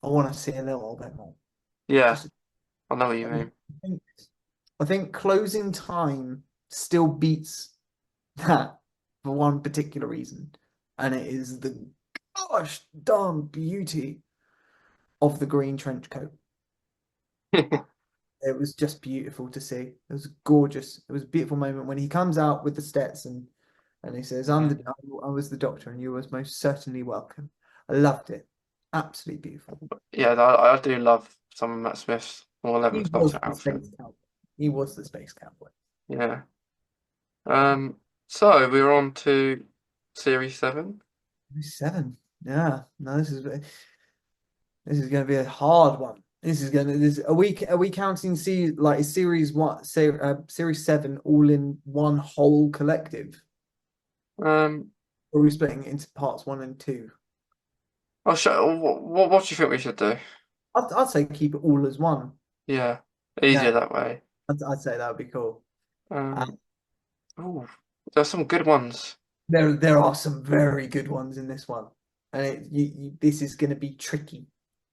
I want to see a little bit more. Yeah, Just, I know what you I mean. think, I think closing time still beats that for one particular reason, and it is the gosh darn beauty of the green trench coat. It was just beautiful to see. It was gorgeous. It was a beautiful moment when he comes out with the Stetson and he says, Mm. I was the doctor and you was most certainly welcome." I loved it. Absolutely beautiful. Yeah, I do love some of Matt Smith's more He 11th was Doctor the outfit. space cowboy. He was the space cowboy. Yeah. So we're on to series 7. Seven. Yeah. No, this is going to be a hard one. This is going to this are we counting like series what series seven all in one whole collective? Um, Or are we splitting it into parts one and two? I'll show. What do you think we should do? I'd say keep it all as one. Yeah, Yeah, easier that way. I'd say that would be cool. Uh, Um, oh, there's some good ones, there are some very good ones in this one, and this is going to be tricky.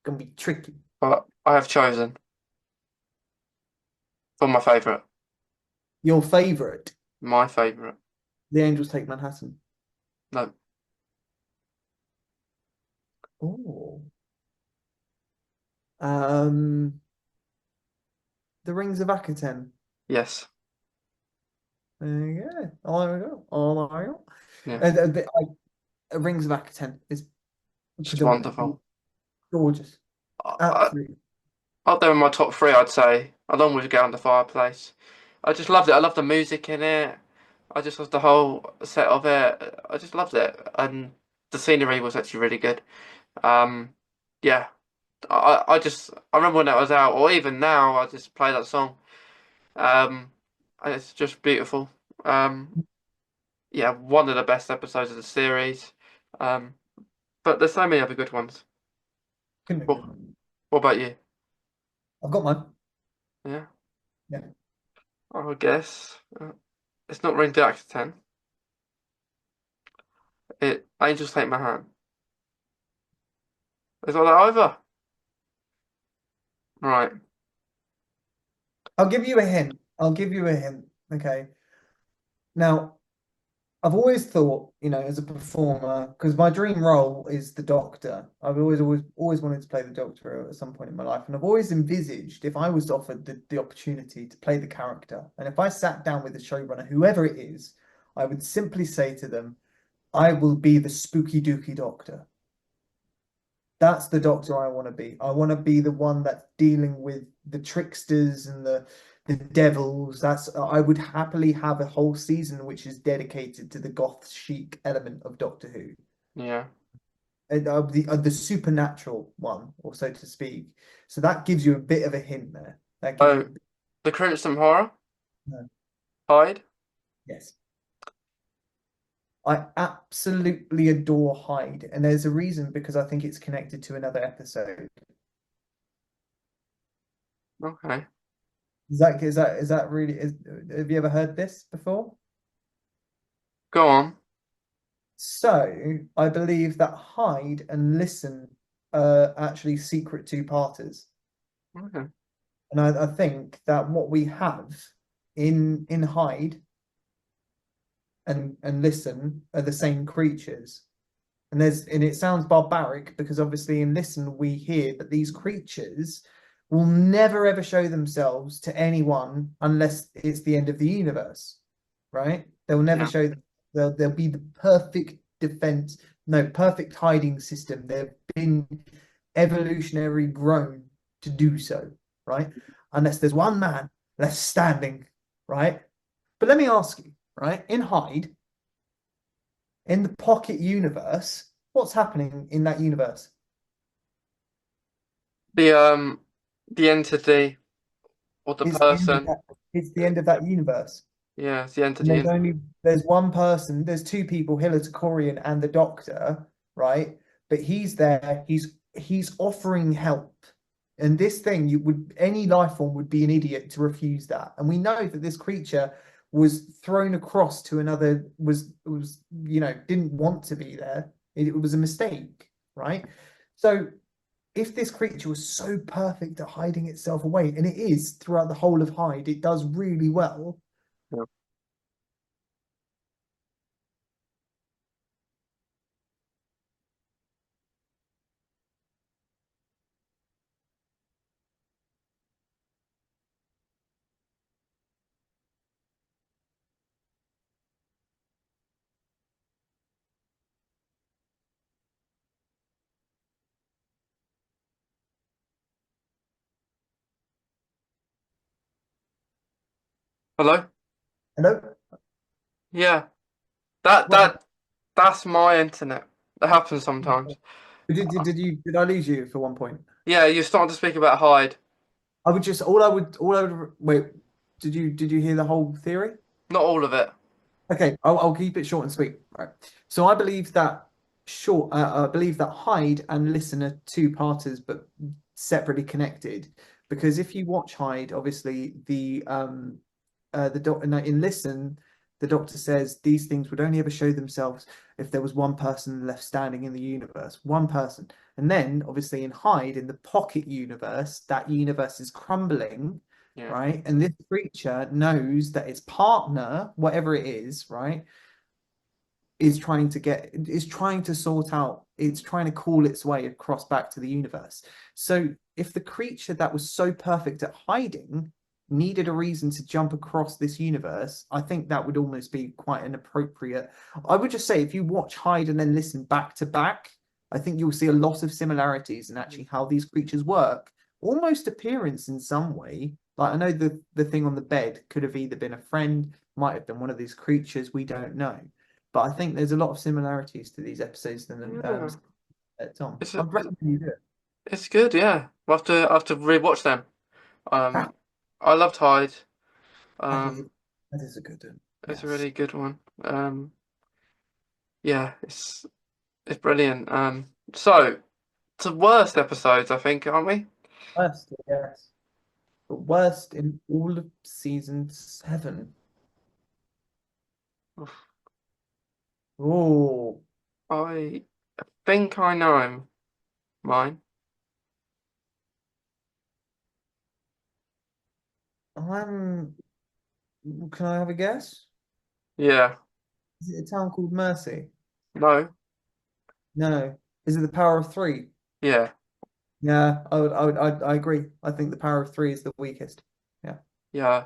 Going to be tricky. but I have chosen for my favourite. Your favorite, My favourite. The Angels Take Manhattan. No, Oh, um, The Rings of Akaten. yes, There you go. Oh, there we go. Oh, there we go. yeah, Rings of Akaten is just predominantly wonderful. gorgeous. I, Absolutely. Up there in my top three, I'd say, along with Go on the Fireplace. I just loved it. I loved the music in it. I just loved the whole set of it. I just loved it, and the scenery was actually really good. Um, yeah, I remember when that was out, or even now, I just play that song. Um, and it's just beautiful. Um, yeah, one of the best episodes of the series. Um, but there's so many other good ones. Couldn't agree What, more. what about you? I've got mine. Yeah, Yeah. I guess it's not Ring Jack to 10. It Angels Take My Hand. Is all that over? Right. I'll give you a hint. I'll give you a hint. Okay. Now, I've always thought, as a performer, because my dream role is the Doctor. I've always wanted to play the Doctor at some point in my life, and I've always envisaged if I was offered the opportunity to play the character, and if I sat down with the showrunner, whoever it is, I would simply say to them, "I will be the spooky dooky Doctor." That's the Doctor I want to be. I want to be the one that's dealing with the tricksters and the devils. That's I would happily have a whole season which is dedicated to the goth chic element of Doctor Who, Yeah. and the supernatural one, or so to speak. So that gives you a bit of a hint there. That gives you Oh, the Crimson Horror. no, Hyde. yes. I absolutely adore Hyde, and there's a reason because I think it's connected to another episode. Okay. Is that really have you ever heard this before? Go on. So I believe that Hyde and Listen are actually secret two-parters. Okay. And I think that what we have in Hyde and Listen are the same creatures. And it sounds barbaric because obviously in Listen we hear that these creatures will never ever show themselves to anyone unless it's the end of the universe, right? They'll never Yeah. show they'll be the perfect defense, no, perfect hiding system. They've been evolutionary grown to do so, right? Unless there's one man left standing, right? But let me ask you, right? In Hyde, in the pocket universe, what's happening in that universe? The um, the entity or the It's the end of person. that. It's the end of that universe. Yeah, it's the And entity. there's one person, there's two people, Hiller Takorian and the Doctor, right? But he's there, he's offering help. And this thing, you would any life form would be an idiot to refuse that. And we know that this creature was thrown across to another, didn't want to be there. It was a mistake, right? So if this creature was so perfect at hiding itself away, and it is throughout the whole of Hyde, it does really well. Yeah. Hello? Hello? Yeah. That What that that's my internet. That happens happened? sometimes. Did I lose you for one point? Yeah, you're starting to speak about Hyde. I would just all I would wait. Did you hear the whole theory? Not all of it. Okay, I'll keep it short and sweet. Right. So I believe that I believe that Hyde and Listen are two parters, but separately connected. Because if you watch Hyde, obviously the doctor in Listen, the doctor says these things would only ever show themselves if there was one person left standing in the universe, one person. And then obviously in Hyde, in the pocket universe, that universe is crumbling, Yeah. right? And this creature knows that its partner, whatever it is, right, is trying to sort out, it's trying to call its way across back to the universe. So if the creature that was so perfect at hiding needed a reason to jump across this universe, I think that would almost be quite an appropriate. I would just say if you watch Hide and then Listen back to back, I think you'll see a lot of similarities in actually how these creatures work, almost appearance in some way. Like I know the thing on the bed could have either been a friend, might have been one of these creatures, we don't know. But I think there's a lot of similarities to these episodes than Yeah. Tom. It's a, I'd recommend you do it. it's good, yeah. I'll have to rewatch them. Ah, I loved Hyde. that is Um, that is a good one. it's a Yes. really good one. Yeah, it's brilliant. So the worst episodes, I think, aren't we? Worst, yes. But worst in all of season 7. Oh, I think I know mine. I'm. Can I have a guess? Yeah. Is it a town called Mercy? No. No. Is it the Power of Three? Yeah. Yeah, I agree. I think the Power of Three is the weakest. Yeah. Yeah.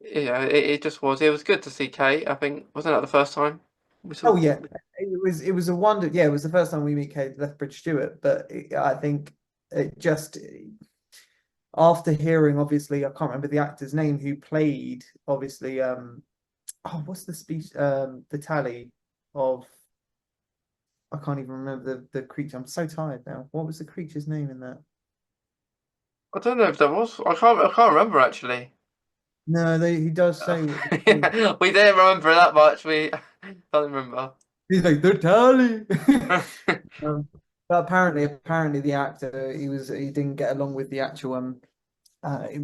Yeah. It just was. It was good to see Kate. I think wasn't that the first time we saw? Oh yeah, it was a wonder. Yeah, it was the first time we meet Kate Lethbridge Stewart, but I think it just after hearing, obviously, I can't remember the actor's name who played, obviously, oh, what's the speech, the tally of, I can't even remember the creature. I'm so tired now. What was the creature's name in that? I don't know if that was. I can't remember actually. No, he does say what the tally. We didn't remember that much. We don't remember. He's like the tally. Um, but apparently the actor he didn't get along with the actual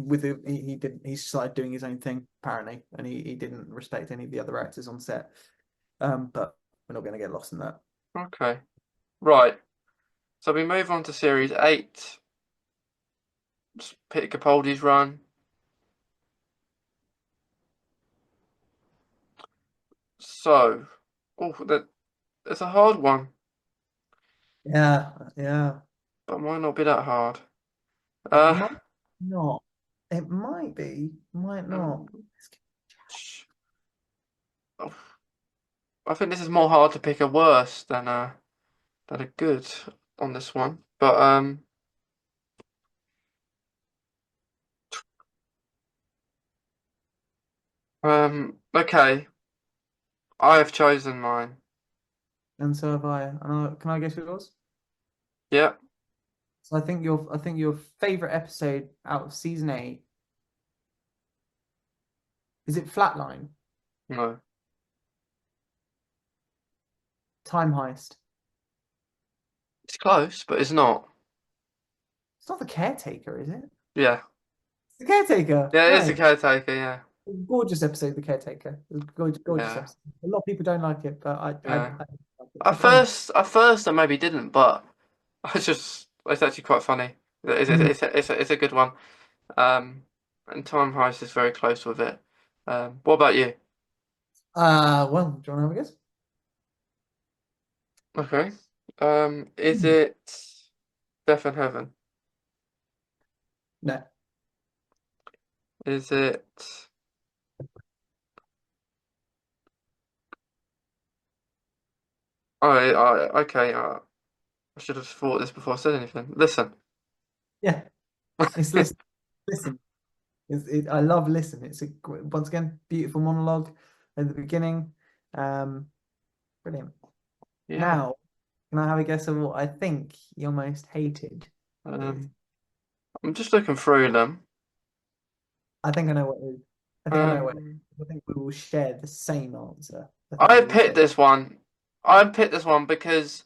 with the, he started doing his own thing apparently, and he didn't respect any of the other actors on set. But we're not going to get lost in that. Okay. Right. So we move on to series 8. Peter Capaldi's run. So, oh, that's a hard one, Yeah, yeah. but might not be that hard. It Uh, might not. It might be. Might not. um, oh, I think this is more hard to pick a worse than a good on this one. But okay, I have chosen mine. And so have I. Can I guess yours? Yeah, So I think your favorite episode out of season 8 is it Flatline? no, Time Heist. it's close, but it's not. It's not the caretaker, is it? Yeah, It's the caretaker. yeah, it is the No. caretaker. Yeah, Gorgeous episode, the caretaker. It was gorgeous yeah, episode. A lot of people don't like it, but I yeah. like it. At The fun. first, I maybe didn't, but I just It's actually quite funny. Mm. It's a good one. Um, and Time Heist is very close with it. What about you? Well, do you want to have a guess? Okay. Is Hmm. it Death in Heaven? No. Is it? Okay. I should have thought this before I said anything. Listen. Yeah, it's listen. Listen. I love listen. It's once again beautiful monologue at the beginning. Um, Brilliant. Yeah. Now, can I have a guess of what I think your most hated is? Um, I'm just looking through them. I think I know what it is. I think I know what it Um, is. I think we will share the same answer. I think I we will picked share. this one. I picked this one because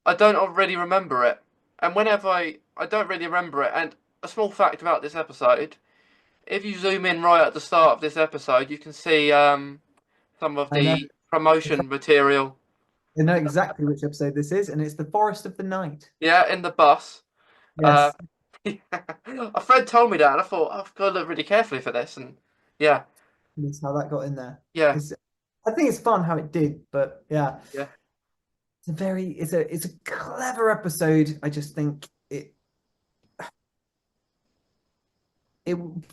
I don't already remember it, and whenever I don't really remember it. And a small fact about this episode: if you zoom in right at the start of this episode, you can see some of I know. the promotion material. I know exactly which episode this is, and it's the Forest of the Night. Yeah, in the bus. Uh, Yes, a friend told me that, and I thought I've got to look really carefully for this. And yeah, that's how that got in there. yeah, It's. I think it's fun how it did, but yeah, yeah, it's a clever episode. I just think it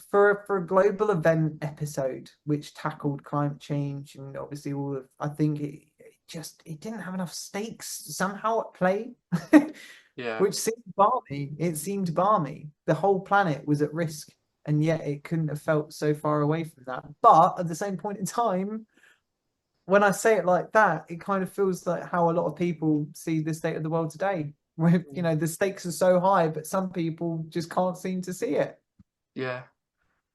for a global event episode which tackled climate change and obviously all of I think it didn't have enough stakes somehow at play, yeah, which seemed balmy. It seemed balmy. The whole planet was at risk, and yet it couldn't have felt so far away from that. But at the same point in time, when I say it like that, it kind of feels like how a lot of people see the state of the world today. Where the stakes are so high, but some people just can't seem to see it. yeah.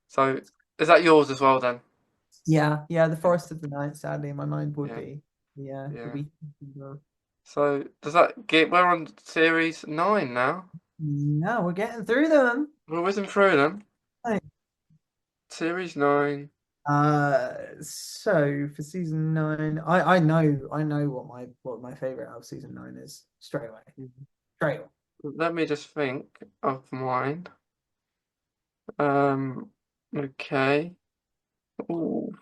So is that yours as well then? Yeah, yeah, the Yeah, Forest of the Night, sadly, in my mind would yeah, be. Yeah, the yeah. week. So does that get? We're on series 9 now. No, we're getting through them. We're whizzing through them. Right. Series 9. So for season nine, I know what my favorite out of season nine is straight away. Straight away. Let me just think of mine. Um, okay. Ooh.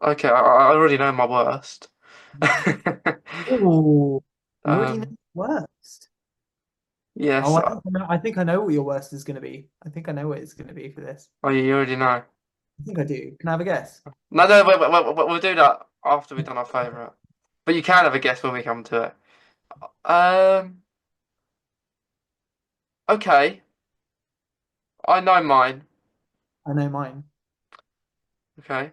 Okay, I already know my worst. Oh, you already know Um, the worst. Oh, yes. I think I know what your worst is going to be. I think I know what it's going to be for this. Oh, you already know. I think I do. Can I have a guess? No, no, we'll do that after we've done our favourite. But you can have a guess when we come to it. Um, okay. I know mine. I know mine. Okay.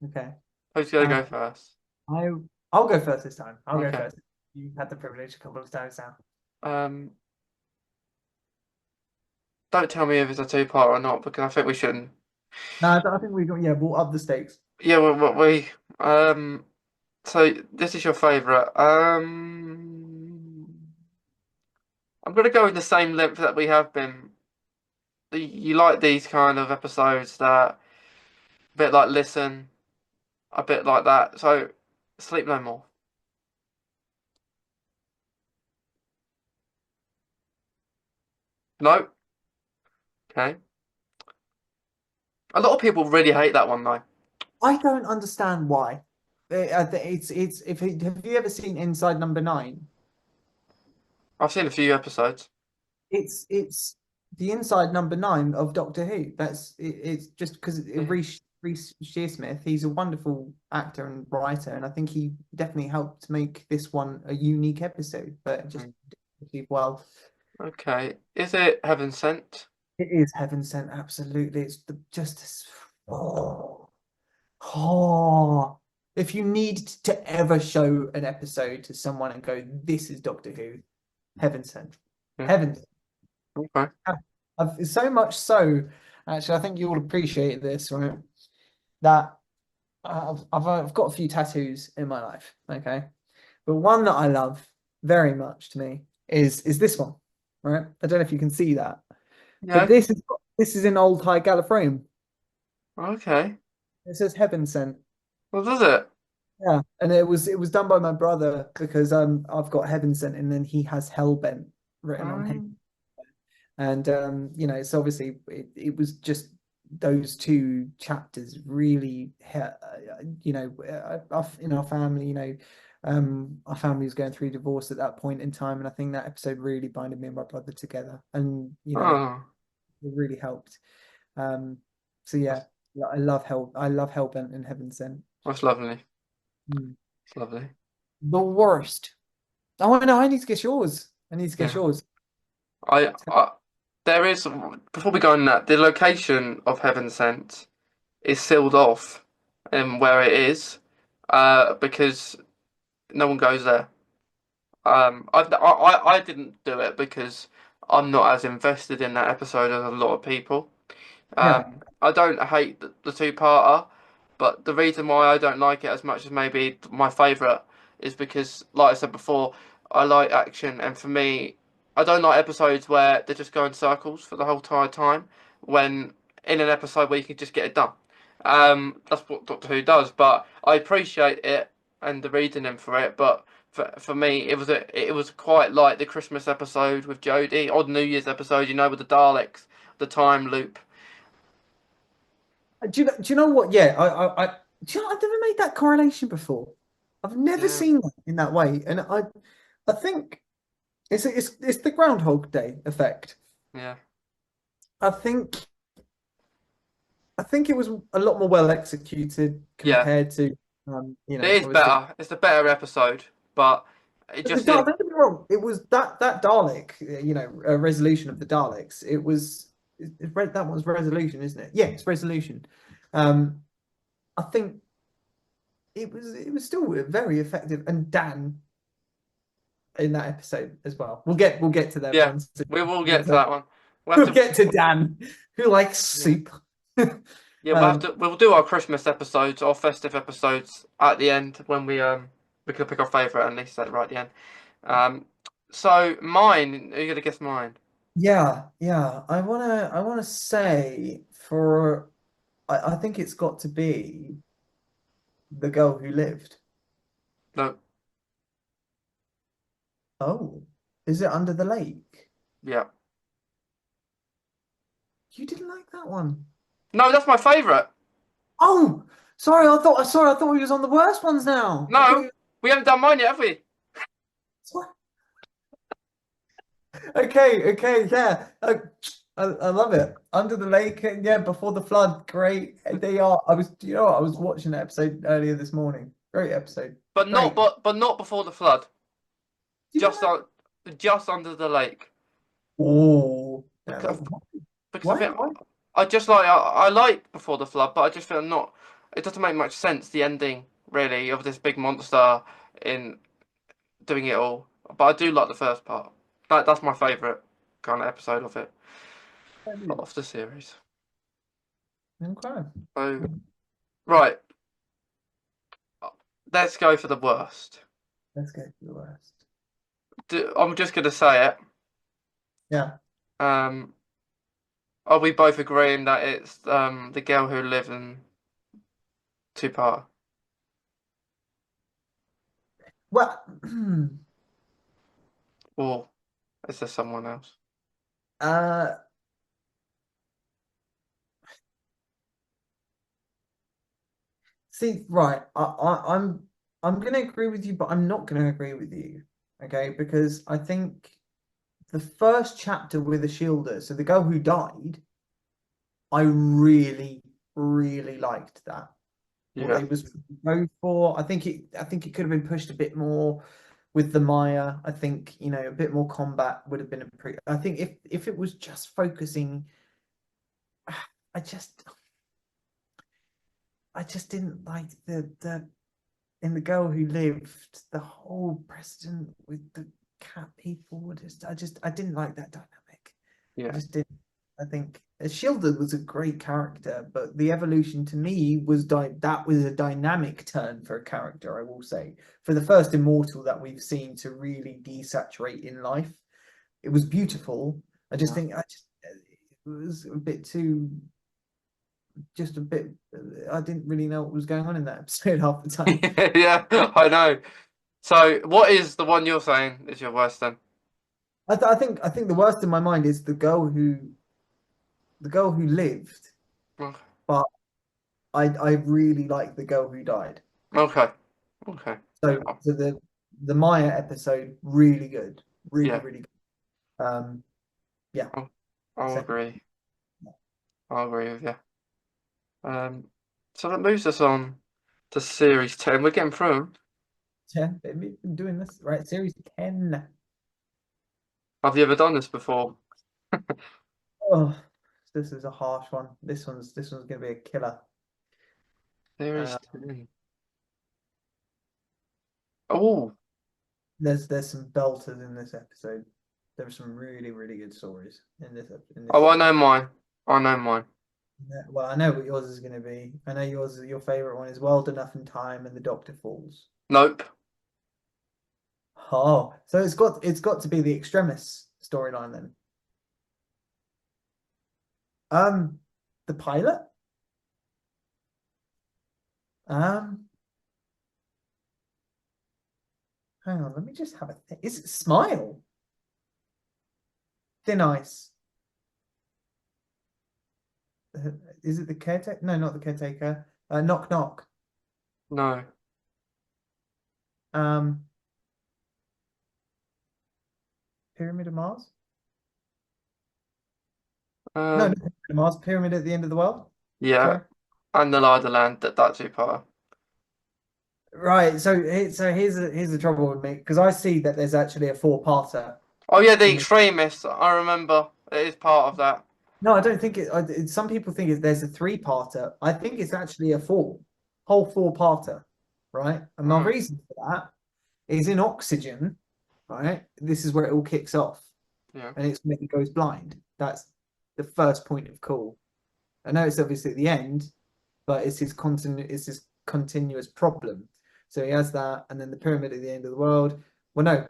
Okay. Who's gonna Uh, go first? I I'll go first this time. I'll go Okay. first. You've had the privilege a couple of times now. Um, don't tell me if it's a two-part or not because I think we shouldn't. No, I think we got yeah, we'll up the stakes. Yeah, so this is your favourite. I'm gonna go in the same length that we have been. You like these kind of episodes that a bit like Listen, a bit like that. So Sleep No More. No? Okay. A lot of people really hate that one though. I don't understand why. It's if have you ever seen Inside Number Nine? I've seen a few episodes. It's the Inside Number Nine of Doctor Who. It's just because Yeah. Reece Shearsmith, he's a wonderful actor and writer, and I think he definitely helped make this one a unique episode. But just Mm. well, Okay. Is it Heaven Sent? it is heaven sent. Absolutely, it's the just. Oh, oh. If you need to ever show an episode to someone and go, "This is Doctor Who," heaven sent, Yeah. heaven. Okay. So much so, actually, I think you'll appreciate this, right? That I've got a few tattoos in my life, okay, but one that I love very much to me is this one, right? I don't know if you can see that, but Yeah. this is in old High Gallifreyan. Okay. It says heaven sent. Well, does it? Yeah, and it was done by my brother because I've got Heaven Sent and then he has Hellbent written on him. Um, And it's obviously it was just those two chapters really in our family, our family was going through divorce at that point in time, and I think that episode really binded me and my brother together, and oh, it really helped. Um, so yeah, yeah, I love Hellbent and Heaven Sent. that's lovely. Mm. It's lovely. The worst. Oh, I know. I need to get yours. I need to get Yeah. yours. I there is before we go on that, the location of Heaven Sent is sealed off where it is, because no one goes there. I didn't do it because I'm not as invested in that episode as a lot of people. Yeah. I don't hate the two-parter, but the reason why I don't like it as much as maybe my favourite is because, like I said before, I like action, and for me, I don't like episodes where they just go in circles for the whole entire time. When in an episode where you can just get it done, that's what Doctor Who does. But I appreciate it and the reasoning for it. But for me, it was quite like the Christmas episode with Jodie, or the New Year's episode, with the Daleks, the time loop. Do you know what? Yeah, do you know, I've never made that correlation before. I've never Yeah, seen that in that way, and I think it's the Groundhog Day effect. yeah, I think I think it was a lot more well executed yeah. compared to It is obviously. better. It's a better episode, but it But the just Dalek, didn't. don't get me wrong, it was that Dalek, resolution of the Daleks. That one's resolution, isn't it? Yeah, it's resolution. Um, I think it was still very effective, and Dan in that episode as well. We'll get to them Yeah, once. we will get once to that one. We'll have we'll to. get to Dan, who likes Yeah, soup. yeah. We'll have um, to. We'll do our Christmas episodes, our festive episodes at the end when we can pick our favourite and at least that right at the end. Um, so mine. Are you gonna guess mine? yeah, yeah. I wanna say I think it's got to be the girl who lived. No. Oh, is it Under the Lake? Yeah. You didn't like that one. No, that's my favourite. Oh, sorry, I thought we was on the worst ones now. I thought No, we haven't done mine yet, have we? okay, okay, yeah. I love it. Under the Lake, yeah, Before the Flood, great. They are. I was watching an episode earlier this morning. Great episode. But not. Great. But not before the flood. You don't Just like? on. Just under the lake. Oh, yeah. Because because I Why? think Why? I like Before the Flood, but I just feel not. It doesn't make much sense. The ending really of this big monster in doing it all. But I do like the first part. That's my favourite kind of episode of the series. Okay. So right, let's go for the worst. Let's go to the worst. I'm just gonna say it. Yeah. Um, are we both agreeing that it's the girl who lived in two part? Well, Or is there someone else? uh, see, right. I'm gonna agree with you, but I'm not gonna agree with you. Okay, because I think the first chapter with the Shielder, so the girl who died, I really, really liked that. What Yeah, they was go for. I think it could have been pushed a bit more with the Maya. I think, a bit more combat would have been a pretty. I think if it was just focusing, I just I just didn't like the in the girl who lived, the whole precedent with the cat people. I didn't like that dynamic. I yeah, just didn't. I think Shielded was a great character, but the evolution to me that was a dynamic turn for a character, I will say. For the first immortal that we've seen to really desaturate in life, it was beautiful. I just yeah. think it was a bit too. just a bit. I didn't really know what was going on in that episode half the time. Yeah, I know. So, what is the one you're saying is your worst then? I think the worst in my mind is the girl who lived, but I really like the girl who died. Okay, okay. So the Maya episode really good, Yeah, really good. Yeah, I'll, I'll second. agree. I'll agree with you. Um, so that moves us on to series 10. We're getting through 'em. Yeah, we've been doing this right. Series 10. Have you ever done this before? Oh, this is a harsh one. This one's gonna be a killer. Series Uh, 10. Oh, there's some belters in this episode. There are some really good stories in this oh, I series. know mine. I know mine. Yeah, well, I know what yours is going to be. I know your favorite one is World Enough in Time and the Doctor Falls. Nope. Oh, so it's got to be the Extremis storyline then. Um, the pilot. Um, hang on, let me just have a think. Is it Smile? Thin Ice. Is it the caretaker? No, not the caretaker. Knock Knock. No. Um, Pyramid of Mars. No, not Um, Pyramid of Mars. Pyramid at the End of the World. yeah. Sorry. And the Lie of the Land, that two-parter. Right. So here's the trouble with me because I see that there's actually a four-parter Oh yeah, The in this. Extremists. I remember. It is part of that. No, I don't think some people think there's a three-parter. I think it's actually a whole four-parter, right? And my Right. reason for that is in Oxygen, right? This is where it all kicks off, Yeah. and it's when he goes blind. That's the first point of call. I know it's obviously at the end, but it's his continuous problem. So he has that, and then the pyramid at the end of the world. Well, no,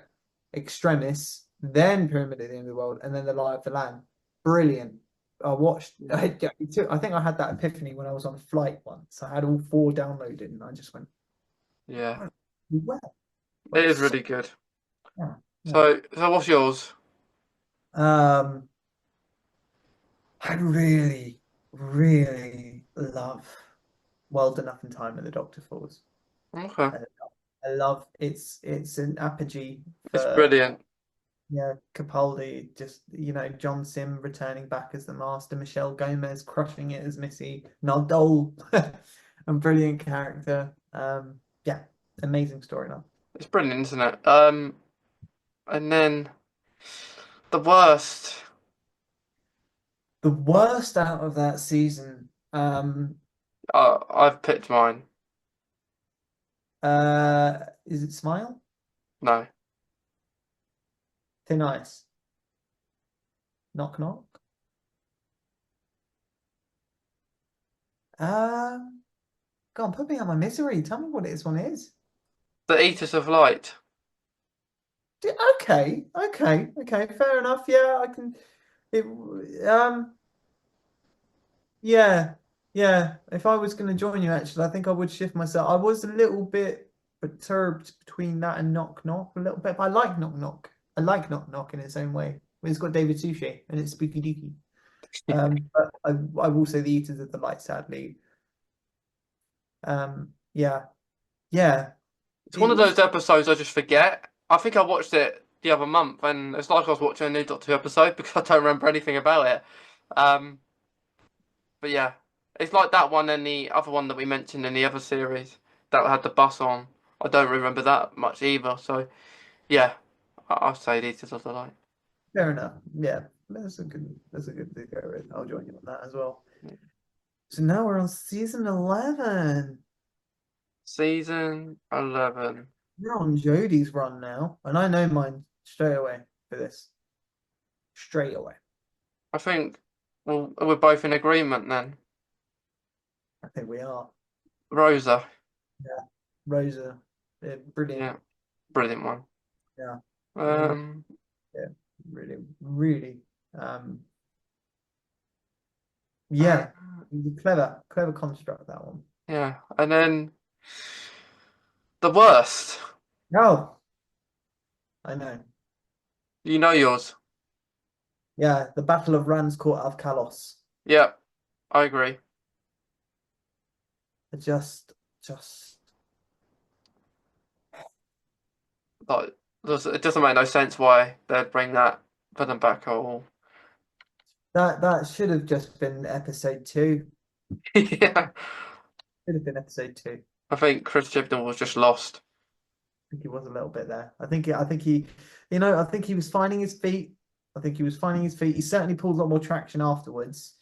Extremis, then pyramid at the end of the world, and then the Lie of the Land. Brilliant. I watched. I think I had that epiphany when I was on a flight once. I had all four downloaded, and I just went, Yeah. "Oh, well, It like is so." really good. Yeah, yeah. So what's yours? Um, I really love World Enough in Time and the Doctor Falls. Okay. I, I love it's an apogee It's for brilliant. yeah Capaldi, just John Sim returning back as the Master, Michelle Gomez crushing it as Missy, Naldole, a brilliant character. Yeah, amazing storyline. It's brilliant, isn't it? And then the worst. The worst out of that season, I've picked mine. is it Smile? No. Thin Ice? Knock Knock? Um, Go on, put me out of my misery. Tell me what this one is. The Eaters of Light. Okay. Fair enough. Yeah, I can. It, yeah, yeah. If I was going to join you, actually, I think I would shift myself. I was a little bit perturbed between that and Knock Knock a little bit, but I like Knock Knock. I like Knock Knock in its own way. It's got David Suchet and it's spooky dooky. But I will say the Eaters of the Light, sadly. Yeah, yeah. It's one It of was those episodes I just forget. I think I watched it the other month, and it's like I was watching a new Doctor Who episode because I don't remember anything about it. Um, but yeah, it's like that one and the other one that we mentioned in the other series that had the bus on. I don't remember that much either. So yeah, I'll say the Eaters of the Light. fair enough. Yeah, that's a good thing to go with. I'll join you on that as well. So now we're on season 11. Season 11. We're on Jodie's run now, and I know mine straight away for this. Straight away. I think well, we're both in agreement then. I think we are. Rosa. Yeah. Rosa. Brilliant. Yeah, brilliant one. Yeah. Really, Um, yeah. Really. Um, uh, yeah. It was a clever, clever construct, that one. Yeah, and then the worst. Oh, I know. You know yours. Yeah, the Battle of Rand's Court of Kalos. Yeah, I agree. It just Like, it doesn't make no sense why they'd bring that villain back at all. that should have just been episode two. Yeah, Should have been episode two. I think Chris Chibnall was just lost. I think he was a little bit there. I think he was finding his feet. I think he was finding his feet. He certainly pulled a lot more traction afterwards.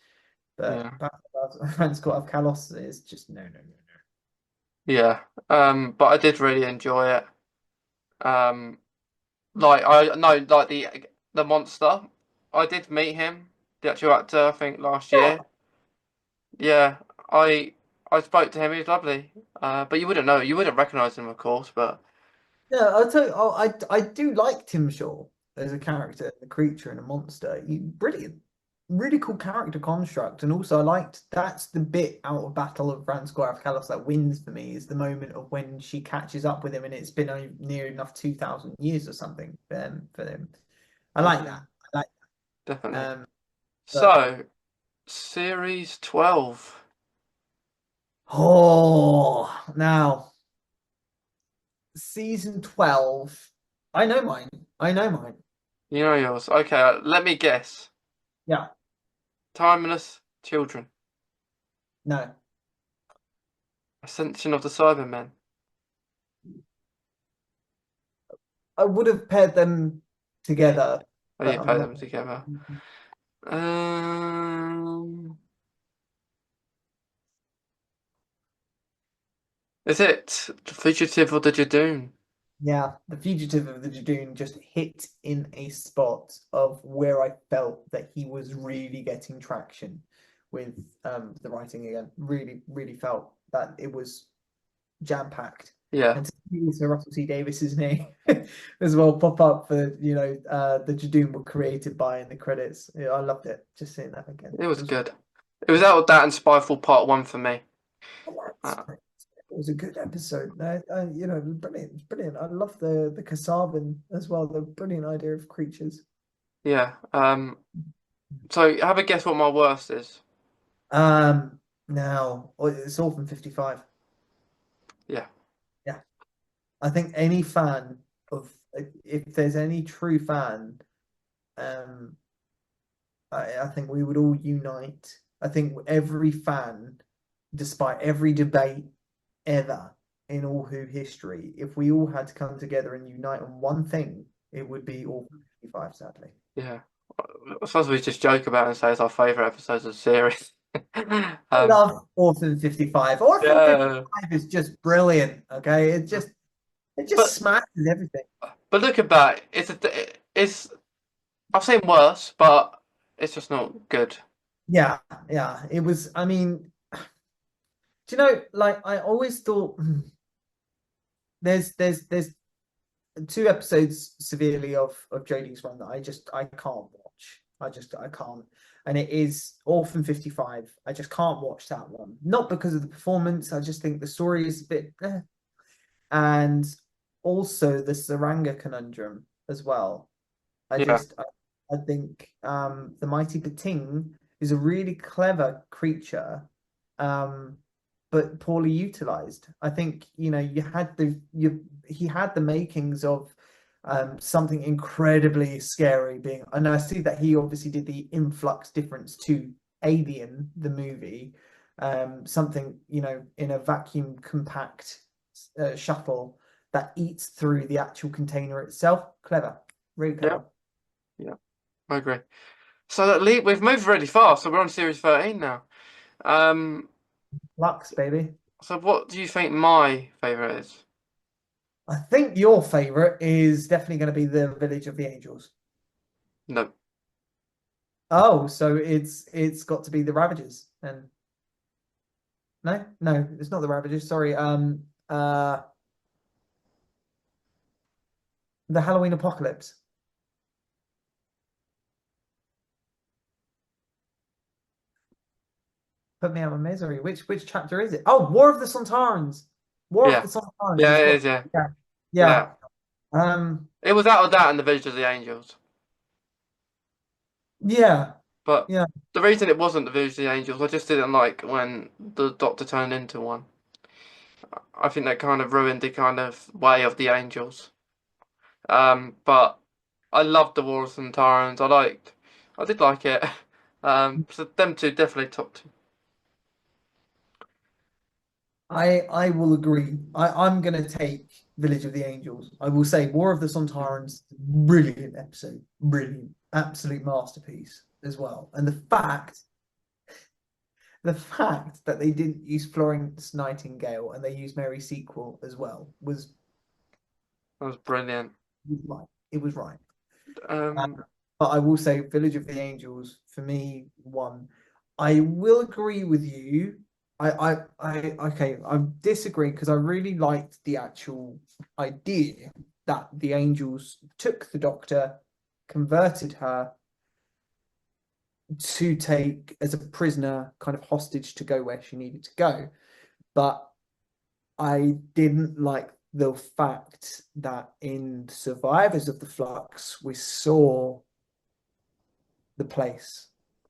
But Yeah, Battle of Rand's Court of Kalos is just no, no, no, no. yeah. But I did really enjoy it. Um, like I no, like the monster. I did meet him, the actual actor, I think last year. Yeah. Yeah, I spoke to him. He was lovely. But you wouldn't know. You wouldn't recognize him, of course. But Yeah, I'll tell you, I do like Tim Shaw as a character, a creature and a monster. Brilliant, really cool character construct, and also I liked that's the bit out of Battle of Ranskoor of Kalos that wins for me is the moment of when she catches up with him, and it's been near enough 2,000 years or something for them. I like yeah, that. I like definitely. but So, series 12. now season 12. I know mine. I know mine. You know yours. Okay, let me guess. Yeah, Timeless Children. no. Ascension of the Cybermen. I would have paired them Yeah. together, Oh, but you I'm put not. them together. Um, is it The Fugitive or the Jadoon? Yeah, The Fugitive of the Jadoon just hit in a spot of where I felt that he was really getting traction with the writing again. Really, really felt that it was jam-packed. Yeah, And to see Sir Russell T Davis's name as well pop up for, the Jadoon were created by in the credits. Yeah, I loved it. Just seeing that again. it was It was good. It was out of that and Spyfall Part 1 for me. Uh, it was a good episode. It was brilliant. It was brilliant. I love the Kasavan as well. The brilliant idea of creatures. yeah. So have a guess what my worst is. Now it's Orphan 55. Yeah, Yeah, I think any fan of if there's any true fan, um, I think we would all unite. I think every fan, despite every debate ever in all Who history, if we all had to come together and unite on one thing, it would be Orphan 55, sadly. yeah. I suppose we just joke about it and say it's our favourite episodes of the series. I Um, love Orphan 55. Orphan yeah. 55 is just brilliant, okay? It just But smashes everything. looking back, it's I've seen worse, but it's just not good. Yeah, yeah. It was, I mean, do you know, like I always thought there's two episodes severely of Jodie's run that I can't watch. I can't. And it is Orphan 55. I just can't watch that one. Not because of the performance. I just think the story is a bit and also the Saranga conundrum as well. I Yeah, just I think the mighty Pating is a really clever creature, um, but poorly utilized. I think he had the makings of something incredibly scary being, and I see that he obviously did the influx difference to Alien, the movie, something in a vacuum compact shuttle that eats through the actual container itself. Clever, really yeah, clever. yeah. I agree. So we've moved really fast. So we're on series 13 now. Um, Lux, baby. so what do you think my favourite is? I think your favorite is definitely going to be the Village of the Angels. No. Oh, so it's got to be the Ravagers. And no, no, it's not the Ravagers. Sorry. The Halloween Apocalypse. put me out of my misery. Which chapter is it? Oh, War of the Sontarans. War of Yeah, the Sontarans yeah, is it what. is. Yeah, Yeah, yeah. yeah. Um, It was out of that and the Village of the Angels. yeah, But yeah. the reason it wasn't the Village of the Angels, I just didn't like when the Doctor turned into one. I think that kind of ruined the kind of way of the Angels. But I loved the Wars and Tyrants. I did like it. So them two definitely top two. I will agree. I'm gonna take Village of the Angels. I will say War of the Sontarans, brilliant episode, brilliant, absolute masterpiece as well. And the fact that they didn't use Florence Nightingale and they used Mary Sequel as well That was brilliant. was right. It was right. Um, But I will say Village of the Angels for me won. I will agree with you. Okay, I disagree because I really liked the actual idea that the angels took the doctor, converted her to take as a prisoner, kind of hostage to go where she needed to go. But I didn't like the fact that in Survivors of the Flux, we saw the place.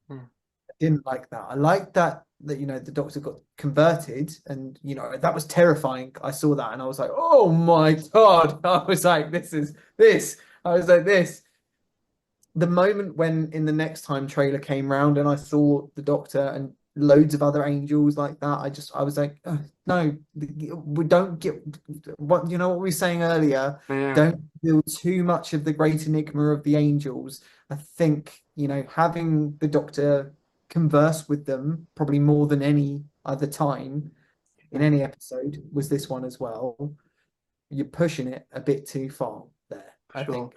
hmm, I didn't like that. I liked that the doctor got converted, and that was terrifying. I saw that and I was like, oh my God. I was like, this is this. I was like, this. The moment when in the next time trailer came round and I saw the doctor and loads of other angels like that, I was like, "Oh, no, we don't get what what we were saying earlier. yeah, Don't feel too much of the great enigma of the angels. I think, having the doctor converse with them probably more than any other time in yeah, any episode was this one as well. You're pushing it a bit too far there. for sure.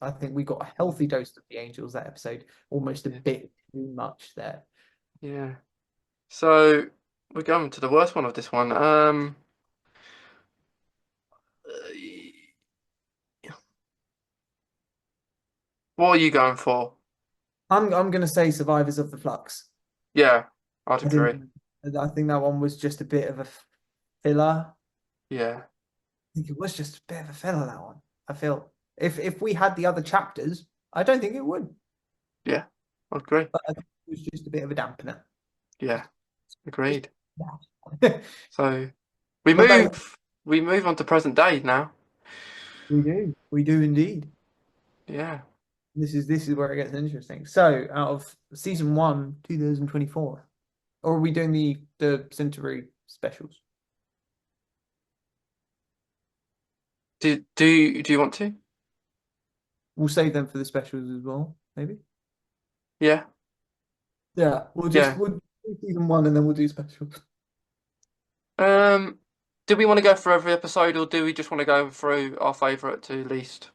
I think we got a healthy dose of the Angels that episode, almost a Yeah, bit too much there. yeah. So we're going to the worst one of this one. What are you going for? I'm gonna say Survivors of the Flux. Yeah, I'd I didn't agree. I think that one was just a bit of a filler. Yeah, I think it was just a bit of a filler, that one. I feel if we had the other chapters, I don't think it would. yeah, I agree. But I think it was just a bit of a dampener. Yeah, Just agreed. yeah. So we What about you? move on to present day now. We do. We do indeed. Yeah. This is where it gets interesting. So, out of season one, 2024, or are we doing the Century specials? Do you want to? We'll save them for the specials as well, maybe. Yeah, Yeah, yeah. we'll do season one and then we'll do specials. Um, do we want to go through every episode, or do we just want to go through our favourite to least?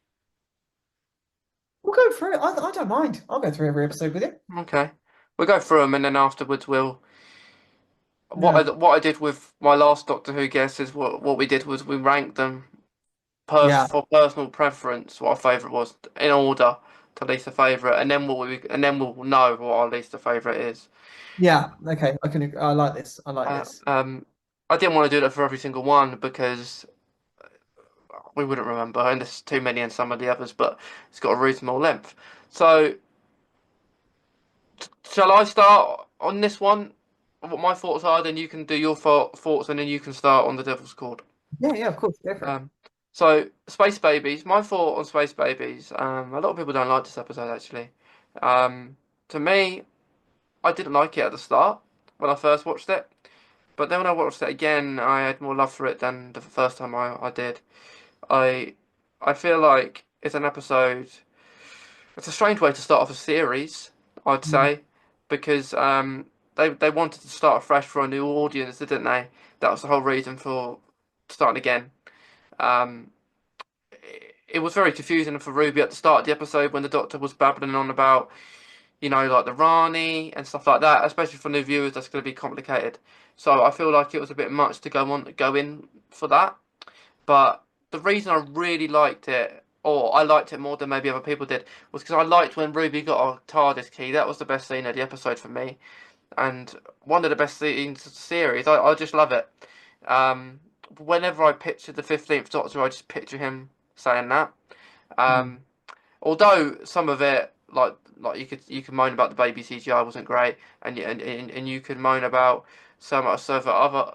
We'll go through it. I don't mind. I'll go through every episode with you. Okay, we'll go through them, and then afterwards we'll. Yeah, What I did with my last Doctor Who guest is what we did was we ranked them yeah, for personal preference, what our favourite was in order to least a favourite, and then we'll know what our least a favourite is. yeah. Okay, I can. I like this. I like Uh, this. um, I didn't want to do that for every single one because we wouldn't remember, and there's too many in some of the others, but it's got a reasonable length. So, shall I start on this one? What my thoughts are, then you can do your thoughts, and then you can start on the Devil's Court. Yeah, yeah. Of course, go for it. Um, so Space Babies. My thought on Space Babies. A lot of people don't like this episode actually. Um, to me, I didn't like it at the start when I first watched it, but then when I watched it again, I had more love for it than the first time I did. I I feel like it's an episode. It's a strange way to start off a series, I'd Mm. say, because they wanted to start afresh for a new audience, didn't they? That was the whole reason for starting again. Um, it was very confusing for Ruby at the start of the episode when the Doctor was babbling on about, like the Rani and stuff like that. Especially for new viewers, that's going to be complicated. So I feel like it was a bit much to go in for that. But the reason I really liked it, or I liked it more than maybe other people did, was because I liked when Ruby got a TARDIS key. That was the best scene of the episode for me. and one of the best scenes of the series. I just love it. Um, Whenever I picture the 15th Doctor, I just picture him saying that. Mm. Um, Although some of it, like you could moan about the baby CGI wasn't great, and you could moan about some of the other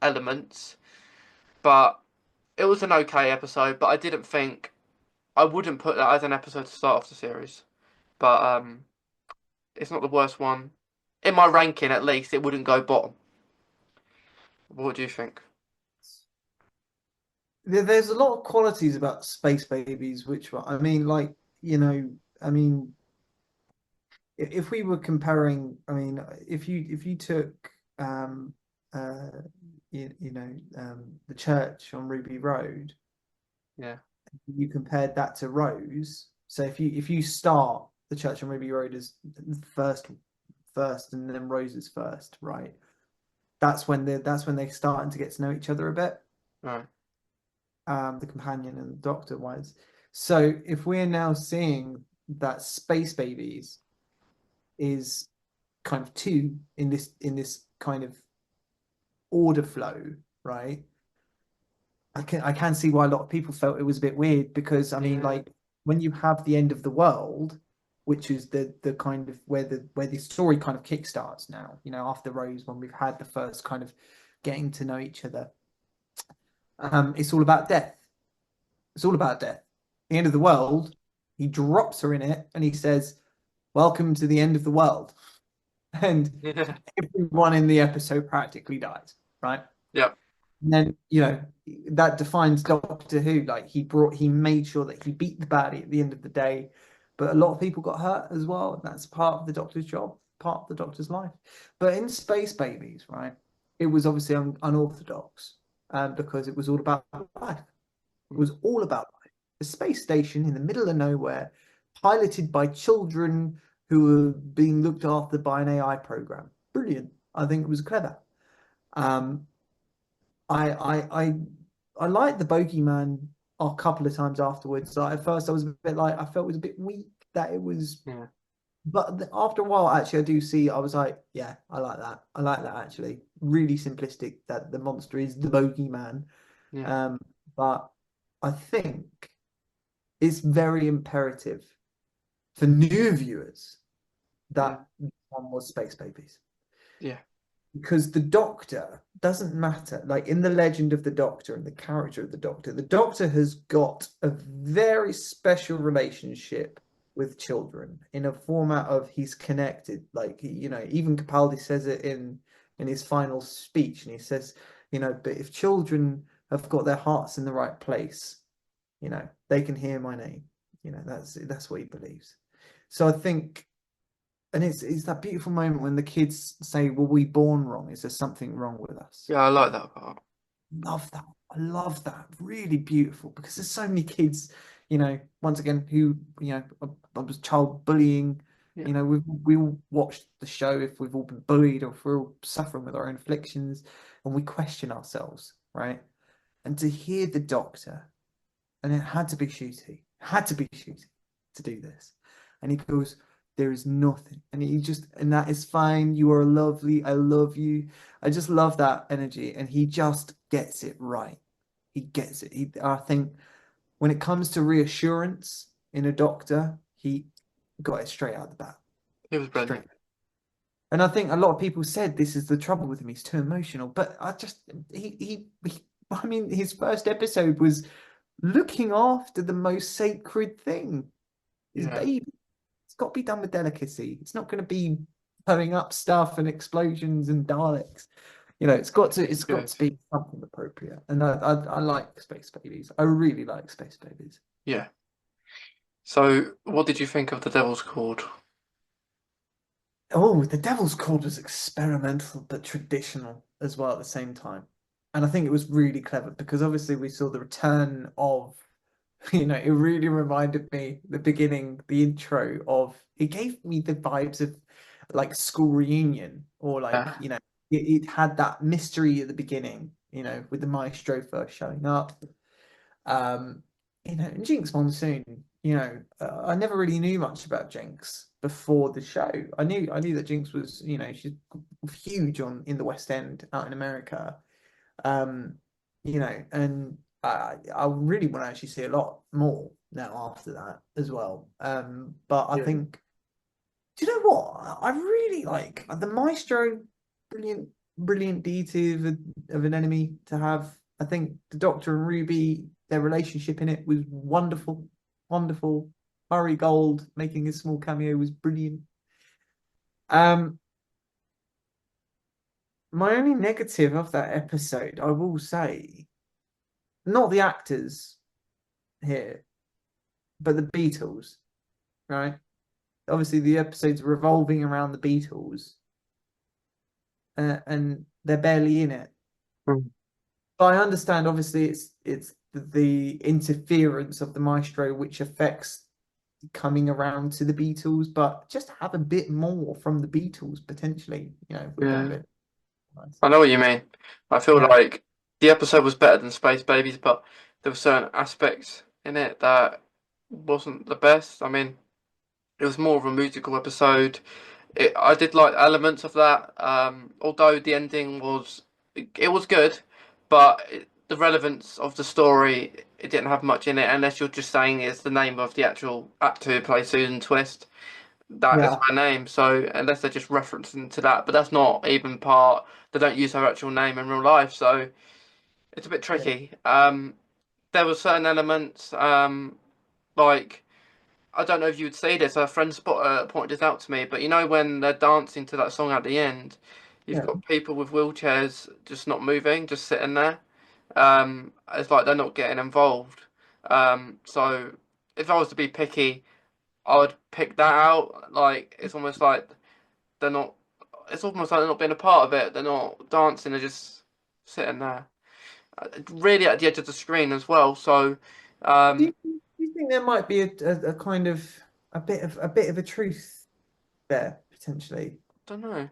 elements, but it was an okay episode. But I wouldn't put that as an episode to start off the series. But it's not the worst one in my ranking. At least it wouldn't go bottom. What do you think? There's a lot of qualities about Space Babies, which I mean, like, I mean, if we were comparing, I mean, if you took uh the church on Ruby Road, Yeah, you compared that to Rose. So if you start the church on Ruby Road as first and then Rose is first, right? That's when they're starting to get to know each other a bit, right. the companion and the doctor wise. So if we're now seeing that Space Babies is kind of two in this kind of order flow, right? I can see why a lot of people felt it was a bit weird because I mean, Yeah, like when you have the end of the world, which is the kind of where the story kind of kickstarts now, after Rose, when we've had the first kind of getting to know each other. It's all about death. It's all about death. The end of the world, he drops her in it and he says, "Welcome to the end of the world." And yeah, everyone in the episode practically dies, right? yep, And then, that defines Doctor Who. Like he made sure that he beat the baddie at the end of the day. But a lot of people got hurt as well. And that's part of the Doctor's job, part of the Doctor's life. But in Space Babies, right, it was obviously unorthodox, because it was all about life. It was all about life. A space station in the middle of nowhere, piloted by children who were being looked after by an AI program. Brilliant. I think it was clever. Um, I I I I liked the bogeyman a couple of times afterwards. Like at first, I was a bit like I felt it was a bit weak that it was, yeah, but after a while, actually, I do see. I was like, yeah, I like that. I like that actually. Really simplistic that the monster is the bogeyman. yeah, Um, but I think it's very imperative for new viewers yeah, that one was Space Babies. yeah, Because the Doctor doesn't matter. Like in the legend of the Doctor and the character of the Doctor has got a very special relationship with children in a format of he's connected. Like even Capaldi says it in his final speech, and he says, but if children have got their hearts in the right place, they can hear my name. That's what he believes. So I think, and it's that beautiful moment when the kids say, "Were we born wrong? Is there something wrong with us?" yeah. I like Right? that part. Love that. I love that. Really beautiful because there's so many kids, once again, who, I was child bullying. Yeah, We all watched the show if we've all been bullied or if we're all suffering with our own afflictions, and we question ourselves, right? And to hear the Doctor, and it had to be shooty to do this. And he goes, "There is nothing." And and that is fine. You are lovely. I love you. I just love that energy. And he just gets it right. He gets it. I think when it comes to reassurance in a doctor, he got it straight out the bat. it was Straight. brilliant. And I think a lot of people said this is the trouble with him. He's too emotional. But I mean, his first episode was looking after the most sacred thing, his Yeah, baby. It's got to be done with delicacy. It's not going to be blowing up stuff and explosions and Daleks. It's got good. to be something appropriate. And I like Space Babies. I really like Space Babies. Yeah. So, what did you think of the Devil's Cord? Oh, the Devil's Cord was experimental but traditional as well at the same time. And I think it was really clever because obviously we saw the return of, it really reminded me the beginning, the intro of, it gave me the vibes of like school reunion or like, Yeah, it had that mystery at the beginning, with the maestro first showing up. And Jinx Monsoon, I never really knew much about Jinx before the show. I knew that Jinx was, she's huge on in the West End out in America. Um, and I really want to actually see a lot more now after that as well. But I Yeah. think, do you know what? I really like the Maestro, brilliant, brilliant deity of an enemy to have. I think the Doctor and Ruby, their relationship in it was wonderful, wonderful. Murray Gold making a small cameo was brilliant. Um, my only negative of that episode, I will say, not the actors here, but the Beatles, right? Obviously, the episode's revolving around the Beatles, and they're barely in it. Mm. But I understand, obviously, it's the interference of the maestro which affects coming around to the Beatles, but just have a bit more from the Beatles potentially, would have been a Yeah. bit nice. I know what you mean. I feel Yeah, like the episode was better than Space Babies, but there were certain aspects in it that wasn't the best. I mean, it was more of a musical episode. I did like elements of that. Although the ending it was good, but the relevance of the story, it didn't have much in it unless you're just saying it's the name of the actual actor who plays Susan Twist. That is yeah, her name. So unless they're just referencing to that, but that's not even part. They don't use her actual name in real life, so it's a bit yeah, tricky. There were certain elements, like. I don't know if you would see this. A friend pointed this out to me, but you know when they're dancing to that song at the end, you've yeah. got people with wheelchairs just not moving, just sitting there. It's like they're not getting involved. So if I was to be picky, I would pick that out. Like it's almost like they're not. It's almost like they're not being a part of it. They're not dancing. They're just sitting there, really at the edge of the screen as well. So, um, Do you think there might be a kind of a bit of a truth there potentially? don't know.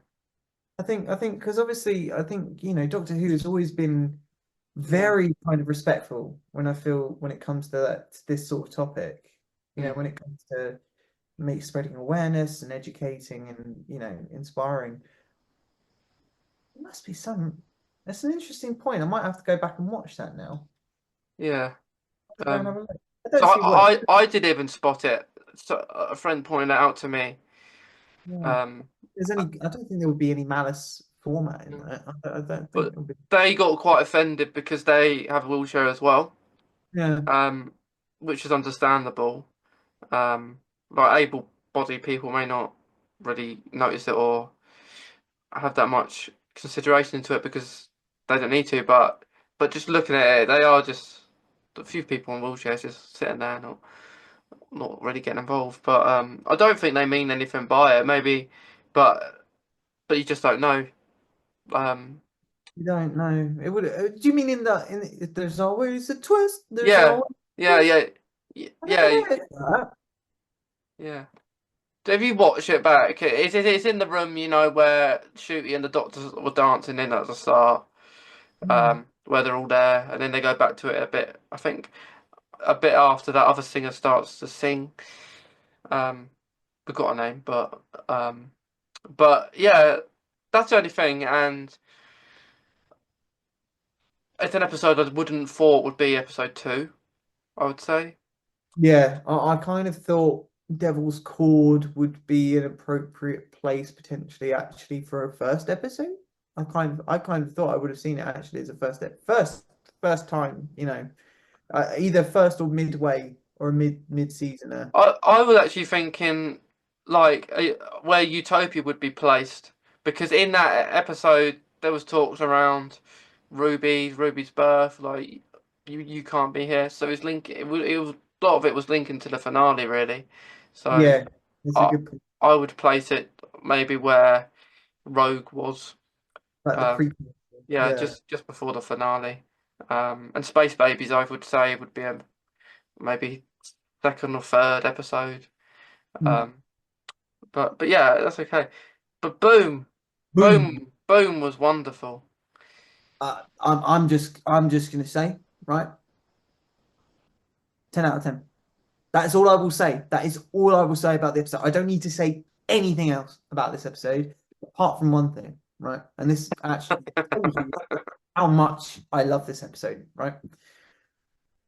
I think because obviously I think Doctor Who has always been Yeah. very kind of respectful when it comes to this sort of topic. Mm. When it comes to make spreading awareness and educating and inspiring. There must be some. That's an interesting point. I might have to go back and watch that now. Yeah. I have to go and have Um, a look. I So don't see what. I did even spot it. So a friend pointed it out to me. Yeah. Um, There's any. I don't think there would be any malice format in that. I don't think but there would be. they got quite offended because they have a wheelchair as well. Yeah. Um, which is understandable. Um, like able-bodied people may not really notice it or have that much consideration into it because they don't need to. But just looking at it, they are just a few people in wheelchairs just sitting there, not really getting involved. But I don't think they mean anything by it. Maybe, but you just don't know. Um, You don't know. It would. Do you mean there's always a twist? There's yeah, always a yeah, twist. yeah, I yeah, never noticed that. yeah. If you watch it back, it's in the room, where Shooty and the Doctor were dancing in at the start, Hmm. where they're all there, and then they go back to it a bit. I think a bit after that other singer starts to sing. Um, forgot her name, um, but yeah, that's the only thing, and it's an episode I wouldn't thought would be episode two. I would say. Yeah, I kind of thought Devil's Cord would be an appropriate place potentially actually for a first episode. I kind of thought I would have seen it actually as a first time, either first or midway or a mid seasoner. I was actually thinking like where Utopia would be placed because in that episode there was talks around Ruby's birth, like you can't be here, so it's link. It was a lot of it was linking to the finale really. So Yeah, it's a I good point. I would place it maybe where Rogue was. Like the Um, prequel. yeah, Yeah. just before the finale. And Space Babies I would say would be maybe second or third episode. Mm. Um. But yeah, that's okay. But boom, Boom. boom was wonderful. I'm just gonna say, right? 10 out of 10. That is all I will say. That is all I will say about the episode. I don't need to say anything else about this episode apart from one thing, right? And this actually tells you how much I love this episode, right?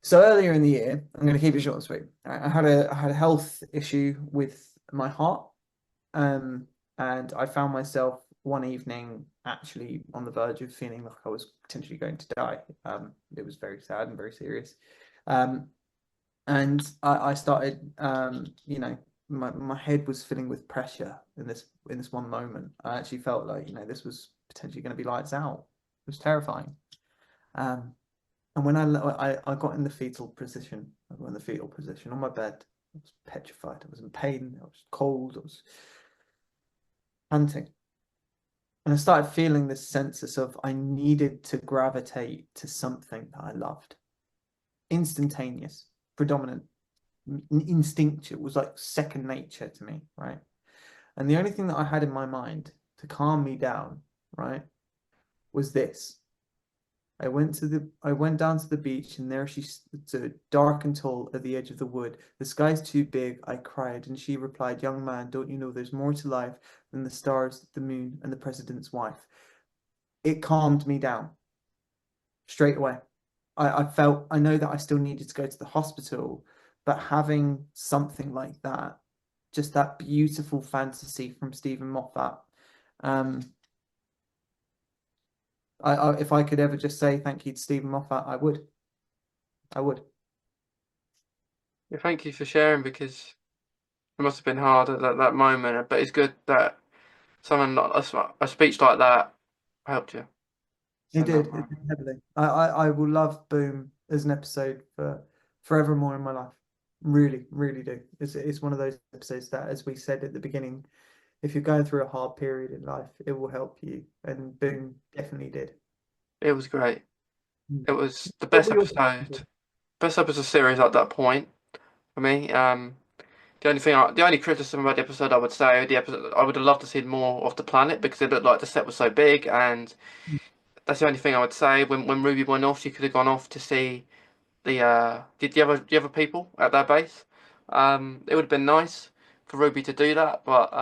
So earlier in the year, I'm going to keep it short and sweet. I had a health issue with my heart, um, and I found myself one evening actually on the verge of feeling like I was potentially going to die. It was very sad and very serious. Um, and I started, my head was filling with pressure in this one moment. I actually felt like, this was potentially going to be lights out. It was terrifying. Um, and when I got in the fetal position, I got in the fetal position on my bed. I was petrified. I was in pain. I was cold. I was panting. And I started feeling this sense of I needed to gravitate to something that I loved. Instantaneous, predominant, instinctual. It was like second nature to me, right? And the only thing that I had in my mind to calm me down, right, was this. I went down to the beach, and there she stood, dark and tall at the edge of the wood. The sky's too big, I cried, and she replied, young man, don't you know there's more to life than the stars, the moon, and the president's wife? It calmed me down straight away. I know that I still needed to go to the hospital, but having something like that, just that beautiful fantasy from Stephen Moffat, um, if I could ever just say thank you to Stephen Moffat, I would. I would. Yeah, thank you for sharing because it must have been hard at that moment, but it's good that someone a speech like that helped you. It So did. no, It did heavily. I will love Boom as an episode for forevermore in my life. Really, really do. It's one of those episodes that, as we said at the beginning, if you're going through a hard period in life, it will help you. And Boom definitely did. it was great. Mm. It was the What were your thoughts? best episode series at that point for me. The only criticism about the episode I would say, the episode I would have loved to see more of the planet because it looked like the set was so big, and that's the only thing I would say. When Ruby went off, she could have gone off to see the other people at their base. It would have been nice for Ruby to do that, but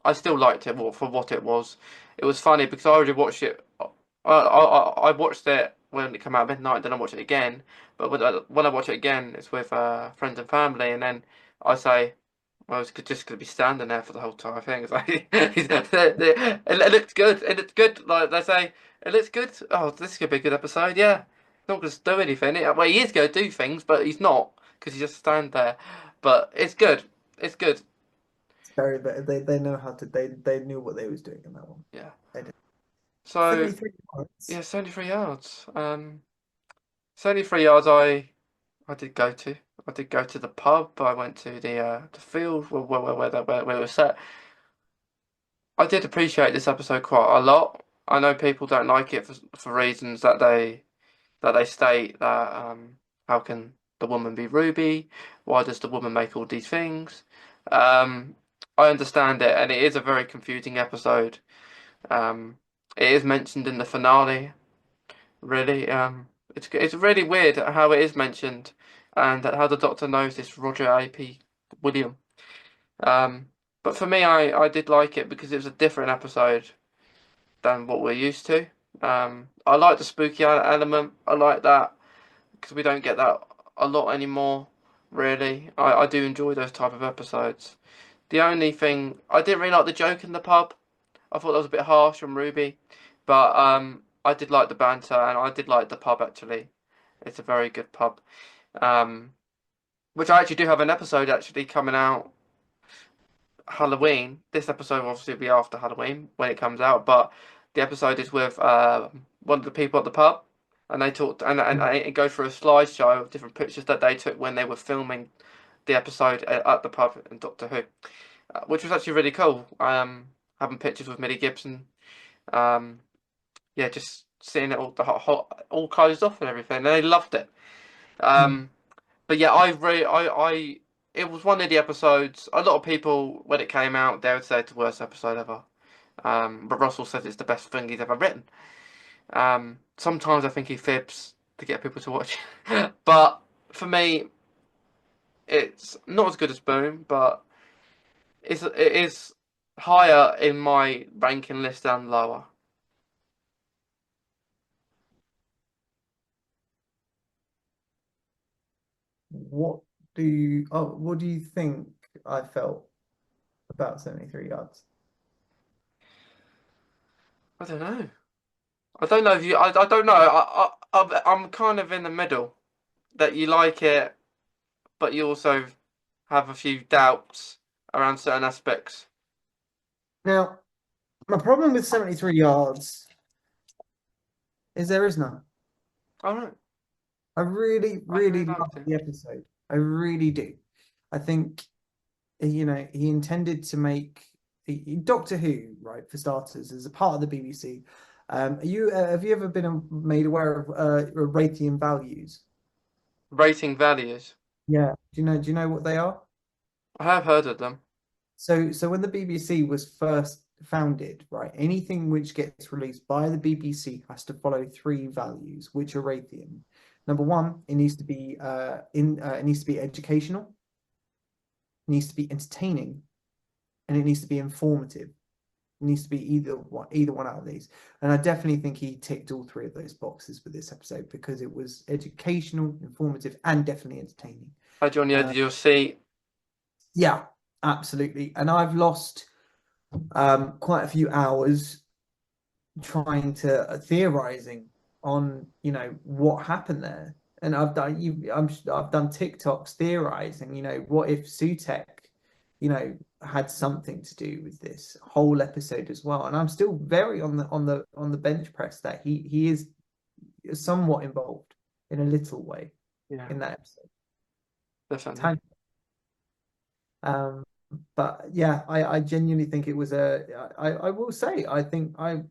I still liked it for what it was. It was funny because I already watched it. I watched it when it came out at midnight, then I watched it again. But when I watch it again, it's with friends and family, and then I say, I was just going to be standing there for the whole time. I think it's like it looked good. It looked good. Like they say, it looks good. Oh, this could be a good episode. Yeah, he's not going to do anything. Well, he is going to do things, but he's not because he just stand there. But it's good. It's good. It's very, they know how to, they knew what they was doing in that one. Yeah. They did. So 73 yeah, points. 73 yards. 73 yards. I did go to. I did go to the pub. I went to the field where it was set. I did appreciate this episode quite a lot. I know people don't like it for reasons that they state that how can the woman be Ruby? Why does the woman make all these things? Um, I understand it, and it is a very confusing episode. Um, it is mentioned in the finale, really. It's really weird how it is mentioned, and how the Doctor knows this Roger A.P. William. Um, but for me, I did like it because it was a different episode than what we're used to. I like the spooky element. I like that because we don't get that a lot anymore. Really, I do enjoy those type of episodes. The only thing I didn't really like the joke in the pub. I thought that was a bit harsh on Ruby, but I did like the banter and I did like the pub actually. It's a very good pub. Um, which I actually do have an episode actually coming out Halloween. This episode will obviously be after Halloween when it comes out, but the episode is with one of the people at the pub, and they talked and it goes through a slideshow of different pictures that they took when they were filming the episode at the pub in Doctor Who, which was actually really cool. Having pictures with Millie Gibson, um, yeah, just seeing it all all closed off and everything. And they loved it. Mm. Um, but yeah, it was one of the episodes. A lot of people, when it came out, they would say it's the worst episode ever. But Russell says it's the best thing he's ever written. Sometimes I think he fibs to get people to watch. But for me, It's not as good as Boom, but it is higher in my ranking list than Lower. What what do you think I felt about 73 yards? I don't know. I don't know if you. I don't know. I'm kind of in the middle. That you like it, but you also have a few doubts around certain aspects. Now, my problem with 73 yards is there is none. I don't know. I really, I really really love liked it. the episode. I really do. I think, he intended to make Doctor Who, right, for starters, as a part of the BBC. Have you ever been made aware of Raytheon values? Rating values. Yeah. Do you know what they are? I have heard of them. So when the BBC was first founded, right, anything which gets released by the BBC has to follow three values, which are Raytheon. Number one, it needs to be educational, it needs to be entertaining, and it needs to be informative. It needs to be either one out of these. And I definitely think he ticked all three of those boxes with this episode because it was educational, informative, and definitely entertaining. Had you on the edge Uh, of your seat. yeah, absolutely. And I've lost quite a few hours trying to theorizing on what happened there. And I've done TikToks theorizing, what if Sutek, had something to do with this whole episode as well. And I'm still very on the bench press that he is somewhat involved in a little way Yeah, in that episode. definitely. Tiny. Um, but yeah, I genuinely think it was I will say I think I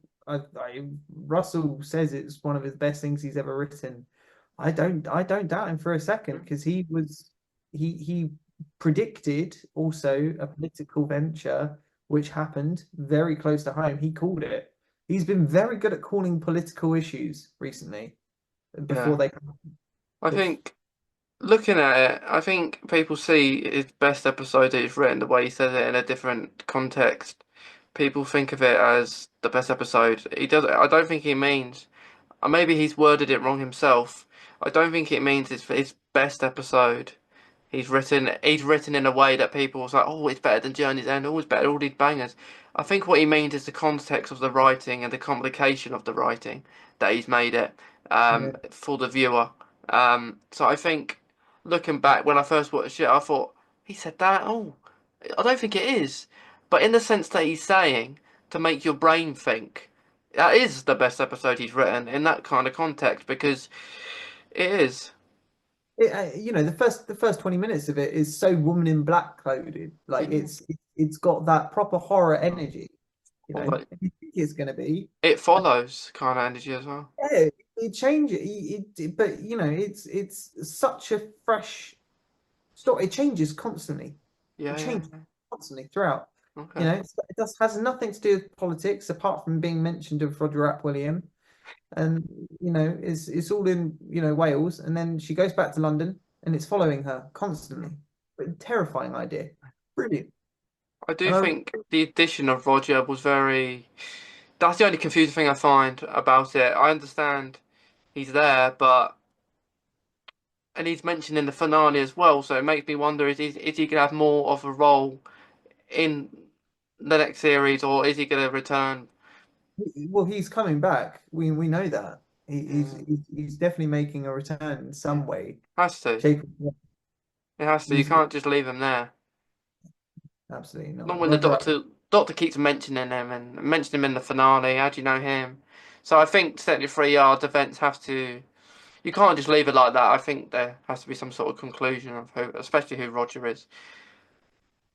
Russell says it's one of his best things he's ever written. I don't doubt him for a second Mm. because he predicted also a political venture which happened very close to home. He called it. He's been very good at calling political issues recently before Yeah. they I think looking at it, I think people see his best episode that he's written, the way he says it in a different context. People think of it as the best episode. He does. I don't think he means. Maybe he's worded it wrong himself. I don't think it means it's his best episode. He's written in a way that people was like, oh, it's better than Journey's End, oh, it's better than all these bangers. I think what he means is the context of the writing and the complication of the writing that he's made it yeah. for the viewer. So I think looking back when I first watched it, I thought he said that. Oh, I don't think it is, but in the sense that he's saying to make your brain think. That is the best episode he's written in that kind of context because it is. The first 20 minutes of it is so Woman in Black coded. Like Yeah. it's got that proper horror energy, Well, you think it's going to be. it follows kind of energy as well. Yeah, it changes but it's such a fresh story. It changes constantly. It Yeah, yeah, changes constantly throughout. yeah. Okay. It just has nothing to do with politics apart from being mentioned of Roger Ap William. And it's all in Wales, and then she goes back to London, and it's following her constantly. But terrifying idea, brilliant. I do And I think the addition of Roger was very. That's the only confusing thing I find about it. I understand he's there, but and he's mentioned in the finale as well, so it makes me wonder: is he gonna have more of a role in the next series, or is he gonna return? well, he's coming back. We know that Mm, he's definitely making a return in yeah, some way, has to. shape, or form. It has to. You He's can't just leave him there. absolutely Not not when the Roger Ap. doctor keeps mentioning him and mentioning him in the finale. How do you know him? So I think 73 yards events have to. You can't just leave it like that. I think there has to be some sort of conclusion of who, especially who Roger is.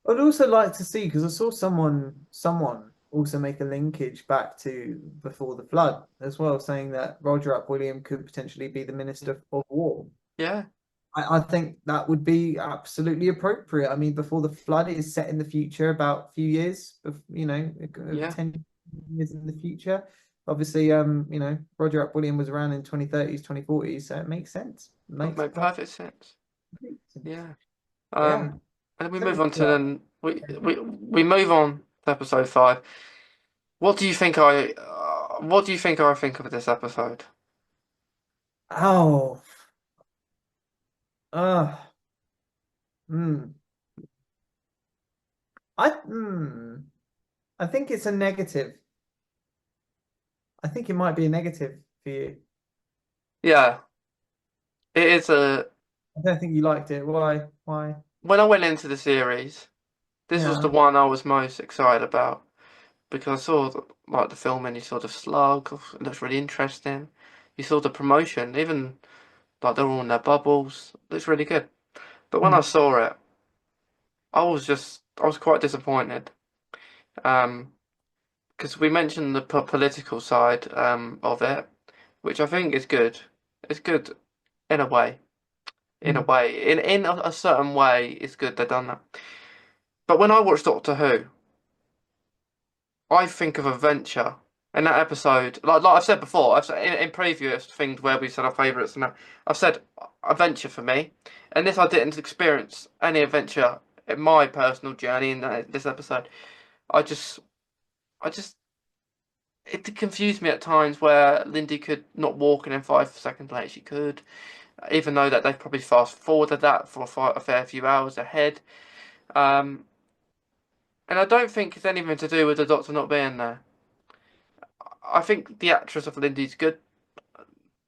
I'd also like to see because I saw someone also make a linkage back to before the flood as well, saying that Roger Ap William could potentially be the Minister of War. Yeah, I think that would be absolutely appropriate. I mean, before the flood is set in the future, about a few years, over yeah, 10 years in the future. Obviously, Roger Ap William was around in 2030s, 2040s, so it makes sense. would Makes make perfect sense. perfect sense. Yeah. Yeah. And then we move Totally. on to then we move on to episode 5. What do you think I think of this episode? Oh, uh, mm, I, I think it's a negative. I think it might be a negative for you. Yeah, it is a. I don't think you liked it. Why? Why? When I went into the series, this was the Yeah. one I was most excited about because I saw like the film and you saw the slug. It looks really interesting. You saw the promotion, even like they're all in their bubbles. It looks really good. But when I Mm, saw it, I was quite disappointed. Um, because we mentioned the political side of it, which I think is good. It's good in a way. In a mm, way, in a certain way, it's good they've done that. But when I watch Doctor Who, I think of adventure. In that episode, like I've said before, I've said in previous things where we said our favourites, and that, I've said adventure for me. And this I didn't experience any adventure in my personal journey in this episode. I just, I just, it confused me at times where Lindy could not walk and then 5 seconds later she could, even though that they've probably fast forwarded that for a fair few hours ahead. Um, and I don't think it's anything to do with the Doctor not being there. I think the actress of Lindy's good.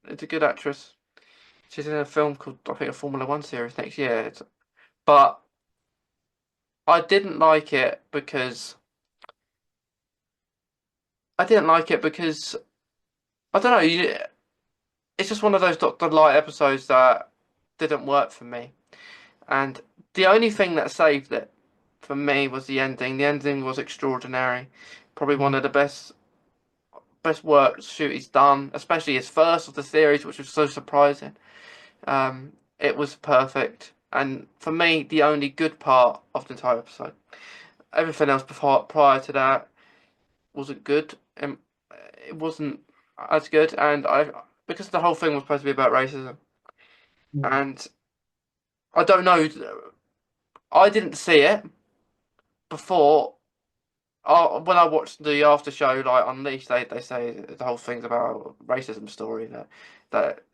It's a good actress. She's in a film called, I think, a Formula One series next year. But I didn't like it because I didn't like it because I don't know. It's just one of those Doctor Light episodes that didn't work for me. And the only thing that saved it for me was the ending. The ending was extraordinary. Probably one mm. of the best work shoot he's done, especially his first of the series, which was so surprising. It was perfect, and for me, the only good part of the entire episode. Everything else before prior to that wasn't good, and it wasn't as good. And I because the whole thing was supposed to be about racism, Mm. and I don't know, I didn't see it before. When I watched the after show, like Unleashed, they say the whole thing's about racism story that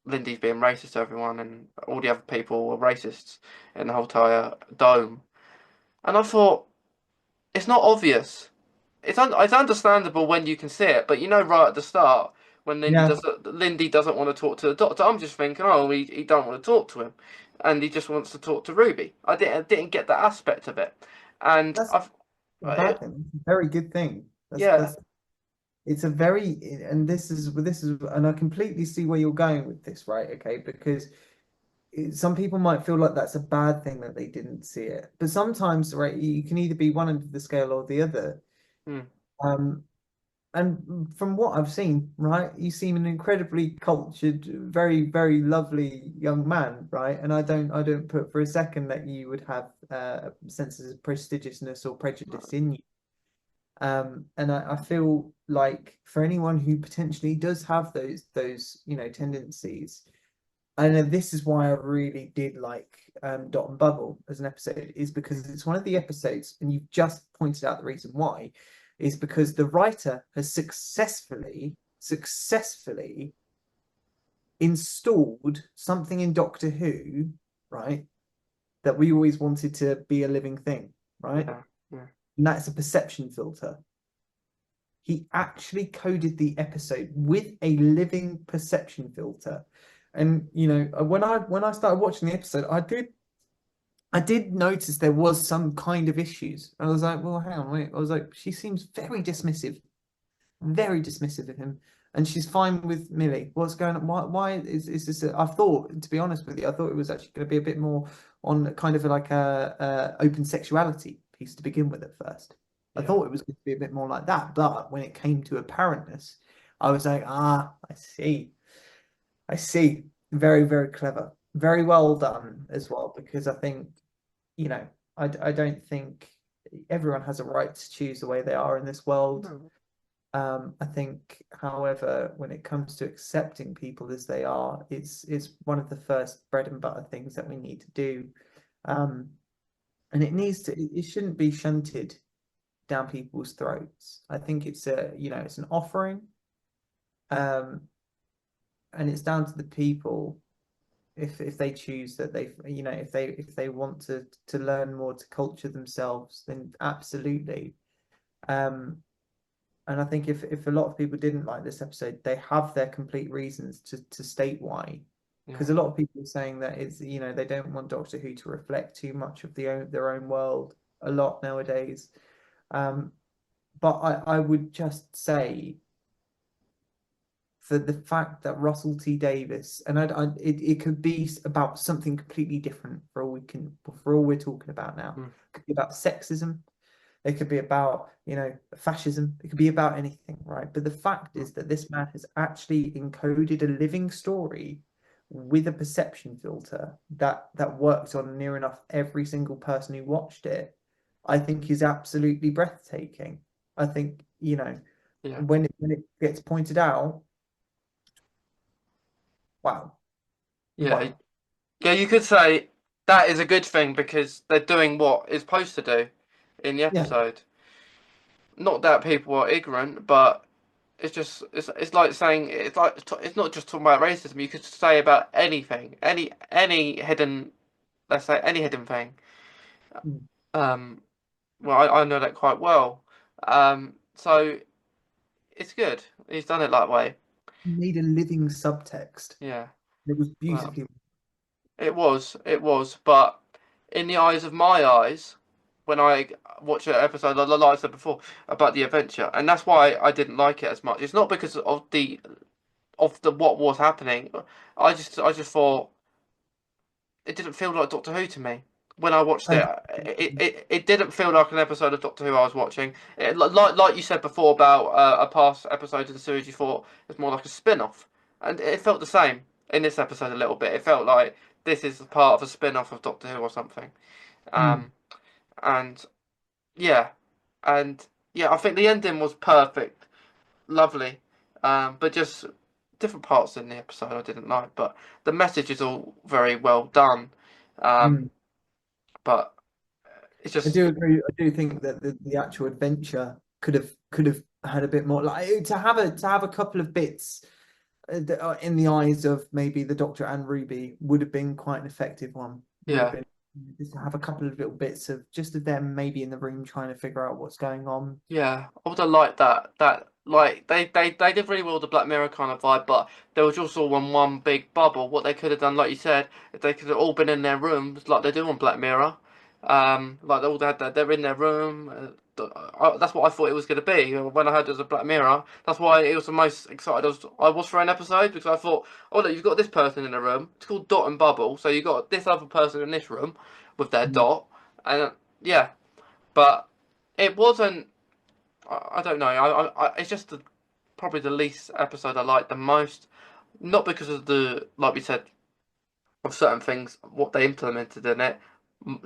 Lindy's being racist to everyone and all the other people were racists in the whole entire dome. And I thought it's not obvious. It's understandable when you can see it, but you know right at the start when Yeah. Lindy doesn't want to talk to the Doctor. I'm just thinking, oh, he don't want to talk to him, and he just wants to talk to Ruby. I didn't get that aspect of it, and That's I've a bad thing. It's a very good thing. yeah. It's a very, and this is, and I completely see where you're going with this, right? Okay, because some people might feel like that's a bad thing that they didn't see it, but sometimes, right, you can either be one end of the scale or the other. Hmm, Um, and from what I've seen, right, you seem an incredibly cultured, very, very lovely young man, right? And I don't put for a second that you would have senses of prestigiousness or prejudice in you. And I feel like for anyone who potentially does have those tendencies, I know this is why I really did like Dot and Bubble as an episode, is because it's one of the episodes, and you've just pointed out the reason why, is because the writer has successfully installed something in Doctor Who, right, that we always wanted to be a living thing, right? yeah, yeah, And that's a perception filter. He actually coded the episode with a living perception filter. And when I started watching the episode, I did notice there was some kind of issues. I was like, well, hang on, wait. I was like, she seems very dismissive of him, and she's fine with Millie. What's going on? Why is this? I thought, to be honest with you, I thought it was actually going to be a bit more on kind of like a open sexuality piece to begin with at first. I yeah. thought it was going to be a bit more like that, but when it came to apparentness, I was like, I see. I see. Very, very clever. Very well done as well, because I think, you know, I don't think everyone has a right to choose the way they are in this world. No. I think, however, when it comes to accepting people as they are, it's one of the first bread and butter things that we need to do. And it needs to, it shouldn't be shunted down people's throats. I think it's a, it's an offering, um, and it's down to the people if they choose that they, if they want to learn more, to culture themselves, then absolutely. Um, and I think if a lot of people didn't like this episode, they have their complete reasons to state why. Yeah, Because a lot of people are saying that it's, they don't want Doctor Who to reflect too much of their own world a lot nowadays. Um, but I would just say, for the fact that Russell T Davis, and it could be about something completely different for all we're talking about now. mm, It could be about sexism. It could be about, fascism. It could be about anything, right? But the fact mm, is that this man has actually encoded a living story with a perception filter that worked on near enough every single person who watched it. I think is absolutely breathtaking. I think, yeah, when it gets pointed out, wow, yeah, wow, yeah. You could say that is a good thing because they're doing what is supposed to do in the yeah, episode. Not that people are ignorant, but it's like saying it's not just talking about racism. You could say about anything, any hidden, let's say any hidden thing. mm, Um, well, I know that quite well. So it's good. He's done it that way. made a living subtext. Yeah. It was Well, beautifully. it was, but in the eyes of my eyes, when I watched an episode, like I said before, about the adventure, and that's why I didn't like it as much. It's not because of the what was happening. I just thought it didn't feel like Doctor Who to me when I watched I, it. It didn't feel like an episode of Doctor Who I was watching. Like you said before about a past episode of the series, you thought it was more like a spin-off, and it felt the same in this episode a little bit. It felt like this is part of a spin-off of Doctor Who or something. mm, Um, and yeah, and yeah, I think the ending was perfect, lovely, but just different parts in the episode I didn't like. But the message is all very well done. Um, mm. but it's I just do agree. I do think that the actual adventure could have had a bit more, like, to have a couple of bits that are in the eyes of maybe the Doctor and Ruby would have been quite an effective one. Would have yeah, been just to have a couple of little bits of just of them maybe in the room trying to figure out what's going on. yeah. I would have liked that. That like they did really well with the Black Mirror kind of vibe, but there was also one big bubble. What they could have done, like you said, if they could have all been in their rooms like they do on Black Mirror. Like they all had that they're in their room. That's what I thought it was going to be when I heard it was a Black Mirror. That's why it was the most excited I was for an episode because I thought, oh look, you've got this person in a room. It's called Dot and Bubble, so you got this other person in this room with their Mm. dot, and yeah, but it wasn't. I don't know. It's just probably the least episode I liked the most. Not because of the, like we said, of certain things, what they implemented in it,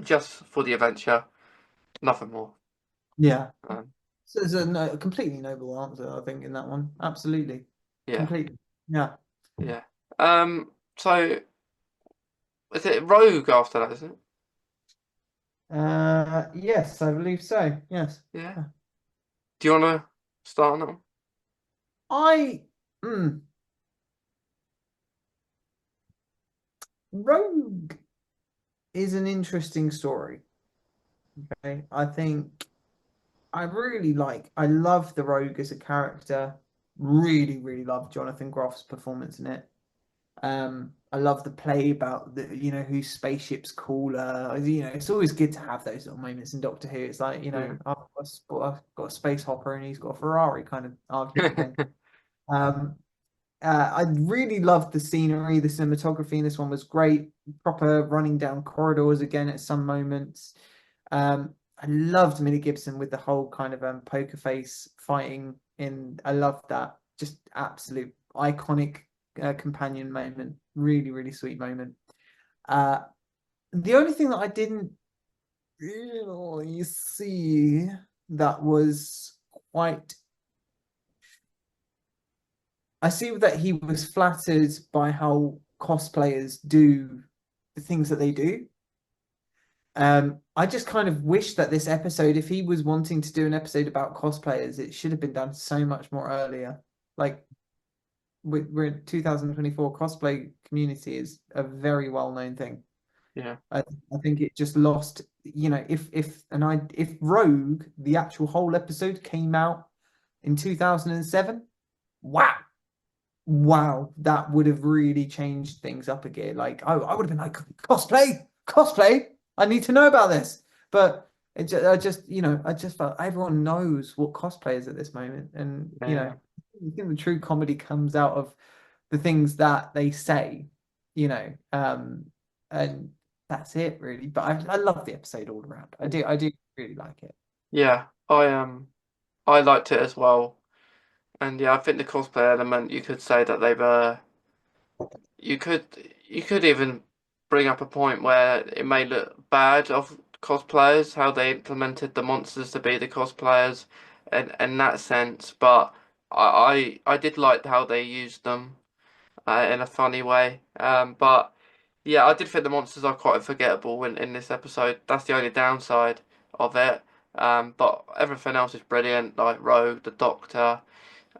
just for the adventure, nothing more. Yeah. Um, So it's a completely noble answer, I think, in that one. Absolutely. yeah, Completely. Yeah. yeah. So is it Rogue after that, isn't it? Yes, I believe so. Yes. Yeah. Do you want to start on that one? I mm, Rogue is an interesting story. Okay. I think I love the Rogue as a character. Really, really love Jonathan Groff's performance in it. I love the play about whose spaceship's cooler. It's always good to have those little moments in Doctor Who. It's like, Yeah. I've got a space hopper and he's got a Ferrari kind of argument thing. Um, I really loved the scenery. The cinematography in this one was great. Proper running down corridors again at some moments. I loved Minnie Gibson with the whole kind of poker face fighting in. I love that. Just absolute iconic companion moment. Really, really sweet moment. Uh, the only thing that I didn't really see that was quite. I see that he was flattered by how cosplayers do the things that they do. I just kind of wish that this episode, if he was wanting to do an episode about cosplayers, it should have been done so much more earlier. Like we're in 2024, cosplay community is a very well-known thing. Yeah, I, I think it just lost, if Rogue, the actual whole episode came out in 2007, wow. Wow, that would have really changed things up again. Like, I would have been like, cosplay. I need to know about this. But I just felt everyone knows what cosplay is at this moment, and yeah, I think the true comedy comes out of the things that they say, you know, and that's it really. But I love the episode all around. I do really like it. yeah. I liked it as well, and yeah, I think the cosplay element. You could say that they've you could you could even bring up a point where it may look bad of cosplayers, how they implemented the monsters to be the cosplayers, and in that sense. But I did like how they used them in a funny way. But yeah, I did think the monsters are quite forgettable in this episode. That's the only downside of it. But everything else is brilliant, like Rogue, the Doctor.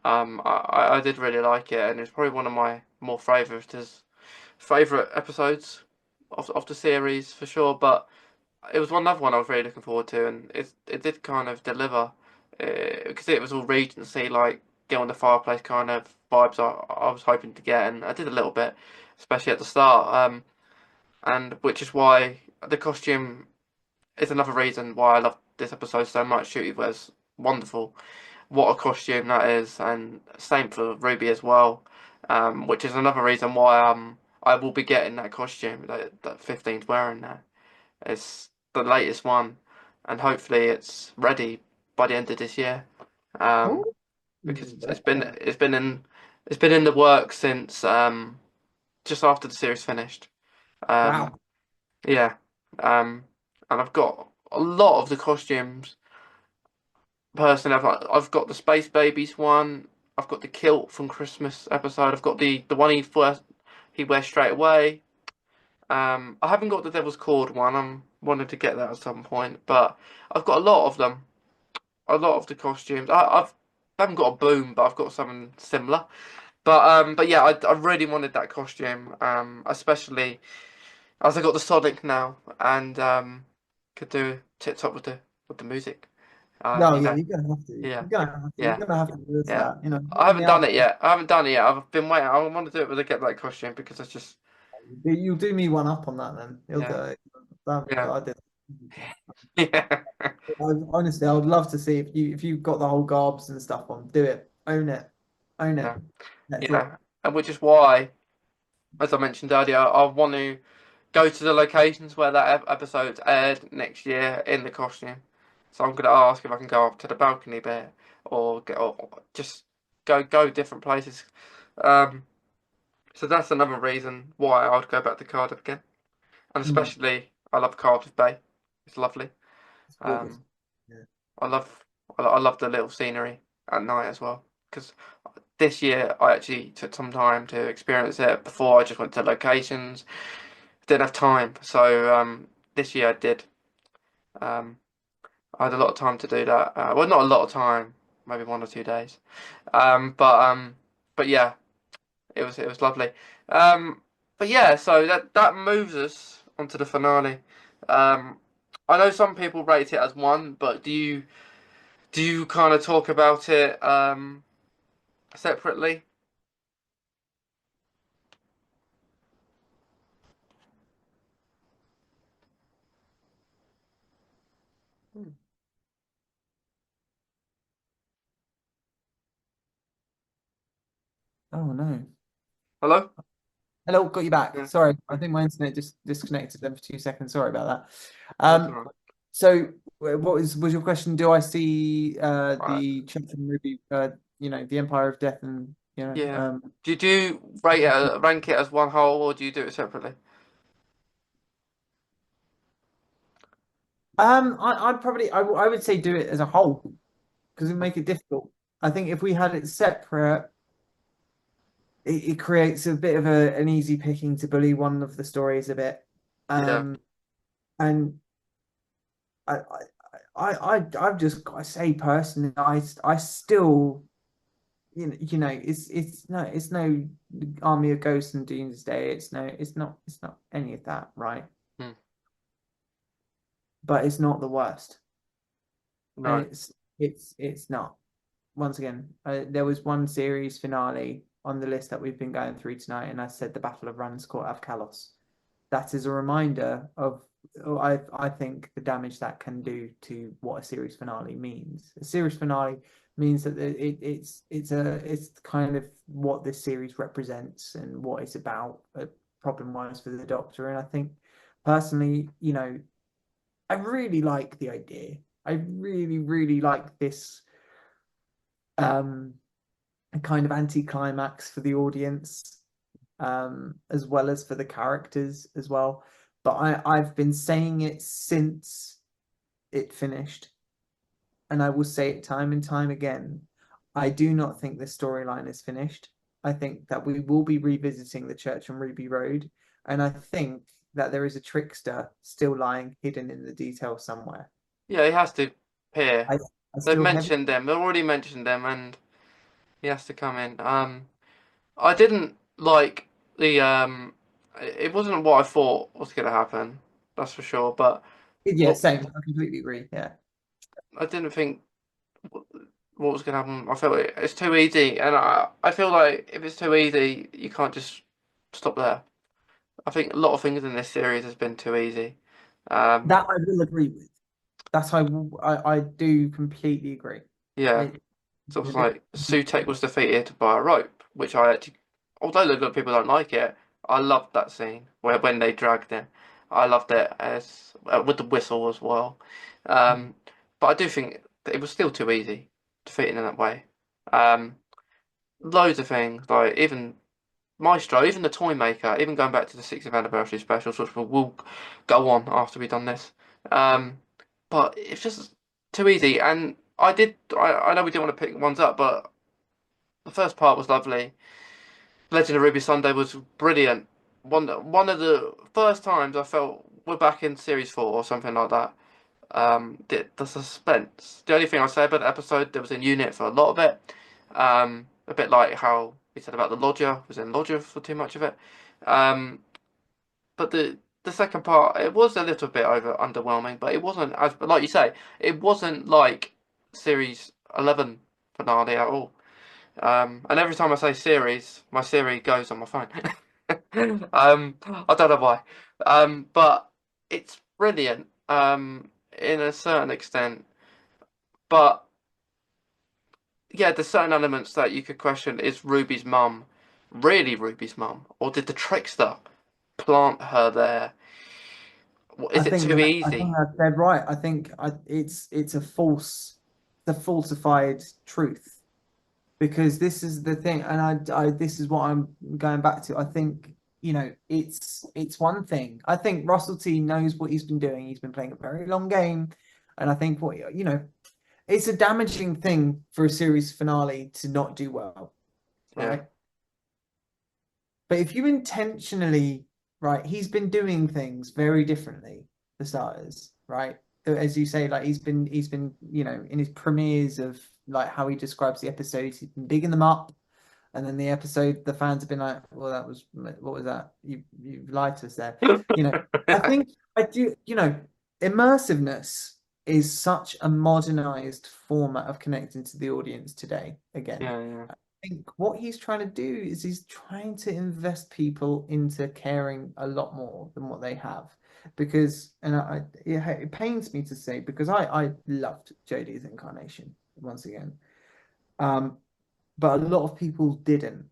I did really like it, and it's probably one of my more favorite episodes of the series for sure. But it was another one I was really looking forward to, and it did kind of deliver because it was all Regency, like get on the fireplace kind of vibes I was hoping to get, and I did a little bit, especially at the start. And which is why the costume is another reason why I love this episode so much. Shooty was wonderful. What a costume that is, and same for Ruby as well. Which is another reason why I will be getting that costume that 15's wearing now. It's the latest one, and hopefully it's ready by the end of this year. Oh, Um, because it's been in the works since just after the series finished. Um, wow. yeah. And I've got a lot of the costumes. Personally, I've got the Space Babies one. I've got the kilt from Christmas episode. I've got the one he wears straight away. I haven't got the Devil's Cord one. I'm wanting to get that at some point, but I've got a lot of them. A lot of the costumes. I haven't got a boom, but I've got something similar. But yeah, I really wanted that costume. Especially as I got the Sonic now and could do tip top with the music. No, You yeah, know, you're gonna have to. yeah, You're yeah, gonna have to do this, yeah. that. You know, I on the haven't done out. it yet. I haven't done it yet. I've been waiting. I want to do it when I get that costume because it's just You'll do me one up on that then. You'll do yeah, it. That, yeah, I did. yeah, Honestly, I would love to see if you've got the whole garbs and stuff on. Do it. Own it. Own it. yeah, That's it. yeah. And which is why, as I mentioned earlier, I want to go to the locations where that episode's aired next year in the costume. So I'm going to ask if I can go up to the balcony bit or just go different places. Um, so that's another reason why I would go back to Cardiff again. And Mm, especially, I love Cardiff Bay. It's lovely. it's gorgeous. Um, Yeah. I love I love the little scenery at night as well. Because this year I actually took some time to experience it. Before I just went to locations, didn't have time. So this year I did. Um, I had a lot of time to do that. Well, not a lot of time, maybe 1 or 2 days. Um, but um, but yeah, it was lovely. Um, but yeah, so that moves us onto the finale. Um, I know some people rate it as one, but do you kind of talk about it separately? Hmm. Oh no. Hello? Hello, got you back. Yeah, Sorry, I think my internet just disconnected there for 2 seconds. Sorry about that. that's all right. So what was your question? Do I see Right. the Cheltenham movie, the Empire of Death and Yeah. Do you rate it, rank it as one whole, or do you do it separately? I would say do it as a whole because it make it difficult. I think if we had it separate, it creates a bit of an easy picking to bully one of the stories a bit. Yeah. Um, and I, I've just got to say personally, I still, it's no Army of Ghosts and Doomsday. It's not any of that, right? Hmm. But it's not the worst, and No. it's not. Once again, there was one series finale on the list that we've been going through tonight, and I said the Battle of Ranskoor of Kalos. That is a reminder of, I think, the damage that can do to what a series finale means. A series finale means that it's kind of what this series represents and what it's about, problem wise for the Doctor. And I think personally, I really like the idea. I really, really like this um kind of anticlimax for the audience, as well as for the characters as well. But I've been saying it since it finished, and I will say it time and time again. I do not think the storyline is finished. I think that we will be revisiting the church on Ruby Road, and I think that there is a trickster still lying hidden in the detail somewhere. Yeah, he has to appear. I, I They've still have. mentioned them. They've already mentioned them, and he has to come in. I didn't like the It wasn't what I thought was going to happen. That's for sure. But Yeah, what same. I completely agree. Yeah. I didn't think what was going to happen. I felt it's too easy, and I feel like if it's too easy, you can't just stop there. I think a lot of things in this series has been too easy. Um, That I will agree with. I do completely agree. yeah. It, So it a was bit. like Sutek was defeated by a rope, which I actually, although a lot of people don't like it, I loved that scene where when they dragged him. I loved it as with the whistle as well. Um, but I do think that it was still too easy defeating in that way. Um, Loads of things like even Maestro, even the Toy Maker, even going back to the 60th anniversary specials, which will go on after we've done this. Um, but it's just too easy, and I know we didn't want to pick ones up, but the first part was lovely. Legend of Ruby Sunday was brilliant. One of the first times I felt we're back in series four or something like that. The suspense. The only thing I say about the episode, there was in unit for a lot of it. A bit like how we said about the Lodger, was in Lodger for too much of it. Um, but the second part, it was a little bit over underwhelming, but it wasn't as like you say, it wasn't like series 11 finale at all. And every time I say series, my Siri goes on my phone. I don't know why. But it's brilliant, in a certain extent. But yeah, there's certain elements that you could question. Is Ruby's mum really Ruby's mum? Or did the trickster plant her there? Is it too I think easy? that's dead right. It's a the falsified truth, because this is the thing, and I this is what I'm going back to. I think, it's one thing. I think Russell T knows what he's been doing. He's been playing a very long game, and I think it's a damaging thing for a series finale to not do well, Yeah, right? But if you intentionally, right, he's been doing things very differently, for starters, right? As you say, like he's been, in his premieres of like how he describes the episodes, he's been bigging them up, and then the episode, the fans have been like, well, what was that? You lied to us there. You know, I yeah, think I do, immersiveness is such a modernized format of connecting to the audience today. Again, yeah, think what he's trying to do is he's trying to invest people into caring a lot more than what they have. Because, and it pains me to say, because I loved Jodie's incarnation once again. Um, but a lot of people didn't.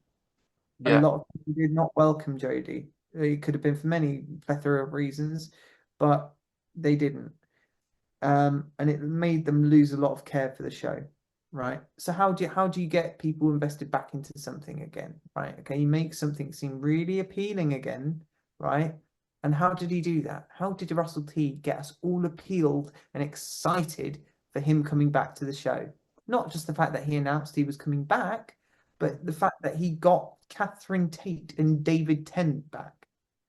A yeah, lot of people did not welcome Jodie. It could have been for many plethora of reasons, but they didn't. And it made them lose a lot of care for the show, right? So how do you get people invested back into something again, right? Okay, you make something seem really appealing again, right? And how did he do that? How did Russell T get us all appealed and excited for him coming back to the show? Not just the fact that he announced he was coming back, but the fact that he got Catherine Tate and David Tennant back.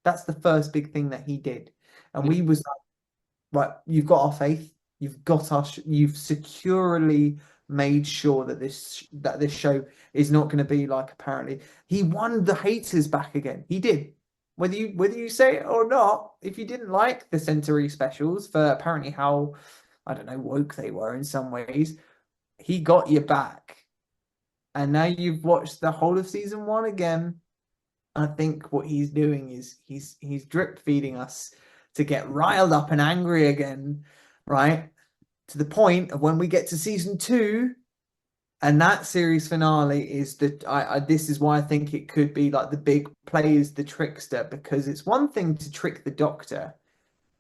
That's the first big thing that he did. And yeah, we was like, right, you've got our faith. You've got us. You've securely made sure that this show is not going to be like apparently he won the haters back again. He did. Whether you say it or not, if you didn't like the Century specials for apparently how I don't know woke they were in some ways, he got you back. And now you've watched the whole of season one again. I think what he's doing is he's drip feeding us to get riled up and angry again, right? To the point of when we get to season two, and that series finale is that this is why I think it could be like the big play is the trickster, because it's one thing to trick the doctor,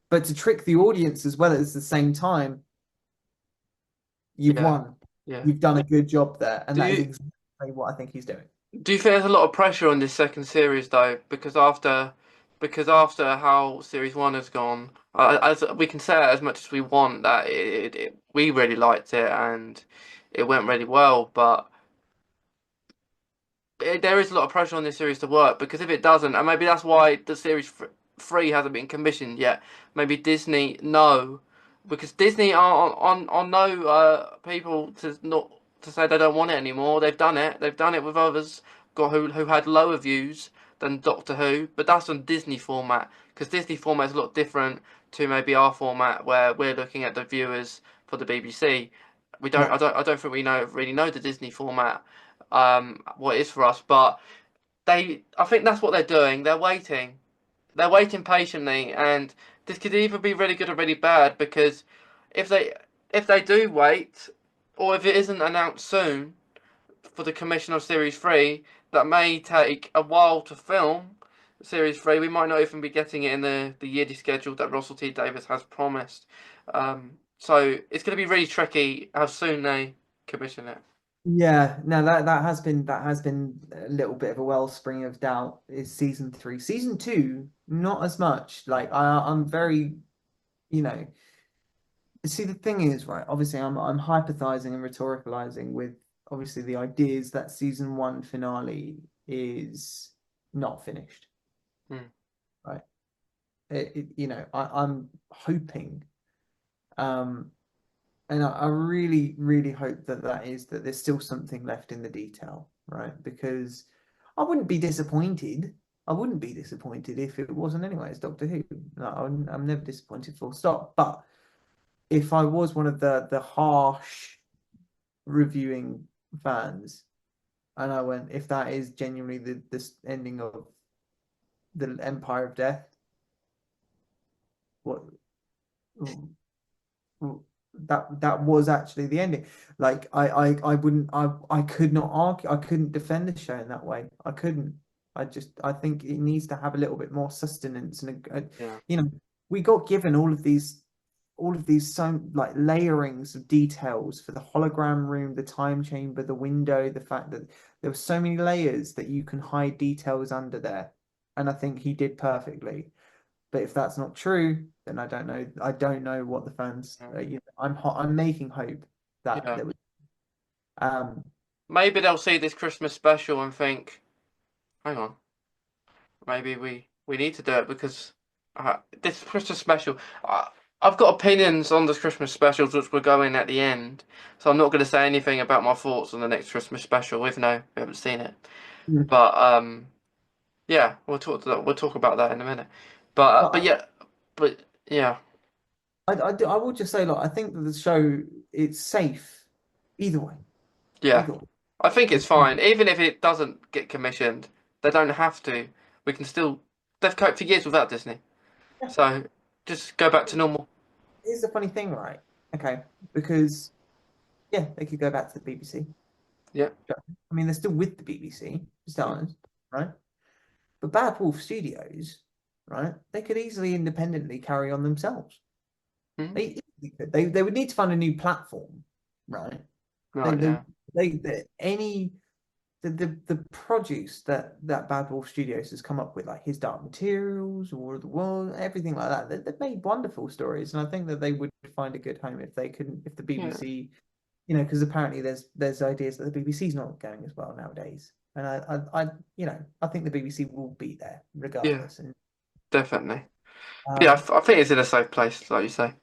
but to trick the audience as well at the same time, you've Yeah, won. yeah. You've done a good job there, and Do that is you exactly what I think he's doing. do you think there's a lot of pressure on this second series though? Because after how series one has gone, as we can say it as much as we want that we really liked it and it went really well, but there is a lot of pressure on this series to work because if it doesn't, and maybe that's why the series three hasn't been commissioned yet. Maybe Disney no, because Disney are on no people to not to say they don't want it anymore. They've done it. They've done it with others got who had lower views than Doctor Who, but that's on Disney format because Disney format is a lot different to maybe our format where we're looking at the viewers for the BBC. We don't. Yeah. I don't think we really know the Disney format what it is for us. But I think that's what they're doing. They're waiting. They're waiting patiently, and this could either be really good or really bad because if they if they do wait, or if it isn't announced soon for the commission of Series Three, that may take a while to film. Series 3, we might not even be getting it in the yearly schedule that Russell T Davies has promised. So it's going to be really tricky how soon they commission it. Yeah, no, that has been a little bit of a wellspring of doubt is season three. Season two, not as much. Like I'm very, you know, see the thing is, right, obviously I'm hypothesizing and rhetoricalizing with obviously the ideas that season one finale is not finished, Hmm. right? I'm hoping um and I really, really hope that that there's still something left in the detail, right? Because I wouldn't be disappointed. I wouldn't be disappointed if it wasn't anyway. It's Doctor Who. No, I'm never disappointed, full stop. But if I was one of the harsh reviewing fans, and I went, if that is genuinely the this ending of the Empire of Death, what that was actually the ending. Like I wouldn't I could not argue. I couldn't defend the show in that way. I couldn't. I think it needs to have a little bit more sustenance and Yeah. you know we got given all of these so like layerings of details for the hologram room, the time chamber, the window, the fact that there were so many layers that you can hide details under there, and I think he did perfectly. But if that's not true, then I don't know. I don't know what the fans. Yeah. I'm making hope that Yeah. that was. Um, Maybe they'll see this Christmas special and think, hang on, maybe we need to do it because this Christmas special. I've got opinions on the Christmas specials which we're going at the end, so I'm not going to say anything about my thoughts on the next Christmas special, even though we haven't seen it. But yeah, we'll talk about that in a minute. But but yeah, but yeah, I will just say, look, I think that the show it's safe either way. yeah. Either way. I think it's It's fine, even if it doesn't get commissioned. They don't have to. We can still. They've coped for years without Disney. yeah. So just go back to normal. Here's the funny thing, right? Okay, because yeah, they could go back to the BBC. Yeah. I mean, they're still with the BBC, Mm. stars, right? But Bad Wolf Studios, right? They could easily independently carry on themselves. Mm. They they would need to find a new platform, right? They Right, they yeah. they any the produce that Bad Wolf Studios has come up with, like His Dark Materials, War of the World, everything like that. They've made wonderful stories, and I think that they would find a good home if they couldn't, if the Yeah. BBC, because apparently there's ideas that the BBC's not going as well nowadays, and I think the BBC will be there Yeah, regardless, and definitely. Yeah, um I think it's in a safe place, like you say.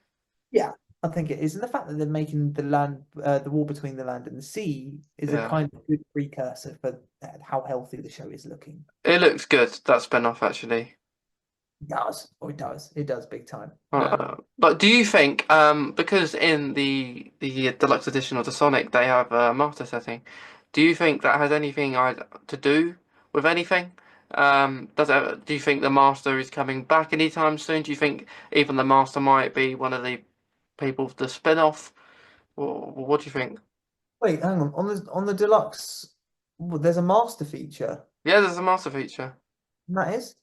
yeah, I think it is, and the fact that they're making the war between the land and the sea, is a Yeah. kind of good precursor for how healthy the show is looking. It looks good, that spin-off actually. It does, or it does big time. But do you think, because in the deluxe edition of the Sonic they have a master setting, do you think that has anything to do with anything? Do you think the master is coming back anytime soon? Do you think even the master might be one of the people of the spin-off? What do you think? Wait, hang on the deluxe. There's a master feature. Yeah, there's a master feature. And that is,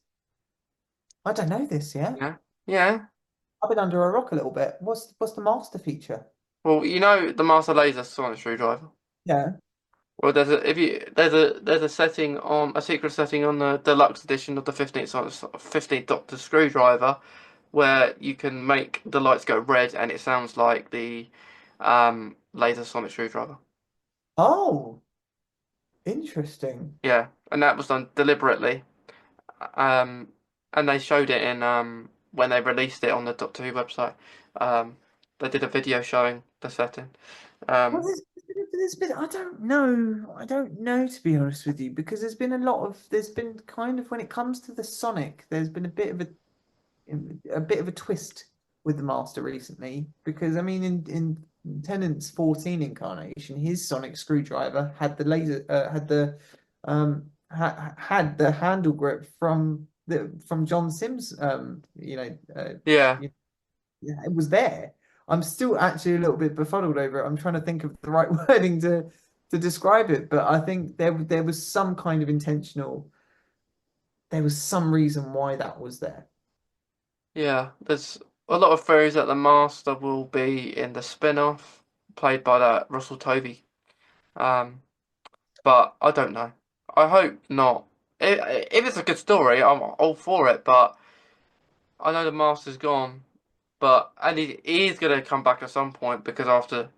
I don't know this yet. Yeah, yeah. I've been under a rock a little bit. What's the master feature? Well, you know the master laser sonic screwdriver. Yeah. Well, there's a setting on a secret setting on the deluxe edition of the 15th Doctor screwdriver where you can make the lights go red and it sounds like the laser sonic screwdriver. Oh, interesting. Yeah, and that was done deliberately. Um, and they showed it in when they released it on the Doctor Who website. Um, they did a video showing the setting. Well, Um, I don't know. I don't know, to be honest with you, because there's been kind of, when it comes to the Sonic, there's been a bit of a twist with the Master recently. Because I mean, in Tennant's 14 incarnation, his Sonic screwdriver had the handle grip from John Sims. yeah, Yeah, it was there. I'm still actually a little bit befuddled over it. I'm trying to think of the right wording to describe it, but I think there was some kind of intentional. There was some reason why that was there. yeah. There's a lot of theories that the Master will be in the spin-off played by that Russell Tovey. Um, but I don't know. I hope not. If it's a good story, I'm all for it. But I know the Master's gone. And he is gonna come back at some point because after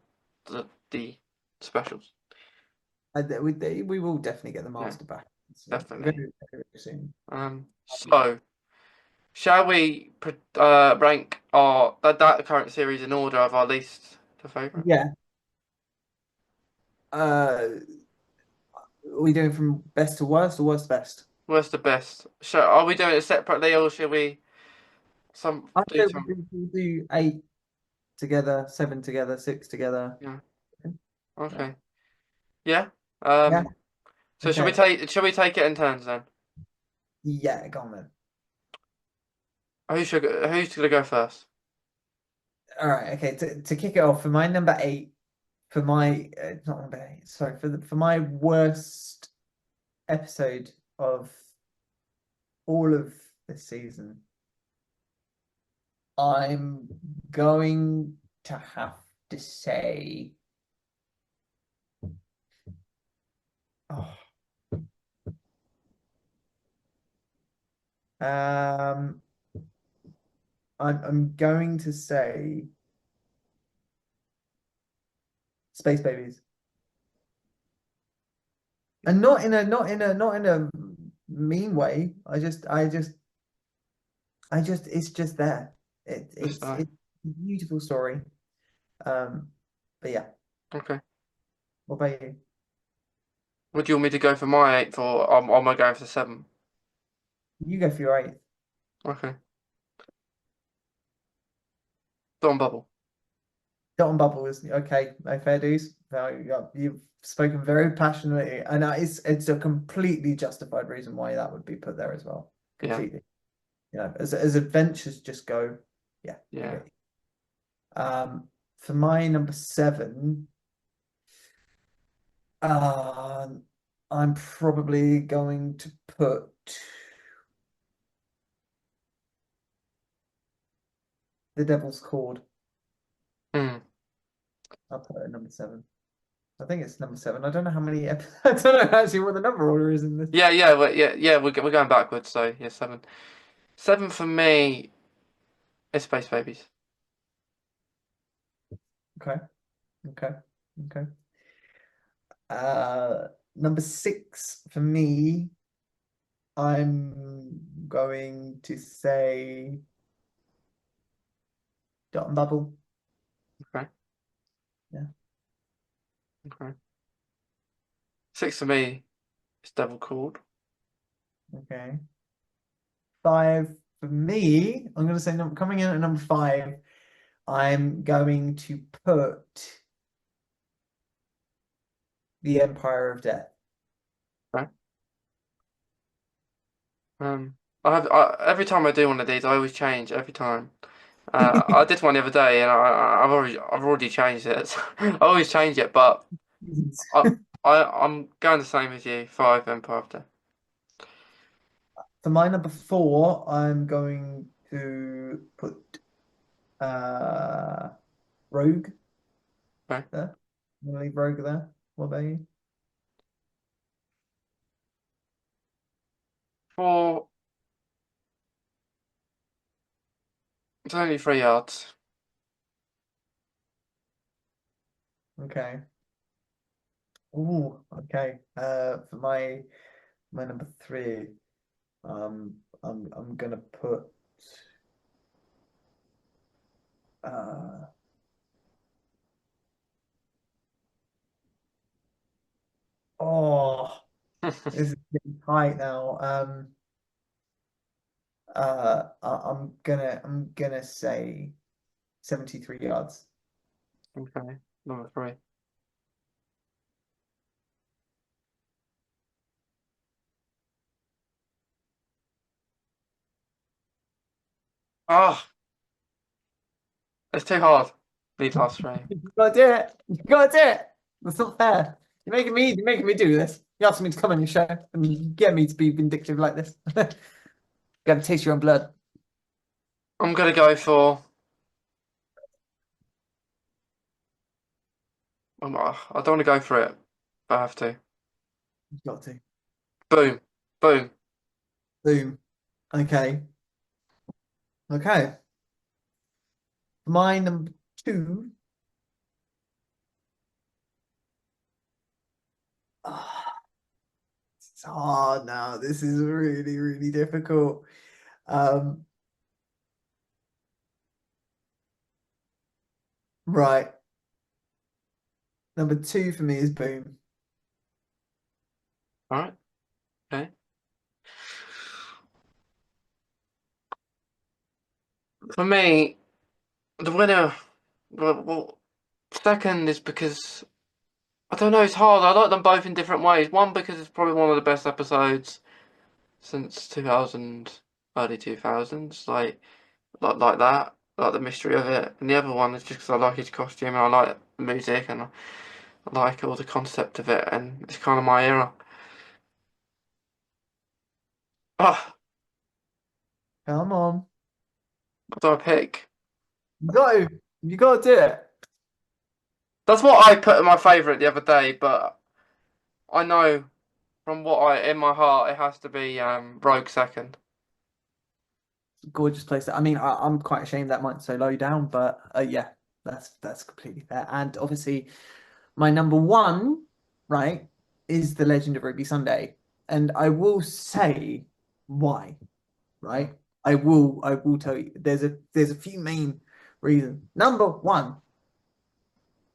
the specials. We will definitely get the Yeah, master back soon. definitely. Very soon. So shall we rank our that current series in order of our least to favourite? Yeah. Are we doing from best to worst or worst to best? What's the best? Are we doing it separately or shall we I do think some? we'll do 8 together, 7 together, 6 together. Yeah. Yeah. Okay. Yeah. Yeah. So Okay. shall we take it in turns then? Yeah, go on then. Who's gonna go first? All right. Okay. To kick it off, for my number 8, for my not number 8, sorry, for my worst episode of all of this season, I'm going to have to say, oh, um, I'm going to say Space Babies, and not in a mean way. It's just there. Just It's a beautiful story. Um, but yeah, okay. what about you? Would you want me to go for my eighth or am I going for seven? You go for your 8th. Okay. Dawn Bubble. Dot and Bubble is okay. No fair dues. No, you've spoken very passionately, and it's a completely justified reason why that would be put there as well. Yeah. Completely. As adventures just go, yeah, I Yeah. get you. For my number 7, um, I'm probably going to put The Devil's Cord. Hmm. I'll put it at number 7. I think it's number 7. I don't know how many episodes. I don't know actually what the number order is in this. Yeah. We're going backwards. So yeah, seven. Seven for me is Space Babies. Okay, okay, okay. Number 6 for me, I'm going to say Dot and Bubble. Yeah. Okay. 6 for me is Devil Called. Okay. Five for me. I'm gonna say number coming in at number five. I'm going to put the Empire of Death. Okay. Um, every time I do one of these, I always change every time. I did one the other day, and I've already changed it. So I always change it, but I I'm going the same as you. 5 Empire of Death. For my number four, I'm going to put uh Rogue Okay. there. I'm gonna leave Rogue there. What about you? For it's only 3 yards. Okay. Ooh, okay. For my number three, I'm gonna put uh oh, this is getting tight now. I'm gonna say 73 yards. Okay. Number 3. Ah, it's too hard. These last 3. You gotta do it. You gotta do it. That's not fair. You're making me do this. You asked me to come on your show and you get me to be vindictive like this. Gotta taste your own blood. I'm gonna go for. I don't want to go for it, but I have to. You've got to. Boom, boom. Boom. Okay. Okay. My number two. Ah, it's hard now. This is really, really difficult. Um, right. Number two for me is Boom. All right. Okay. For me, the winner. Well, second is because I don't know. It's hard. I like them both in different ways. One because it's probably one of the best episodes since 2000, early 2000s. Like that. Like the mystery of it. And the other one is just because I like his costume and I like the music and I like all the concept of it and it's kind of my era. Ah, Come on. what do I pick? You got to. You got to do it. That's what I put in my favourite the other day, but I know from what I in my heart it has to be Rogue second. Gorgeous place. I mean, I'm quite ashamed that might so low down, but yeah, that's completely fair. And obviously, my number one, right, is The Legend of Ruby Sunday, and I will say why, right? I will tell you. There's a few main reasons. Number one,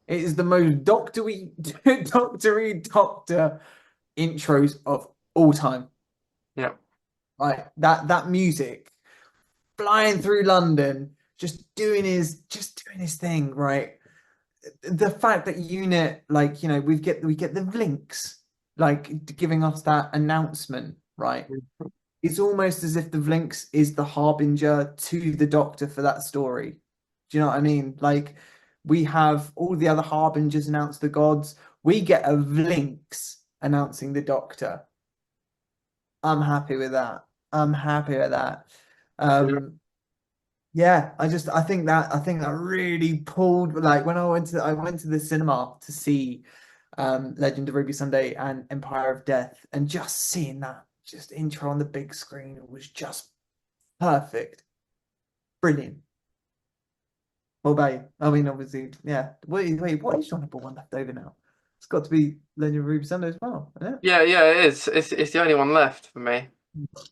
it is the most doctory doctory doctor intros of all time. Yeah. Right, that music flying through London, just doing his thing, right? The fact that unit, like, we get the links, like giving us that announcement, right? It's almost as if the links is the harbinger to the Doctor for that story. Do you know what I mean? Like, we have all the other harbingers announce the gods. We get a links announcing the Doctor. I'm happy with that. I'm happy with that. Yeah. Um, Yeah, I think that really pulled, like, when I went to the cinema to see Legend of Ruby Sunday and Empire of Death, and just seeing that just intro on the big screen was just perfect. Brilliant. What about you? I mean, obviously, yeah. Wait, what is your number one left over now? It's got to be Legend of Ruby Sunday as well, isn't it? Yeah, yeah, it is. It's the only one left for me. It's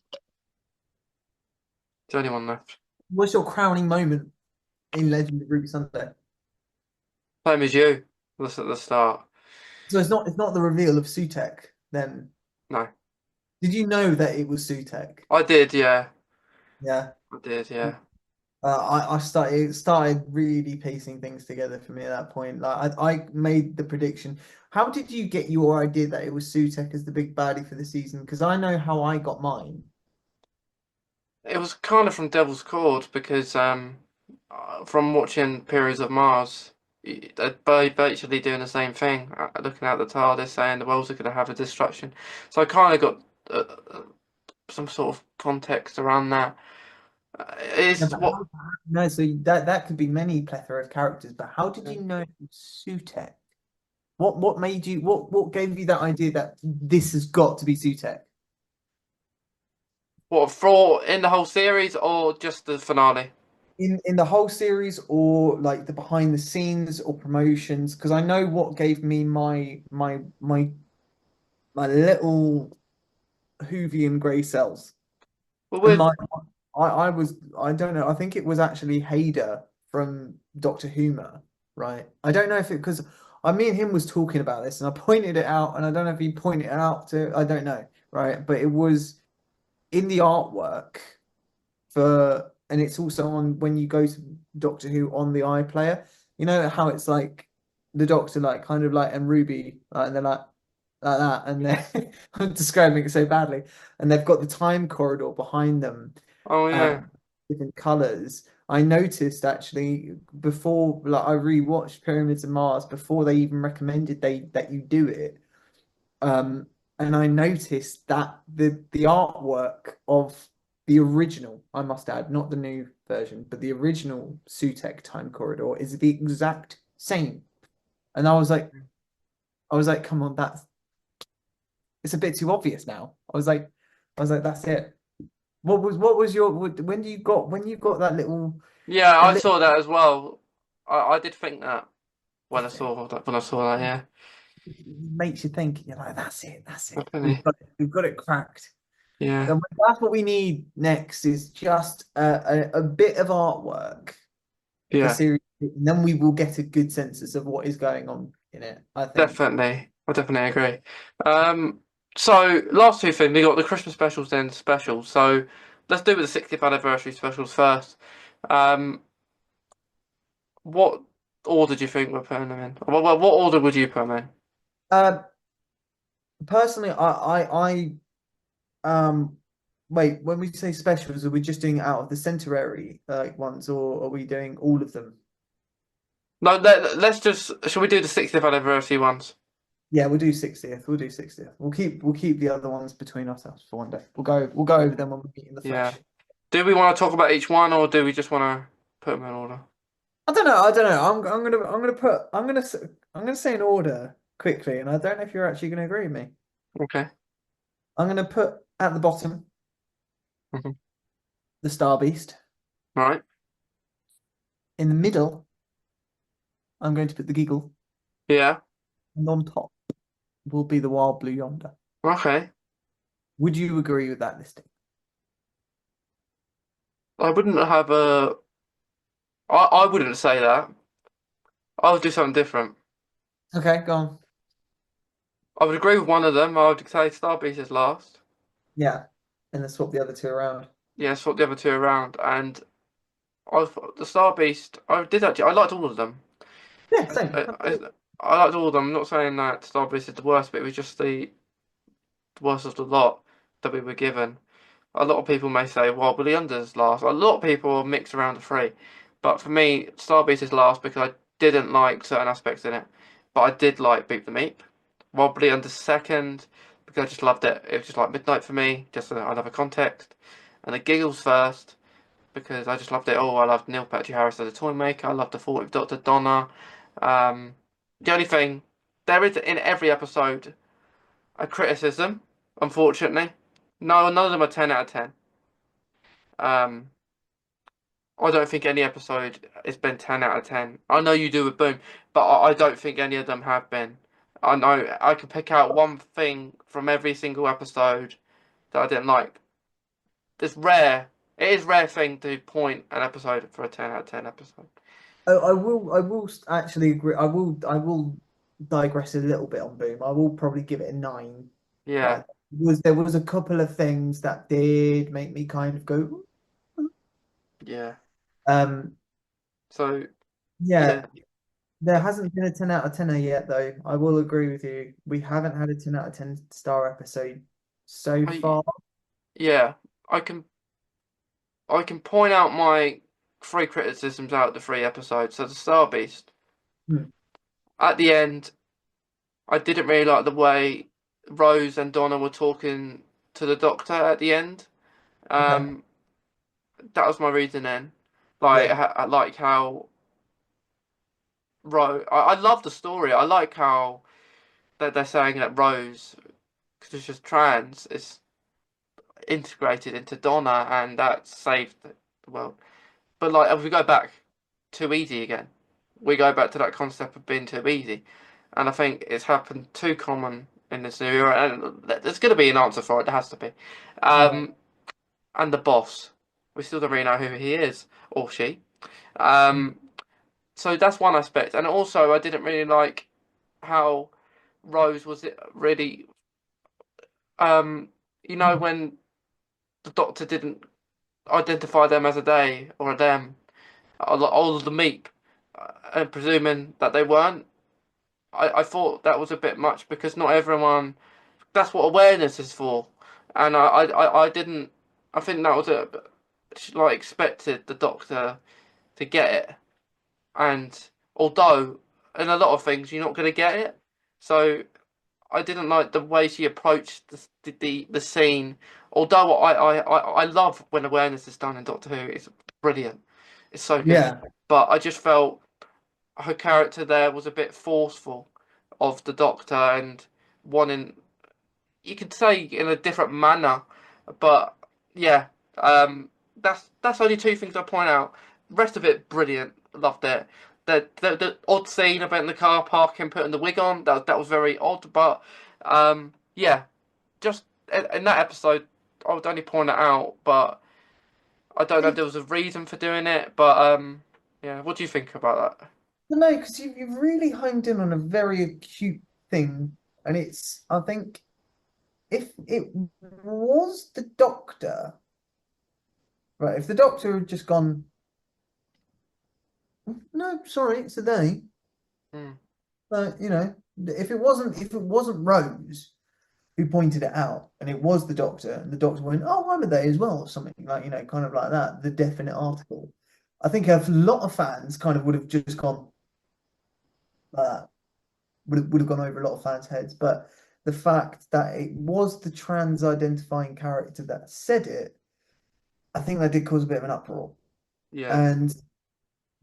the only one left. What's your crowning moment in Legend of Ruby Sunday? Same as you. That's at the start. So it's not the reveal of Sutek then. No, Did you know that it was Sutek? I did. Yeah, Yeah. I did. Yeah. I started really piecing things together for me at that point. Like I made the prediction. How did you get your idea that it was Sutek as the big baddie for the season? Because I know how I got mine. It was kind of from Devil's Cord because from watching Periods of Mars, they're basically doing the same thing, looking at the TARDIS, saying the world's going to have a destruction. So I kind of got some sort of context around that. No, It's but what no, so that could be many plethora of characters, but how did you know it was Sutek? What made you what gave you that idea that this has got to be Sutek? what for in the whole series or just the finale? In the whole series or like the behind the scenes or promotions? Because I know what gave me my little Hoovian grey cells. Well, And with I don't know, I think it was actually Hader from Doctor Who, right? I don't know if it because me and him was talking about this and I pointed it out and I don't know if he pointed it out to I don't know, right? But it was in the artwork for and it's also on when you go to Doctor Who on the iPlayer. You know how it's like the Doctor like kind of like and Ruby and they're like that and they're I'm describing it so badly and they've got the time corridor behind them oh yeah, different colors. I noticed actually before like I rewatched Pyramids of Mars before they even recommended that you do it. Um, and I noticed that the artwork of the original, I must add, not the new version, but the original Sutek time corridor is the exact same. And I was like, come on, that's it's a bit too obvious now. I was like, that's it. What was your when you got yeah. that I little saw that as well. I did think that when I that's it. saw that. When I saw that, yeah, It makes you think. You're like, that's it. definitely, We've got it cracked. yeah, And that's what we need next is just a bit of artwork for yeah. series, and then we will get a good census of what is going on in it. I think. Definitely. I definitely agree. Um, so last two things, we got the Christmas specials then specials. So let's do with the 60th anniversary specials first. Um, what order do you think we're putting them in? What order would you put them in? Uh, personally, um, wait. When we say specials, are we just doing it out of the centenary like ones, or are we doing all of them? No, let's just, shall we do the 60th anniversary ones? Yeah, we'll do 60th. We'll do 60th. We'll keep the other ones between ourselves for one day. We'll go over them when we meet in the Yeah. flesh. Do we want to talk about each one or do we just want to put them in order? I don't know. I don't know. I'm gonna say an order quickly, and I don't know if you're actually gonna agree with me. Okay. I'm gonna put at the bottom Mhm. the Star Beast. Right. In the middle, I'm going to put the Giggle, Yeah. and on top will be the Wild Blue Yonder. Okay. Would you agree with that listing? I wouldn't have a, I wouldn't say that. I would do something different. Okay, go on. I would agree with one of them. I would say Starbeast is last. Yeah, and then swap the other two around. Yeah, swap the other two around. And the Starbeast, I did actually. I liked all of them. Yeah, I, same. I, I, I liked all of them. I'm not saying that Starbeast is the worst, but it was just the worst of the lot that we were given. A lot of people may say, well, Willy Under's last. A lot of people mix around the three. But for me, Starbeast is last because I didn't like certain aspects in it. But I did like Beep the Meep. Wobbly Under's second because I just loved it. It was just like midnight for me, just another context. And the Giggles first because I just loved it all. I loved Neil Patrick Harris as a toy maker. I loved the thought of Dr. Donna. Um, the only thing, there is in every episode a criticism, unfortunately. No, none of them are 10 out of 10. Um, I don't think any episode has been 10 out of 10. I know you do with Boom, but I don't think any of them have been. I know I can pick out one thing from every single episode that I didn't like. It's rare. It is a rare thing to point an episode for a 10 out of 10 episode. I will actually agree. I will digress a little bit on Boom. I will probably give it a 9, Yeah, but there was a couple of things that did make me kind of go, yeah. um, So yeah. yeah, There hasn't been a 10 out of 10 yet, though. I will agree with you. We haven't had a 10 out of 10 star episode so I far. yeah, I can I can point out my three criticisms out of the three episodes. So the Star Beast Hmm. at the end, I didn't really like the way Rose and Donna were talking to the Doctor at the end. Okay. Um, that was my reasoning. Like Yeah. I like how Rose. I love the story. I like how they're saying that Rose, because she's trans, is integrated into Donna, and that saved the world. But like, if we go back too easy again, we go back to that concept of being too easy, and I think it's happened too common in this new era, and there's going to be an answer for it. There has to be. Yeah. Um, and the boss, we still don't really know who he is or she. Um, so that's one aspect, and also I didn't really like how Rose was really, um, when the Doctor didn't identify them as a they or a them, all of the meep, and presuming that they weren't. I thought that was a bit much because not everyone. That's what awareness is for, and I didn't. I think that was a like expected the Doctor to get it, and although in a lot of things you're not going to get it, so I didn't like the way she approached the scene. Although I love when awareness is done in Doctor Who, it's brilliant, it's so good. Yeah. But I just felt her character there was a bit forceful of the Doctor and wanting, you could say in a different manner, but yeah, that's only two things I point out. The rest of it, brilliant, loved it. The odd scene about in the car park and putting the wig on, that was very odd, but yeah, just in that episode, I would only point it out, but I don't know if It, there was a reason for doing it, but yeah, what do you think about that? no, because you've really honed in on a very acute thing. And I think, if it was the Doctor, right, if the Doctor had just gone, no, sorry, it's a they. Mm, If it wasn't Rose who pointed it out, and it was the Doctor, and the Doctor went, "Oh, I'm a they as well," or something like, kind of like that, the definite article. I think a lot of fans kind of would have just gone like that, would have gone over a lot of fans' heads. But the fact that it was the trans identifying character that said it, I think that did cause a bit of an uproar. yeah, And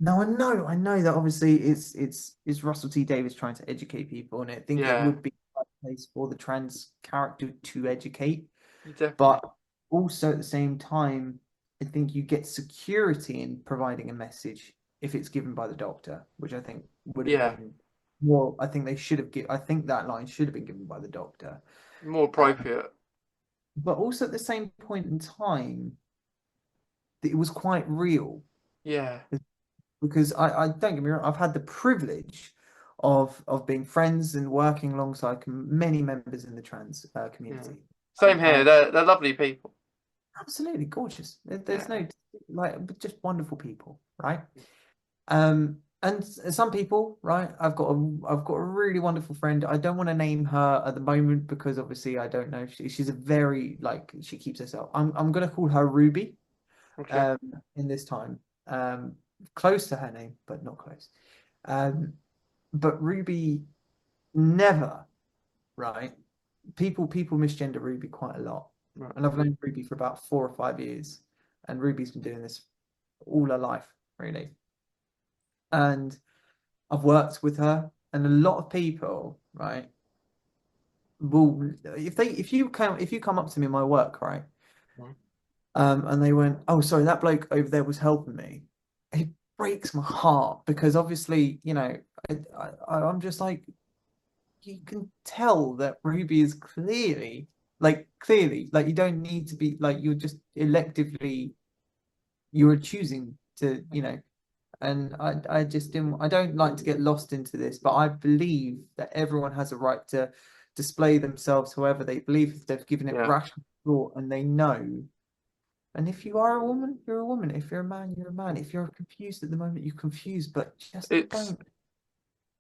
now I know that obviously it's Russell T Davies trying to educate people, and I think it yeah, would be a right place for the trans character to educate. definitely, But also at the same time, I think you get security in providing a message if it's given by the Doctor, which I think would have yeah, been more. I think they should have given. I think that line should have been given by the Doctor. more Um, appropriate, but also at the same point in time, it was quite real, yeah, because I don't get me wrong, I've had the privilege of being friends and working alongside many members in the trans yeah. community. Same here. And They're lovely people. absolutely gorgeous. There's Yeah, no, like, just wonderful people, right? And some people, right? I've got a really wonderful friend. I don't want to name her at the moment because obviously I don't know. She's a very, like, she keeps herself. I'm gonna call her Ruby okay. um in this time. Close to her name, but not close. Um, but Ruby never, right? People misgender Ruby quite a lot. Right. And I've known Ruby for about 4 or 5 years. And Ruby's been doing this all her life, really. And I've worked with her, and a lot of people, right, will, if you come up to me in my work, right, Right. and they went, "Oh, sorry, that bloke over there was helping me." It breaks my heart because obviously, I'm just like, you can tell that Ruby is clearly, like, you don't need to be like, you're just electively, you're choosing to, and I just didn't. I don't like to get lost into this, but I believe that everyone has a right to display themselves however they believe if they've given it Yeah. rational thought and they know. And if you are a woman, you're a woman. If you're a man, you're a man. If you're confused at the moment, you're confused. But just It's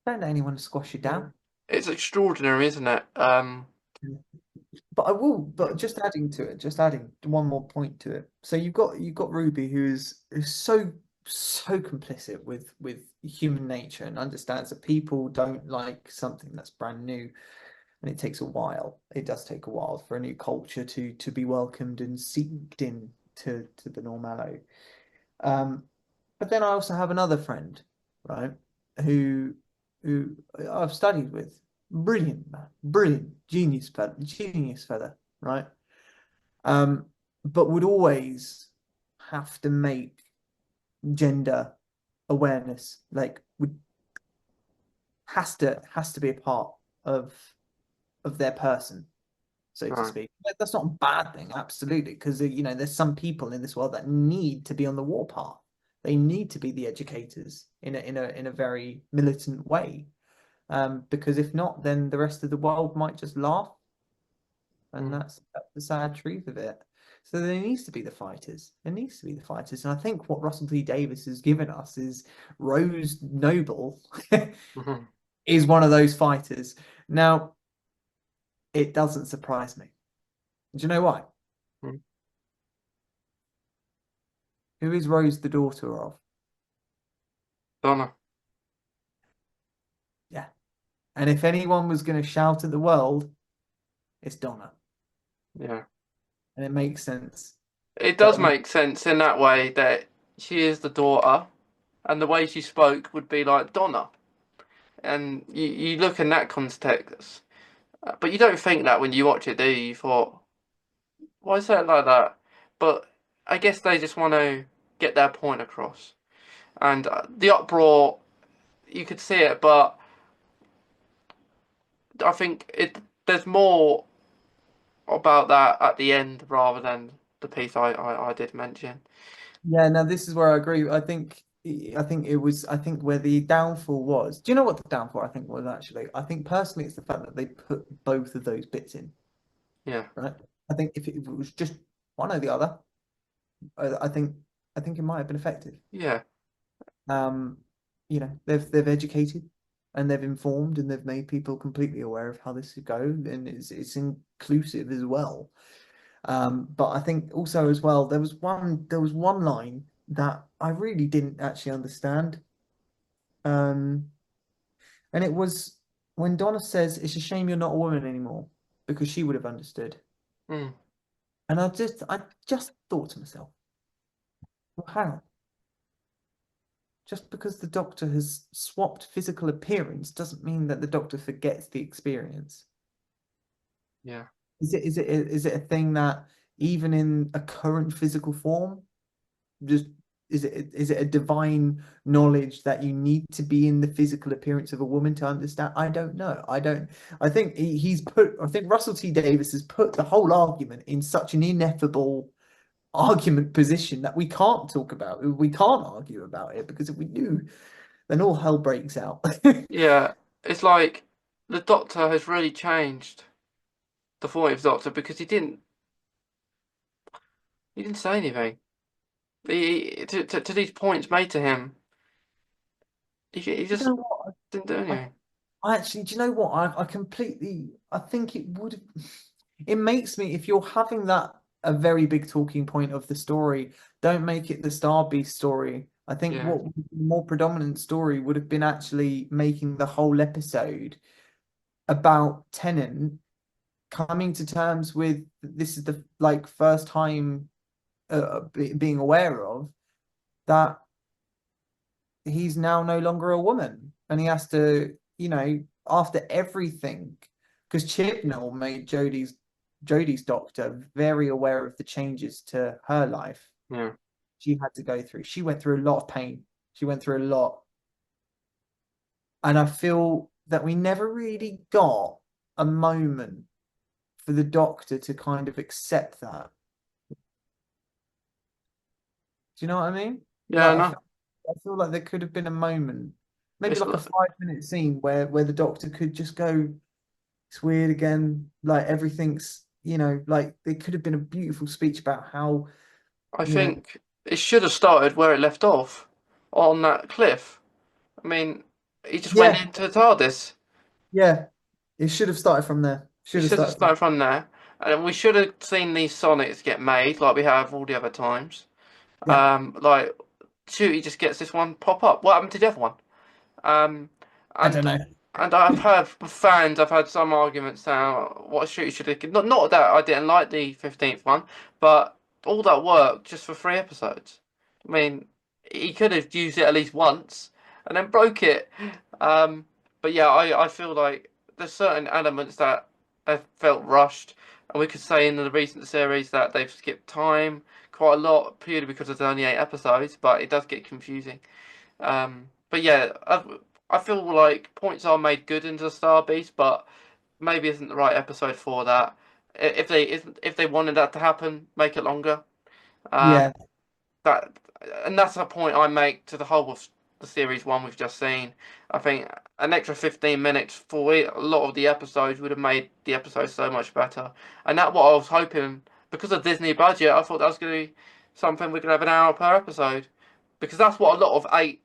don't let anyone squash you yeah. down. It's extraordinary, isn't it? But I will. But just adding to it, just adding one more point to it. So you've got Ruby, who's so complicit with human nature and understands that people don't like something that's brand new, and it takes a while. It does take a while for a new culture to be welcomed and seeped in to the normality. Um, but then I also have another friend, right, who who I've studied with. Brilliant man, brilliant genius feather, right? Um, but would always have to make gender awareness like would has to be a part of their person, so to Right. speak. That's not a bad thing, absolutely, because there's some people in this world that need to be on the warpath. They need to be the educators in a very militant way. Because if not, then the rest of the world might just laugh, and Mm. that's the sad truth of it. So there needs to be the fighters. There needs to be the fighters, and I think what Russell T Davies has given us is Rose Noble Mhm. is one of those fighters. Now, it doesn't surprise me. Do you know why? Mm. Who is Rose the daughter of? Donna. Yeah. And if anyone was going to shout at the world, it's Donna. Yeah. And it makes sense It that does make sense in that way that she is the daughter, and the way she spoke would be like Donna. And you look in that context, but you don't think that when you watch it, do you? You thought, why is that like that? But I guess they just want to get their point across. And the uproar, you could see it, but I think there's more about that at the end rather than the piece I did mention. Yeah, now this is where I agree. I think where the downfall was. Do you know what the downfall I think was actually? I think personally it's the fact that they put both of those bits in, Yeah, right? I think if it was just one or the other, I think it might have been effective. yeah, Um, they've educated and they've informed and they've made people completely aware of how this should go, and it's inclusive as well. But I think also as well there was one line that I really didn't actually understand. Um, and it was when Donna says, "It's a shame you're not a woman anymore," because she would have understood. mm, And I just thought to myself, well, how? Just because the doctor has swapped physical appearance doesn't mean that the doctor forgets the experience. yeah, Is it a thing that even in a current physical form, just is it a divine knowledge that you need to be in the physical appearance of a woman to understand? I don't know. I think I think Russell T Davies has put the whole argument in such an ineffable argument position that we can't talk about. We can't argue about it, because if we do, then all hell breaks out. yeah. It's like the Doctor has really changed the 40th Doctor because he didn't say anything. To these points made to him, he You just know what? didn't do I, anything. I actually, do you know what? I think it makes me, if you're having that a very big talking point of the story, don't make it the Star Beast story. I think Yeah, what the more predominant story would have been actually making the whole episode about Tennant coming to terms with this is the like first time being aware of that he's now no longer a woman, and he has to, after everything, because Chibnall made Jodie's doctor very aware of the changes to her life yeah, she had to go through. She went through a lot of pain. She went through a lot, and I feel that we never really got a moment for the doctor to kind of accept that. Do you know what I mean? yeah. Like, No. I feel like there could have been a moment, maybe It's like a 5 minute scene where the Doctor could just go, it's weird again, like everything's, like there could have been a beautiful speech about how, I you know, think it should have started where it left off, on that cliff. I mean, he just went yeah, into the TARDIS. yeah, it should have started from there. We Should have should have started from, started from there, and we should have seen these Sonics get made like we have all the other times. yeah, Like, shoot, he just gets this one pop up. What happened to the other one? Um, I don't and know. and I've heard fans, I've had some arguments now. What a shoot should have. Not that I didn't like the 15th one, but all that work just for 3 episodes. I mean, he could have used it at least once and then broke it. Um, but yeah, I feel like there's certain elements that have felt rushed, and we could say in the recent series that they've skipped time quite a lot purely because there's only 8 episodes, but it does get confusing. But yeah, I feel like points are made good into the Star Beast, but maybe isn't the right episode for that. If they wanted that to happen, make it longer. Um, Yeah, that and that's a point I make to the whole of the series one we've just seen. I think an extra 15 minutes for a lot of the episodes would have made the episode so much better. And that's what I was hoping because of Disney budget. I thought that was going to be something we could have an hour per episode because that's what a lot of 8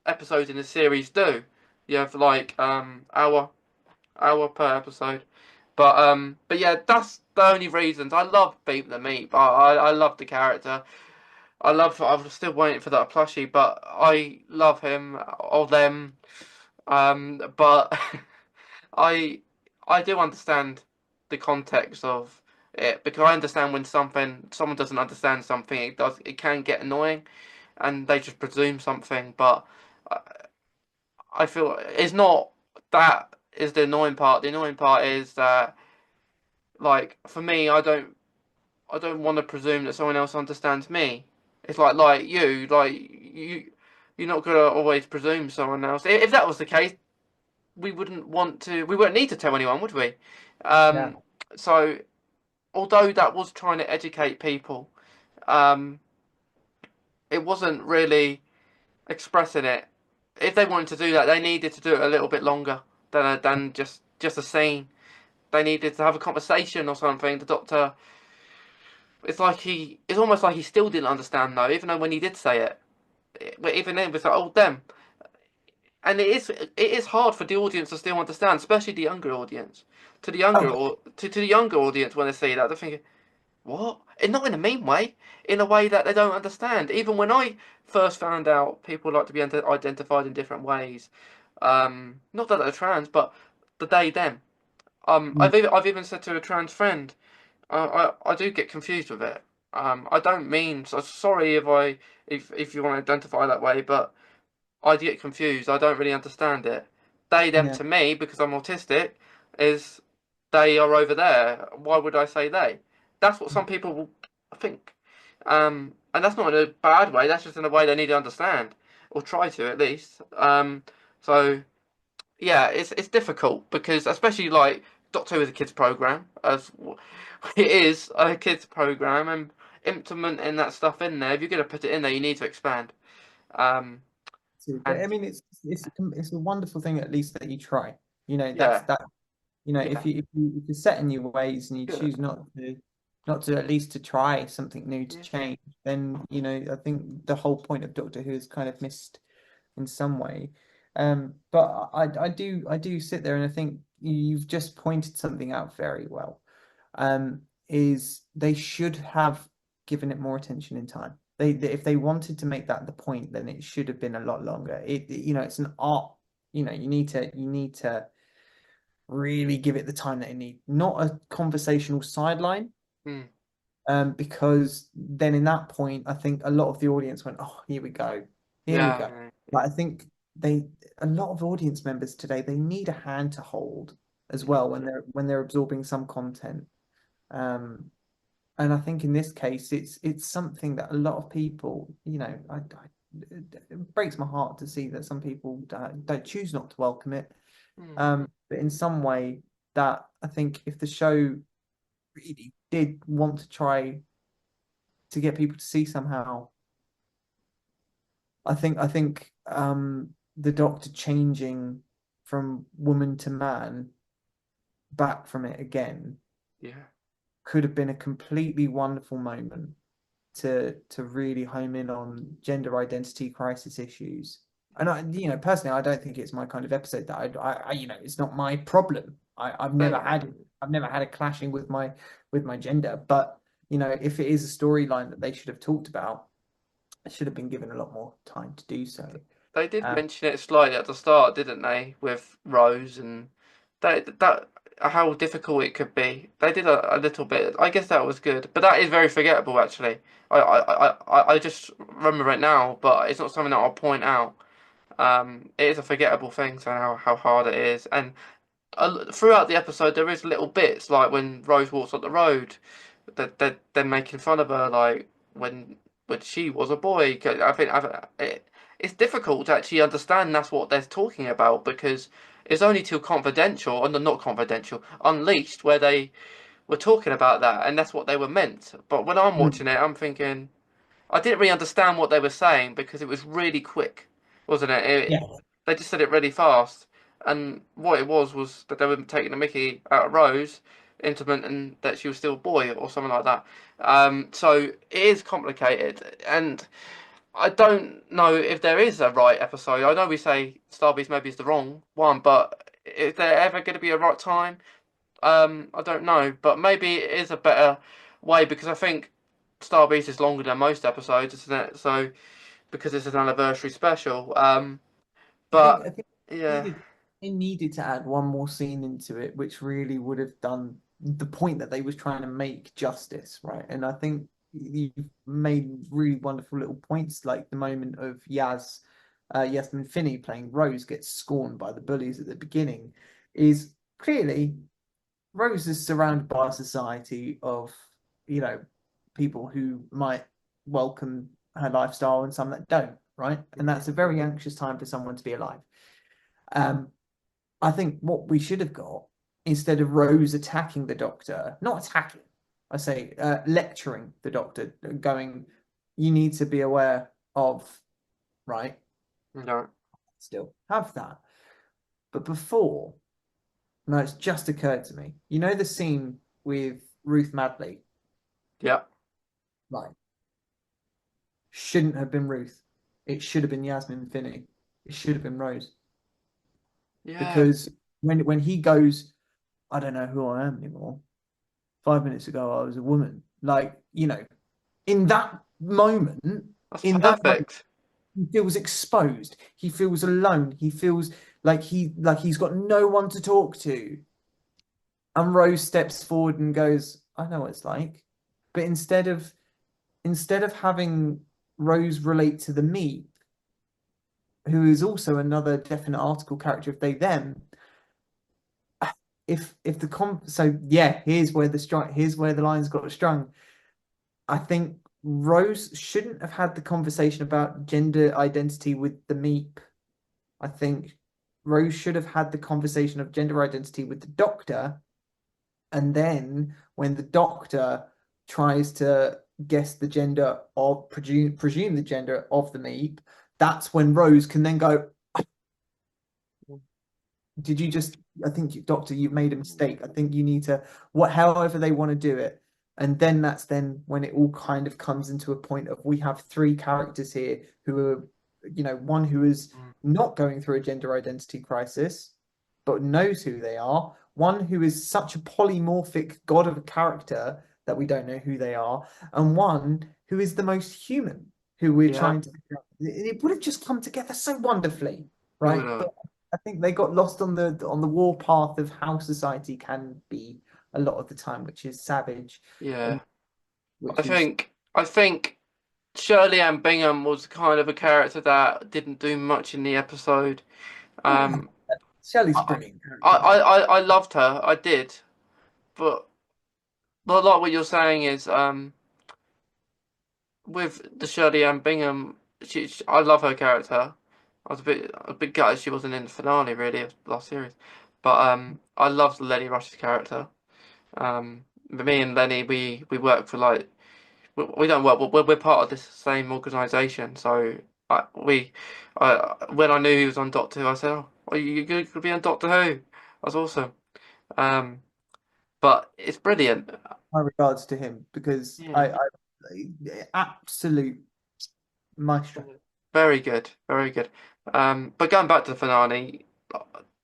episodes in the series do. You have like hour per episode. But yeah, that's the only reasons. I love Beat the Meat, but I love the character. I'm still waiting for that plushie, but I love him or them. But I I do understand the context of it because I understand when someone doesn't understand something, it can get annoying, and they just presume something. But I feel it's not that is the annoying part. The annoying part is that, like, for me, I don't want to presume that someone else understands me. It's like you're not gonna always presume someone else. If that was the case, we wouldn't need to tell anyone, would we? yeah, Um, so although that was trying to educate people, um, it wasn't really expressing it. If they wanted to do that, they needed to do it a little bit longer than just a scene. They needed to have a conversation or something. The Doctor, it's almost like he still didn't understand though, even though when he did say it, but even then it was like, oh them. And it is hard for the audience to still understand, especially the younger audience. oh, To the younger audience when they see that, they're thinking, what? And not in a mean way, in a way that they don't understand. Even when I first found out people like to be identified in different ways, not that they're trans, but the they them. mm, I've even said to a trans friend, I do get confused with it. I don't mean so sorry if you want to identify that way, but I get confused. I don't really understand it. They them yeah, to me because I'm autistic is they are over there. Why would I say they? That's what some people will think. And that's not in a bad way. That's just in a way they need to understand or try to at least. So yeah, it's difficult because especially like Doctor Who is a kids program, as it is a kids program, and implementing that stuff in there. If you're going to put it in there, you need to expand. Um, too. But I and mean, it's a wonderful thing at least that you try. That's yeah, that. yeah, If you're set in your ways and you good, choose not to at least to try something new to yeah, change, then I think the whole point of Doctor Who is kind of missed in some way. But I do sit there and I think you've just pointed something out very well. Is they should have given it more attention in time. If they wanted to make that the point, then it should have been a lot longer. It's an art. You need to really give it the time that it needs, not a conversational sideline. mm, Because then in that point, I think a lot of the audience went, "Oh, here we yeah, go." yeah, But I think a lot of audience members today, they need a hand to hold as yeah, well when they're absorbing some content. And I think in this case, it's something that a lot of people, it breaks my heart to see that some people don't choose not to welcome it. mm, But in some way, that I think if the show really did want to try to get people to see somehow I think the Doctor changing from woman to man back from it again Yeah. could have been a completely wonderful moment to really home in on gender identity crisis issues. And personally, I don't think it's my kind of episode that it's not my problem. They, I've never had a clashing with my gender. But if it is a storyline that they should have talked about, it should have been given a lot more time to do so. they did Um, mention it slightly at the start, didn't they, with Rose and that how difficult it could be. They did a little bit. I guess that was good, but that is very forgettable actually. I just remember it now, but it's not something that I'll point out. It is a forgettable thing, so how hard it is, and throughout the episode there is little bits like when Rose walks up the road, that they're making fun of her like when she was a boy. It's difficult to actually understand that's what they're talking about because it's only till confidential and not confidential unleashed where they were talking about that and that's what they were meant. But when I'm mm, watching it, I'm thinking. I didn't really understand what they were saying because it was really quick, wasn't it? yeah, They just said it really fast, and what it was that they were taking the Mickey out of Rose, intimating that she was still a boy or something like that. So it is complicated, and I don't know if there is a right episode. I know we say Starbeast maybe is the wrong one, but is there ever going to be a right time? I don't know, but maybe it is a better way because I think Star Beast is longer than most episodes, isn't it? So because it's an anniversary special. I But think yeah, they needed to add one more scene into it, which really would have done the point that they was trying to make justice, right? And I think you've made really wonderful little points, like the moment of Yasmin Finney playing Rose gets scorned by the bullies at the beginning, is clearly Rose is surrounded by a society of, you know, people who might welcome her lifestyle and some that don't, right? And hmm that's a very anxious time for someone to be alive. Um, I think what we should have got, instead of Rose attacking the Doctor, not attacking, I say lecturing the Doctor, going, you need to be aware of, right? no, Still have that. But before, no, it's just occurred to me. You know the scene with Ruth Madley, yeah, right? Shouldn't have been Ruth. It should have been Yasmin Finney. It should have been Rose. yeah, Because when he goes, I don't know who I am anymore. 5 minutes ago, I was a woman. Like, in that moment, that's in that moment, perfect. he feels exposed. He feels alone. He feels like he's got no one to talk to. And Rose steps forward and goes, I know what it's like. But instead of having Rose relate to the me, who is also another definite article character of they them, if the so yeah, here's where the lines got strung. I think Rose shouldn't have had the conversation about gender identity with the Meep. I think Rose should have had the conversation of gender identity with the Doctor, and then when the Doctor tries to guess the gender or presume the gender of the Meep, that's when Rose can then go, did you just, I think, Doctor, you've made a mistake. I think you need to, however they want to do it. And then that's then when it all kind of comes into a point of we have three characters here who are, one who is Mm. not going through a gender identity crisis, but knows who they are. One who is such a polymorphic god of a character that we don't know who they are. And one who is the most human, who we're Yeah, trying to, it would have just come together so wonderfully, it would right? have. I think they got lost on the warpath of how society can be a lot of the time, which is savage, Yeah, and which is I think Shirley Ann Bingham was kind of a character that didn't do much in the episode. oh, Um, Shelley's a I brilliant character though. I loved her, I did, but a lot of what you're saying is with the Shirley Ann Bingham, I love her character. I was a bit gutted she wasn't in the finale really of the last series, but I loved Lenny Rush's character. Me and Lenny, we work for like we don't work, but we're part of this same organisation, so We, when I knew he was on Doctor Who, I said, "Oh, are you going to be on Doctor Who?" That's awesome. Um, but it's brilliant. My regards to him because Yeah. absolute maestro. Very good, very good. But going back to the finale,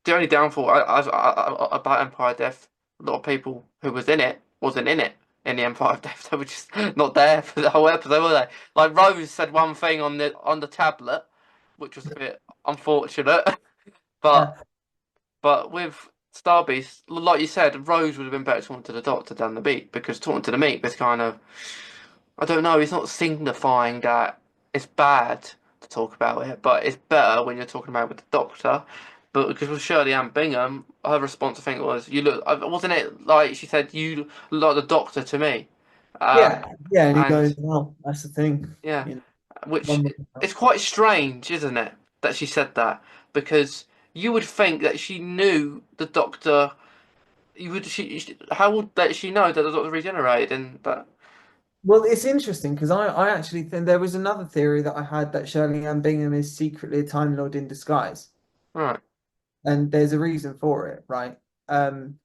the only downfall about Empire Death, a lot of people who was in it wasn't in it in the Empire of Death. They were just not there for the whole episode, were they? Like Rose said one thing on the tablet, which was a bit unfortunate. But Yeah. but with Starbeast, like you said, Rose would have been better talking to the Doctor than the Meek because talking to the Meek was kind of I don't know. It's not signifying that it's bad to talk about it, but it's better when you're talking about it with the doctor. But because with Shirley Ann Bingham, her response I think was, "You look, wasn't it like she said you look like the doctor to me?" Um, Yeah, and he and goes, "Well, that's the thing." yeah, You know, which one would, it's quite strange, isn't it, that she said that because you would think that she knew the doctor. You would how would that she know that the doctor regenerated and that well, it's interesting because I actually think there was another theory that I had that Shirley Ann Bingham is secretly a Time Lord in disguise, right? and there's a reason for it, right? Um,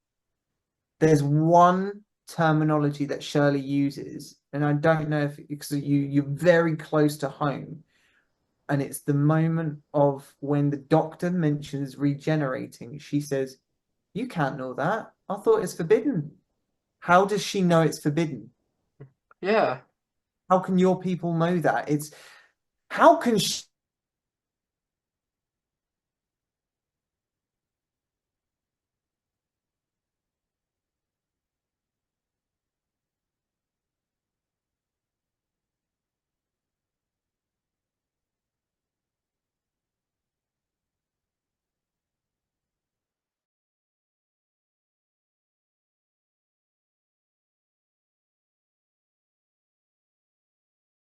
there's one terminology that Shirley uses, and I don't know if because you're very close to home, and it's the moment of when the doctor mentions regenerating. She says, "You can't know that. I thought it's forbidden." How does she know it's forbidden? Yeah. How can your people know that? It's how can she,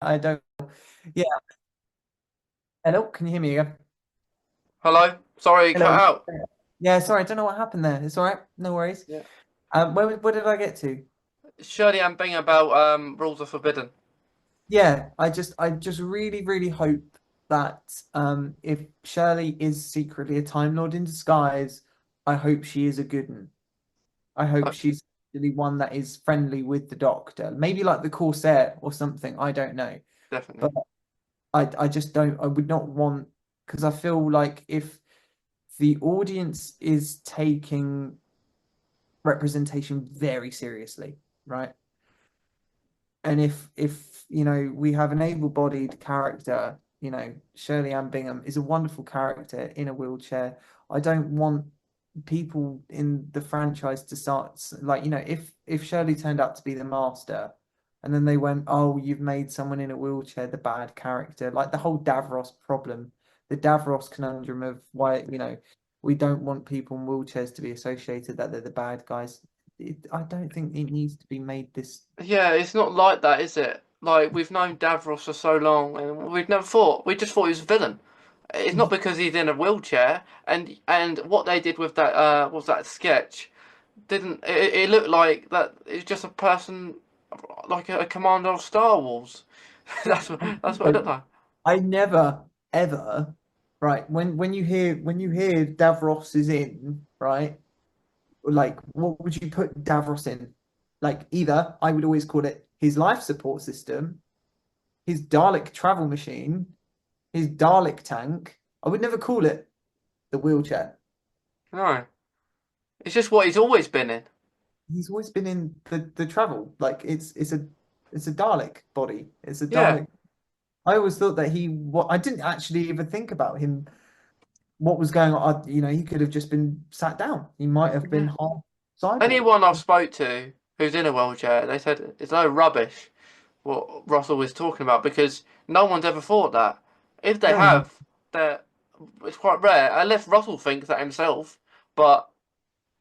I don't. Yeah. Hello, can you hear me again? Hello. Sorry, you cut Hello. out. Yeah, sorry, I don't know what happened there. It's all right, no worries. Yeah. Where did I get to? Shirley Ann Bing about rules are forbidden. Yeah, I just really hope that if Shirley is secretly a Time Lord in disguise, I hope she is a good one. I hope Oh, she's really one that is friendly with the Doctor. Maybe like the Corsair or something. I don't know. definitely. But I just don't I would not want because I feel like if the audience is taking representation very seriously, right? And if we have an able-bodied character, Shirley Ann Bingham is a wonderful character in a wheelchair. I don't want people in the franchise to start like if Shirley turned out to be the master, and then they went, "Oh, you've made someone in a wheelchair the bad character," like the whole Davros problem, the Davros conundrum of why we don't want people in wheelchairs to be associated that they're the bad guys. I don't think it needs to be made this. Yeah, it's not like that, is it? Like we've known Davros for so long, and we just thought he was a villain. It's not because he's in a wheelchair, and what they did with that was that sketch didn't it looked like that it's just a person like a commander of Star Wars. That's what it looked like. I never ever, right, when you hear Davros is in, right? Like what would you put Davros in? Like either I would always call it his life support system, his Dalek travel machine, his Dalek tank. I would never call it the wheelchair. No, it's just what he's always been in. He's always been in the travel. Like it's a Dalek body. It's a Yeah, Dalek. I always thought that what I didn't actually even think about him what was going on. He could have just been sat down. He might have been yeah. half cyborg. Anyone I've spoke to who's in a wheelchair, they said it's no rubbish what Russell was talking about because no one's ever thought that. If they No, no. have, they're it's quite rare, unless Russell thinks that himself. But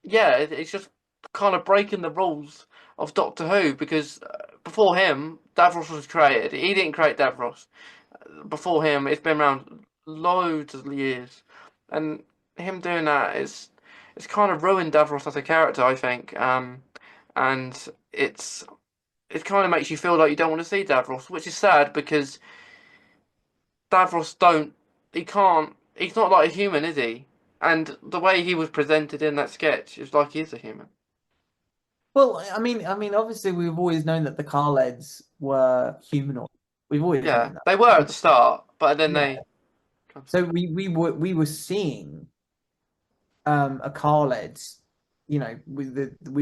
yeah, it's just kind of breaking the rules of Doctor Who because before him, Davros was created. He didn't create Davros. Before him, it's been around loads of years, and him doing that is it's kind of ruined Davros as a character, I think. And it kind of makes you feel like you don't want to see Davros, which is sad because Davros don't. He can't. He's not like a human, is he? And the way he was presented in that sketch is like he is a human. Well, obviously we've always known that the Khaleds were humanoid. We've always Yeah, known that. they were at the start, but then Yeah. they So transformed. we were seeing a Khaleds,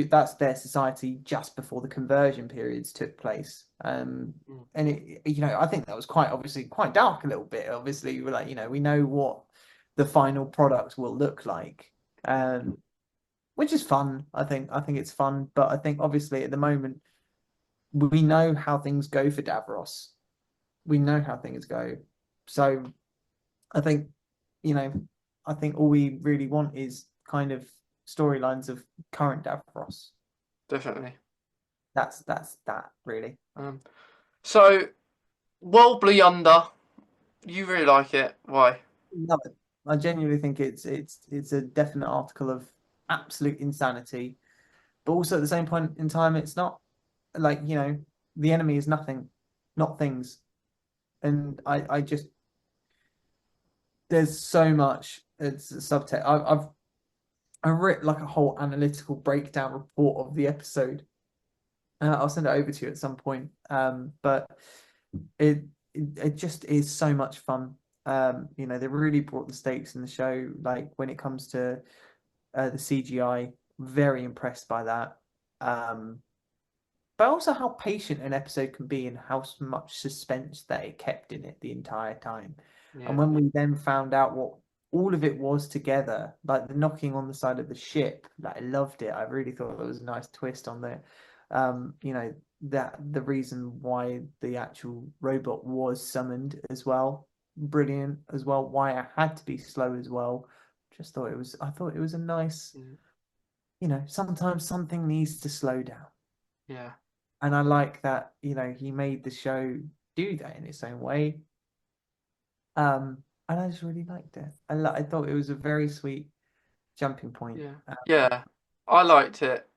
that's their society just before the conversion periods took place. Mm, And I think that was quite obviously quite dark a little bit. Obviously, we're like, we know what the final product will look like. mm, Which is fun. I think it's fun, but I think obviously at the moment we know how things go for Davros. We know how things go. So I think, you know, I think all we really want is kind of storylines of current Davros. definitely. That's that really. Um, so World Blue Yonder, you really like it. Why? Love it. I genuinely think it's a definite article of absolute insanity, but also at the same point in time, it's not like, the enemy is nothing, not things. And I just there's so much it's subtext. I've written like a whole analytical breakdown report of the episode. I'll send it over to you at some point. But it just is so much fun. They really brought the stakes in the show. Like when it comes to the CGI, very impressed by that. Um, but also how patient an episode can be and how much suspense that it kept in it the entire time. And Yeah. when we then found out what all of it was together, like the knocking on the side of the ship, like I loved it. I really thought it was a nice twist on the, that the reason why the actual robot was summoned as well. Brilliant as well. Why it had to be slow as well. I thought it was a nice, Mm, sometimes something needs to slow down. yeah. And I like that, he made the show do that in its own way. And I just really liked it. I thought it was a very sweet jumping point. Yeah. Yeah. I liked it.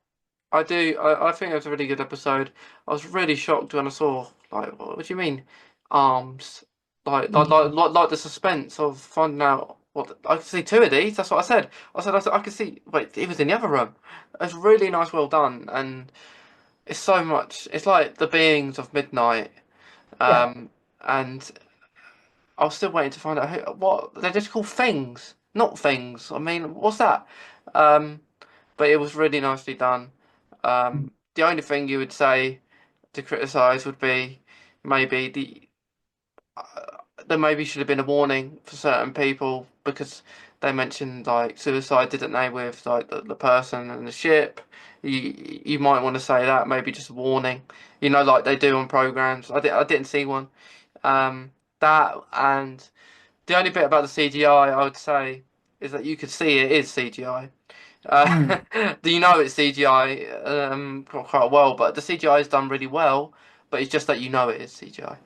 I do. I think it was a really good episode. I was really shocked when I saw like what do you mean arms? Like the suspense of finding out what I could see two of these. That's what I said. I said I could see. Wait, it was in the other room. It's really nice, well done, and it's so much. It's like the beings of midnight. Yeah. And I was still waiting to find out what they're just called things, not things. I mean, what's that? Um, but it was really nicely done. The only thing you would say to criticise would be maybe there maybe should have been a warning for certain people because they mentioned like suicide, didn't they, with like the person and the ship. You might want to say that maybe just a warning, like they do on programs. I didn't see one. That and the only bit about the CGI I would say is that you could see it is CGI. Mm. Do you know it's CGI quite well, but the CGI is done really well, but it's just that you know it is CGI.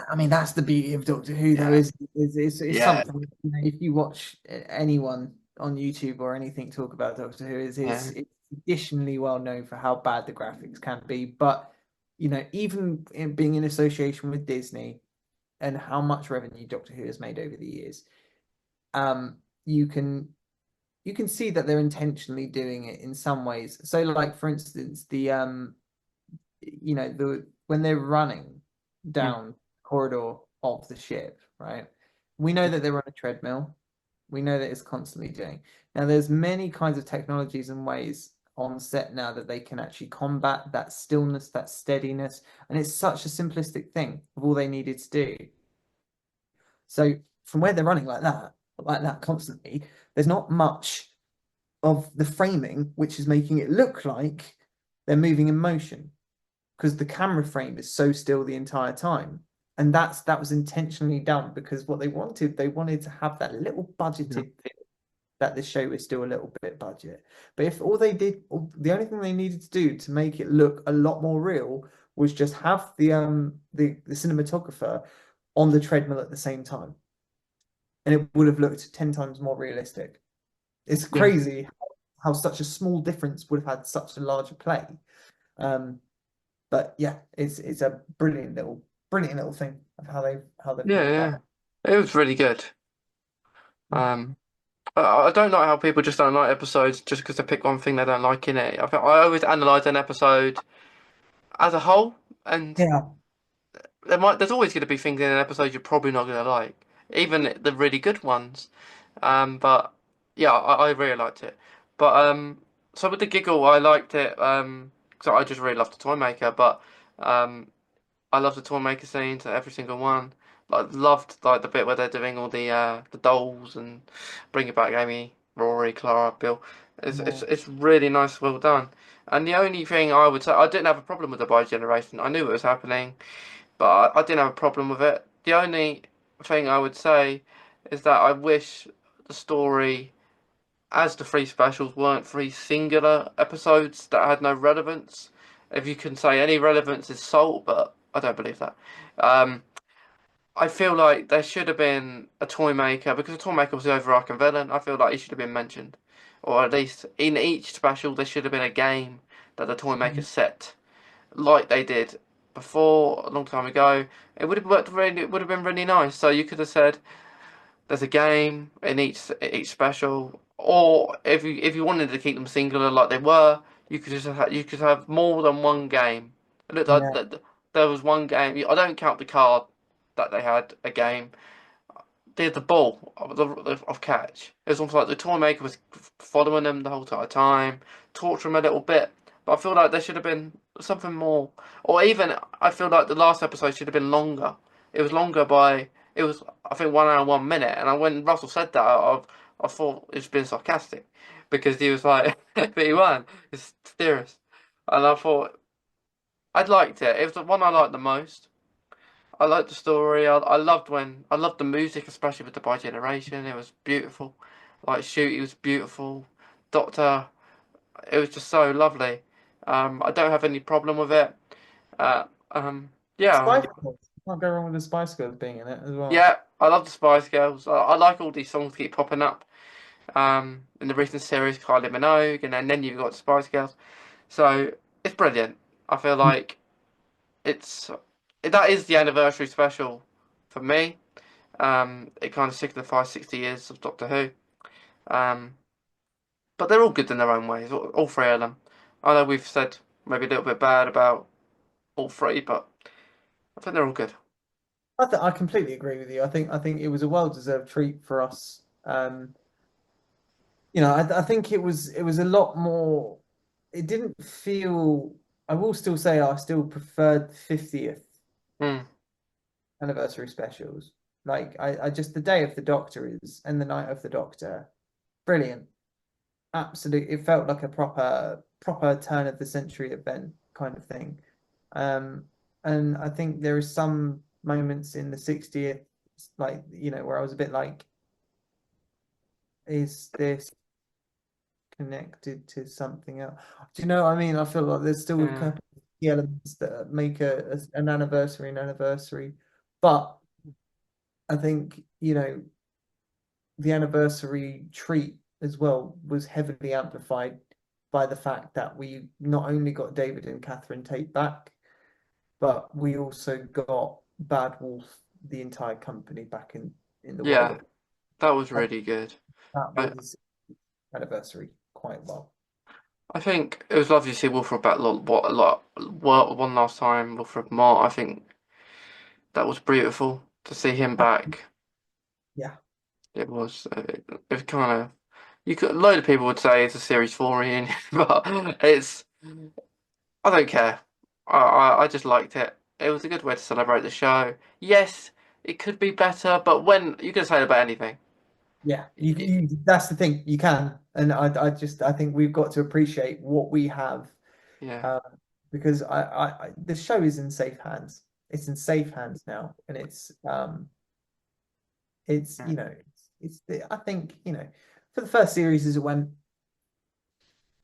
I mean, that's the beauty of Doctor Who, though, Yeah, is yeah, something, if you watch anyone on YouTube or anything talk about Doctor Who, yeah, it's additionally well known for how bad the graphics can be. But, even being in association with Disney and how much revenue Doctor Who has made over the years, um, you can you can see that they're intentionally doing it in some ways. So, like for instance, the when they're running mm, down corridor of the ship, right? We know that they're on a treadmill. We know that it's constantly doing. Now, there's many kinds of technologies and ways on set now that they can actually combat that stillness, that steadiness, and it's such a simplistic thing of all they needed to do. So from where they're running like that constantly, there's not much of the framing which is making it look like they're moving in motion because the camera frame is so still the entire time. And that was intentionally done because what they wanted to have that little yeah, budgeted feel that the show is still a little bit budget. But if all they did, the only thing they needed to do to make it look a lot more real was just have the cinematographer on the treadmill at the same time, and it would have looked 10 times more realistic. It's yeah, crazy how such a small difference would have had such a larger play. Um, but yeah, it's a brilliant little thing of how they've yeah, thought about yeah. that. It was really good. Um, I don't like how people just don't like episodes just because they pick one thing they don't like in it. I always analyze an episode as a whole, and Yeah. there's always going to be things in an episode you're probably not going to like, even the really good ones. But yeah, I really liked it. But so with the giggle, I liked it. So I just really loved the toy maker, but um, I love the toy maker scenes, every single one. Like loved like the bit where they're doing all the dolls and bringing back Amy, Rory, Clara, Bill. Yeah. It's really nice, well done. And the only thing I would say, I didn't have a problem with the bi-generation. I knew it was happening, but I didn't have a problem with it. The only thing I would say is that I wish the story, as the three specials weren't three singular episodes that had no relevance. If you can say any relevance is salt, but I don't believe that. Um, I feel like there should have been a toy maker because the toy maker was the overarching villain. I feel like he should have been mentioned, or at least in each special there should have been a game that the toy maker set, like they did before a long time ago. It would have worked really. It would have been really nice. So you could have said there's a game in each special, or if you wanted to keep them singular like they were, you could have more than one game. Look, Yeah. there was one game. I don't count the card that they had a game. They had the ball of catch. It was almost like the toy maker was following them the whole entire time, torturing them a little bit. But I feel like there should have been something more, or even I feel like the last episode should have been longer. It was longer by it was I think 1 hour 1 minute. And when Russell said that, I thought it's been sarcastic because he was like, "But he won. It's serious," and I thought I'd liked it. It was the one I liked the most. I liked the story. I loved the music, especially with the By Generation. It was beautiful. Like Shoot, it was beautiful. Doctor, it was just so lovely. I don't have any problem with it. Uh, um, yeah, Spice Girls. Can't go wrong with the Spice Girls being in it as well. yeah. I love the Spice Girls. I like all these songs keep popping up. In the recent series, Kylie Minogue, and then you've got the Spice Girls. So it's brilliant. I feel like it's that is the anniversary special for me. It kind of signifies 60 years of Doctor Who. Um, but they're all good in their own ways, all three of them. I know we've said maybe a little bit bad about all three, but I think they're all good. I completely agree with you. I think it was a well-deserved treat for us. I think it was a lot more. It didn't feel. I will still say I still preferred 50th Mm, anniversary specials. Like I just the day of the Doctor is and the night of the Doctor, brilliant. Absolutely, it felt like a proper turn of the century event kind of thing. Um, and I think there is some moments in the 60th, like where I was a bit like, is this connected to something else? Do you know what I mean? I feel like there's still a yeah, couple of key elements that make an anniversary, but I think the anniversary treat as well was heavily amplified by the fact that we not only got David and Catherine Tate back, but we also got Bad Wolf, the entire company, back in the world yeah, of that was I, really good. that I was anniversary quite well. I think it was lovely to see Wilfred back. One last time, Wilfred Mott. I think that was beautiful to see him back. Yeah. It was. It was kind of. You could. A load of people would say it's a series four reunion, but it's. I don't care. I just liked it. It was a good way to celebrate the show. Yes, it could be better, but when you can say it about anything. Yeah, that's the thing. You can, and I think we've got to appreciate what we have, Yeah, um, because the show is in safe hands. It's in safe hands now, and it's yeah, I think for the first series as it went,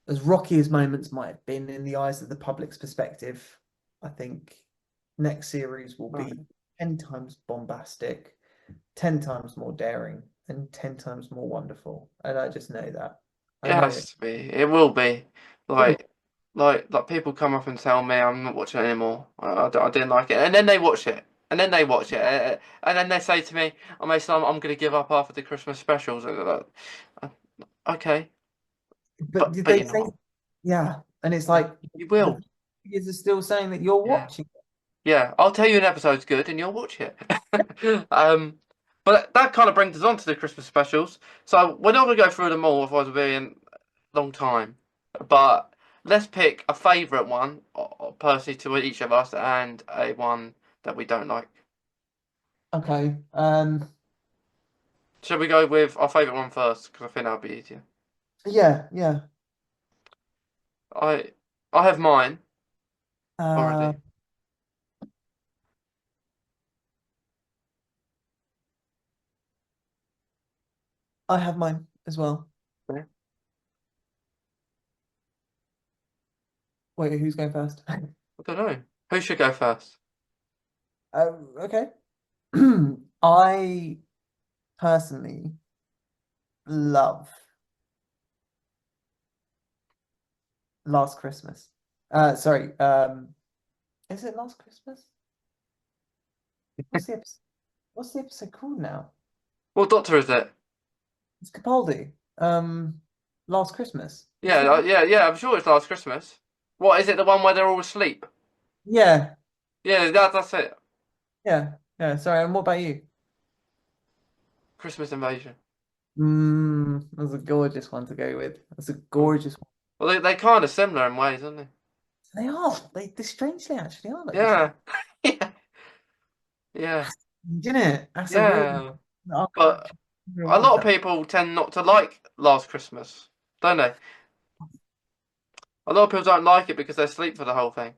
as rocky as moments might have been in the eyes of the public's perspective, I think next series will right. be 10 times bombastic, 10 times more daring, and 10 times more wonderful. And I just know that. I It know has it. to be. It will be. Like, like people come up and tell me I'm not watching it anymore. I didn't like it, and then they watch it, and then they watch it, and then they say to me, "Oh, Mason, I'm going to give up after the Christmas specials." And they're like, "Uh, okay, But did but they you're say, not. yeah? And it's like You the will. kids are still saying that you're Yeah, watching. yeah. I'll tell you an episode's good, and you'll watch it." um, but that kind of brings us on to the Christmas specials. So we're not going to go through them all, otherwise we'll be in a long time. But let's pick a favourite one, personally, to each of us, and a one that we don't like. Okay. Shall we go with our favourite one first? Because I think that'll be easier. Yeah, yeah. I I have mine Uh, already. I have mine as well. Yeah. Wait, who's going first? I don't know. Who should go first? Okay. I personally love Last Christmas. Sorry. Is it Last Christmas? What's the episode? What's the episode called now? What doctor is it? It's Capaldi. Last Christmas. Is Yeah, it? yeah. I'm sure it's Last Christmas. What is it? The one where they're all asleep? Yeah, Yeah, that's it. yeah, yeah. Sorry. And what about you? Christmas Invasion. That's a gorgeous one to go with. That's a Mm. gorgeous one. Well, they kind of similar in ways, aren't they? They are. They strangely actually are like this. Yeah, yeah, yeah, Didn't it? That's a real. yeah. I But can't a watch lot of that. people tend not to like Last Christmas, don't they? A lot of people don't like it because they sleep for the whole thing.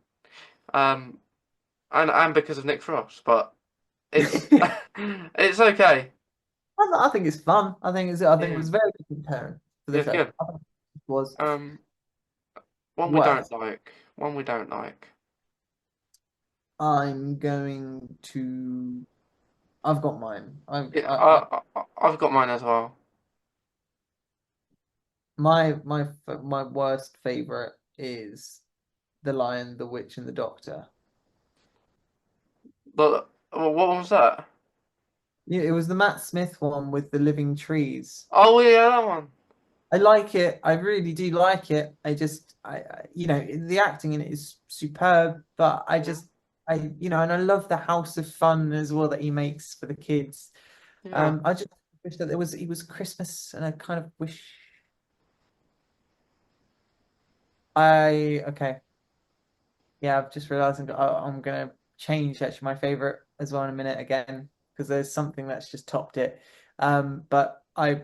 Um, and because of Nick Frost, but it's it's okay. I think it's fun. I think it Yeah, was very good parent for the yeah, it's show. good. I think it was Um, one we don't worth. like. One we don't like. I'm going to. I've got mine. Yeah, I've got mine as well. My worst favorite is The Lion, the Witch, and the Doctor. But what one was that? Yeah, it was the Matt Smith one with the living trees. Oh yeah, that one. I like it. I really do like it. You know, the acting in it is superb, but Yeah, and I love the House of Fun as well that he makes for the kids. yeah. I just wish that it was Christmas, and I kind of wish okay. Yeah, I've just realized I'm gonna change actually my favorite as well in a minute again because there's something that's just topped it. But I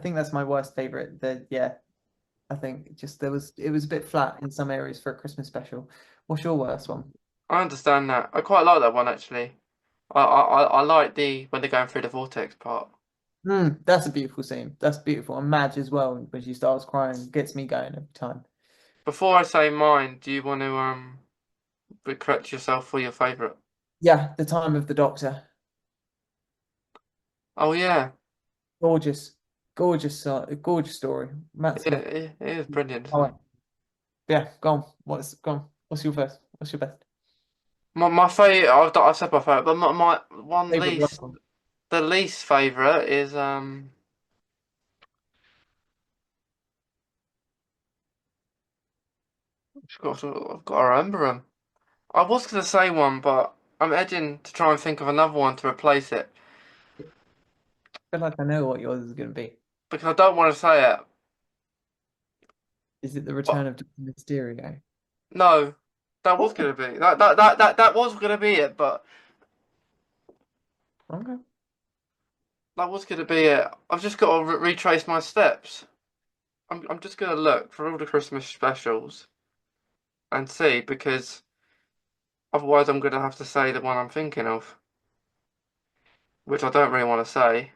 think that's my worst favorite. I think just it was a bit flat in some areas for a Christmas special. What's your worst one? I understand that. I quite like that one actually. I like the when they're going through the vortex part. That's a beautiful scene. That's beautiful. And Madge as well when she starts crying gets me going every time. Before I say mine, do you want to correct yourself for your favourite? Yeah, the time of the Doctor. Oh yeah, Gorgeous, gorgeous story. Matt Smith. it is brilliant, isn't it? Oh, yeah, go on. Go on? What's your first? What's your best My favourite, I said my favourite, but my one favorite worst least, one? the least favourite is I've got to remember them. I was gonna say one, but I'm edging to try and think of another one to replace it I feel like I know what yours is going to be. because I don't want to say it. Is it the But return of Dr. Mysterio? no, that was Oh, gonna be that was gonna be it, but okay. that was gonna be it. I've just got to retrace my steps. I'm just gonna look for all the Christmas specials and see because otherwise I'm gonna have to say the one I'm thinking of, which I don't really want to say.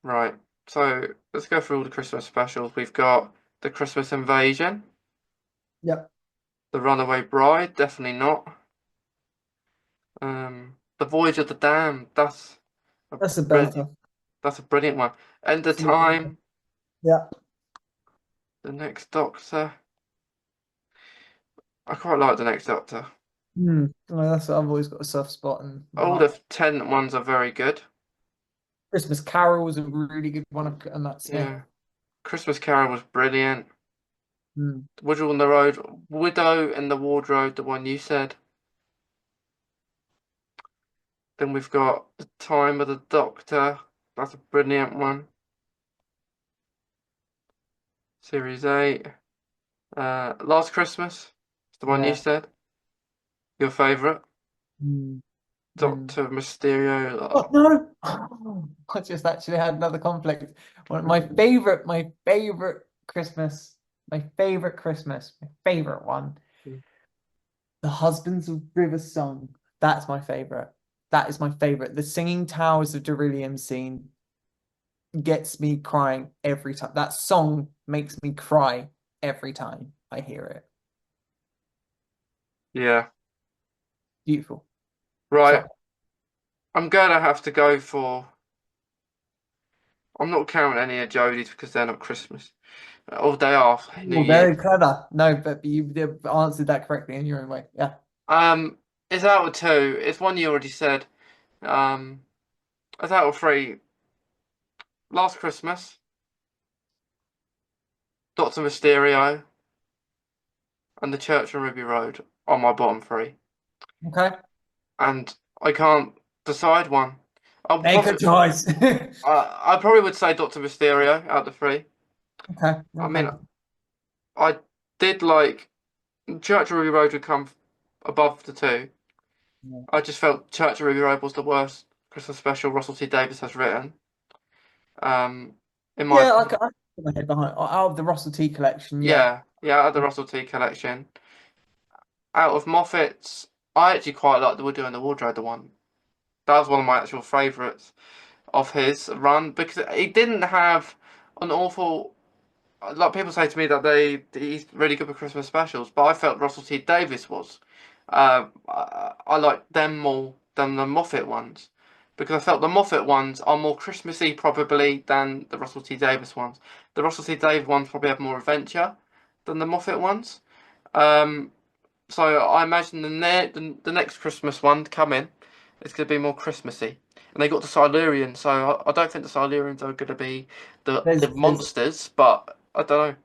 Right. So let's go through all the Christmas specials. We've got the Christmas Invasion, Yep. the Runaway Bride, definitely not. The Voyage of the Damned, a That's a brilliant, belter. that's a brilliant one. End of Absolutely. Time, Yeah. the Next Doctor. I quite like the next Doctor. Well, that's what I've always got a soft spot and All like. the Tennant ones are very good. Christmas Carol was a really good one of Matt Smith. Yeah. Christmas Carol was brilliant. Mm. Widow on the Road, Widow in the Wardrobe, the one you said. Then we've got The Time of the Doctor. That's a brilliant one. Series 8. Last Christmas. The one you Yeah. said. Your favourite. Mm. Mm. Doctor Mysterio. Oh no! I just actually had another conflict. One of my favorite Christmas, my favorite one, The Husbands of River Song. That's my favorite. That is my favorite. The Singing Towers of Beryllium scene gets me crying every time. That song makes me cry every time I hear it. Yeah. Beautiful. Right. Sorry. I'm gonna have to go for. I'm not counting any of Jodie's because they're not Christmas. Oh, they are New Oh, Year. very clever. No, but you answered that correctly in your own way. Yeah. Um, it's out of two. It's one you already said. Um, it's out of three. Last Christmas, Doctor Mysterio, and The Church on Ruby Road are my bottom three, Okay. and I can't decide one. I'll Make a probably, choice. I probably would say Doctor Mysterio out of the three. Okay. I mean, Okay. I did like Church on Ruby Road would come above the two. Yeah. I just felt Church on Ruby Road was the worst Christmas special Russell T Davies has written. Um, in my Yeah, opinion. I put my head behind out of the Russell T collection. Yeah. Yeah, yeah, out of the Russell T collection. Out of Moffat's, I actually quite like the Woody and the Wardrobe the one. That was one of my actual favourites of his run because he didn't have an awful. Like people say to me that he's really good for Christmas specials, but I felt Russell T Davies was. I like them more than the Moffat ones because I felt the Moffat ones are more Christmassy probably than the Russell T Davies ones. The Russell T Davies ones probably have more adventure than the Moffat ones. Um, so I imagine the next Christmas one to come in is going to be more Christmassy. And they got the Silurians, so I don't think the Silurians are going to be the There's there's monsters, but I don't know.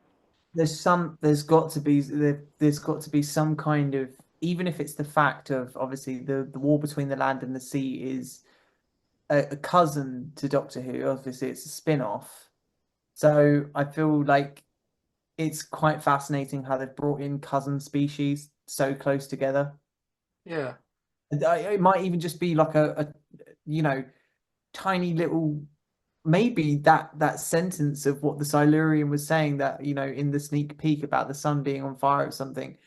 there's got to be some kind of, even if it's the fact of obviously the war between the land and the sea is a cousin to Doctor Who. Obviously, it's a spin-off. So I feel like it's quite fascinating how they've brought in cousin species so close together. Yeah, It might even just be like a you know tiny little, maybe that sentence of what the Silurian was saying, that in the sneak peek about the sun being on fire or something,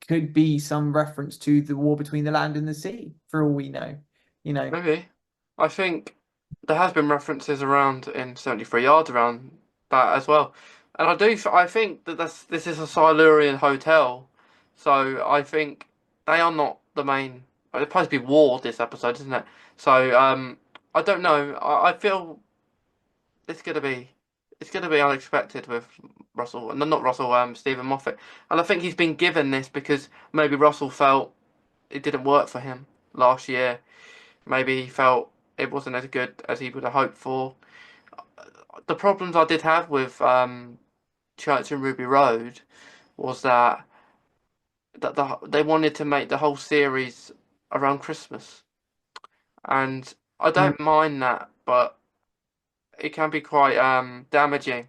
could be some reference to the war between the land and the sea, for all we know. You know, maybe. I think there has been references around in 73 yards around that as well. And I think that this is a Silurian hotel, so I think they are not the main. It's supposed to be war this episode, isn't it? So I don't know. I feel it's gonna be it's gonna be unexpected with Russell, no, not Russell, Stephen Moffat, and I think he's been given this because maybe Russell felt it didn't work for him last year. Maybe he felt it wasn't as good as he would have hoped for. The problems I did have with Church and Ruby Road was that they wanted to make the whole series around Christmas, and I mm, don't mind that, but it can be quite damaging.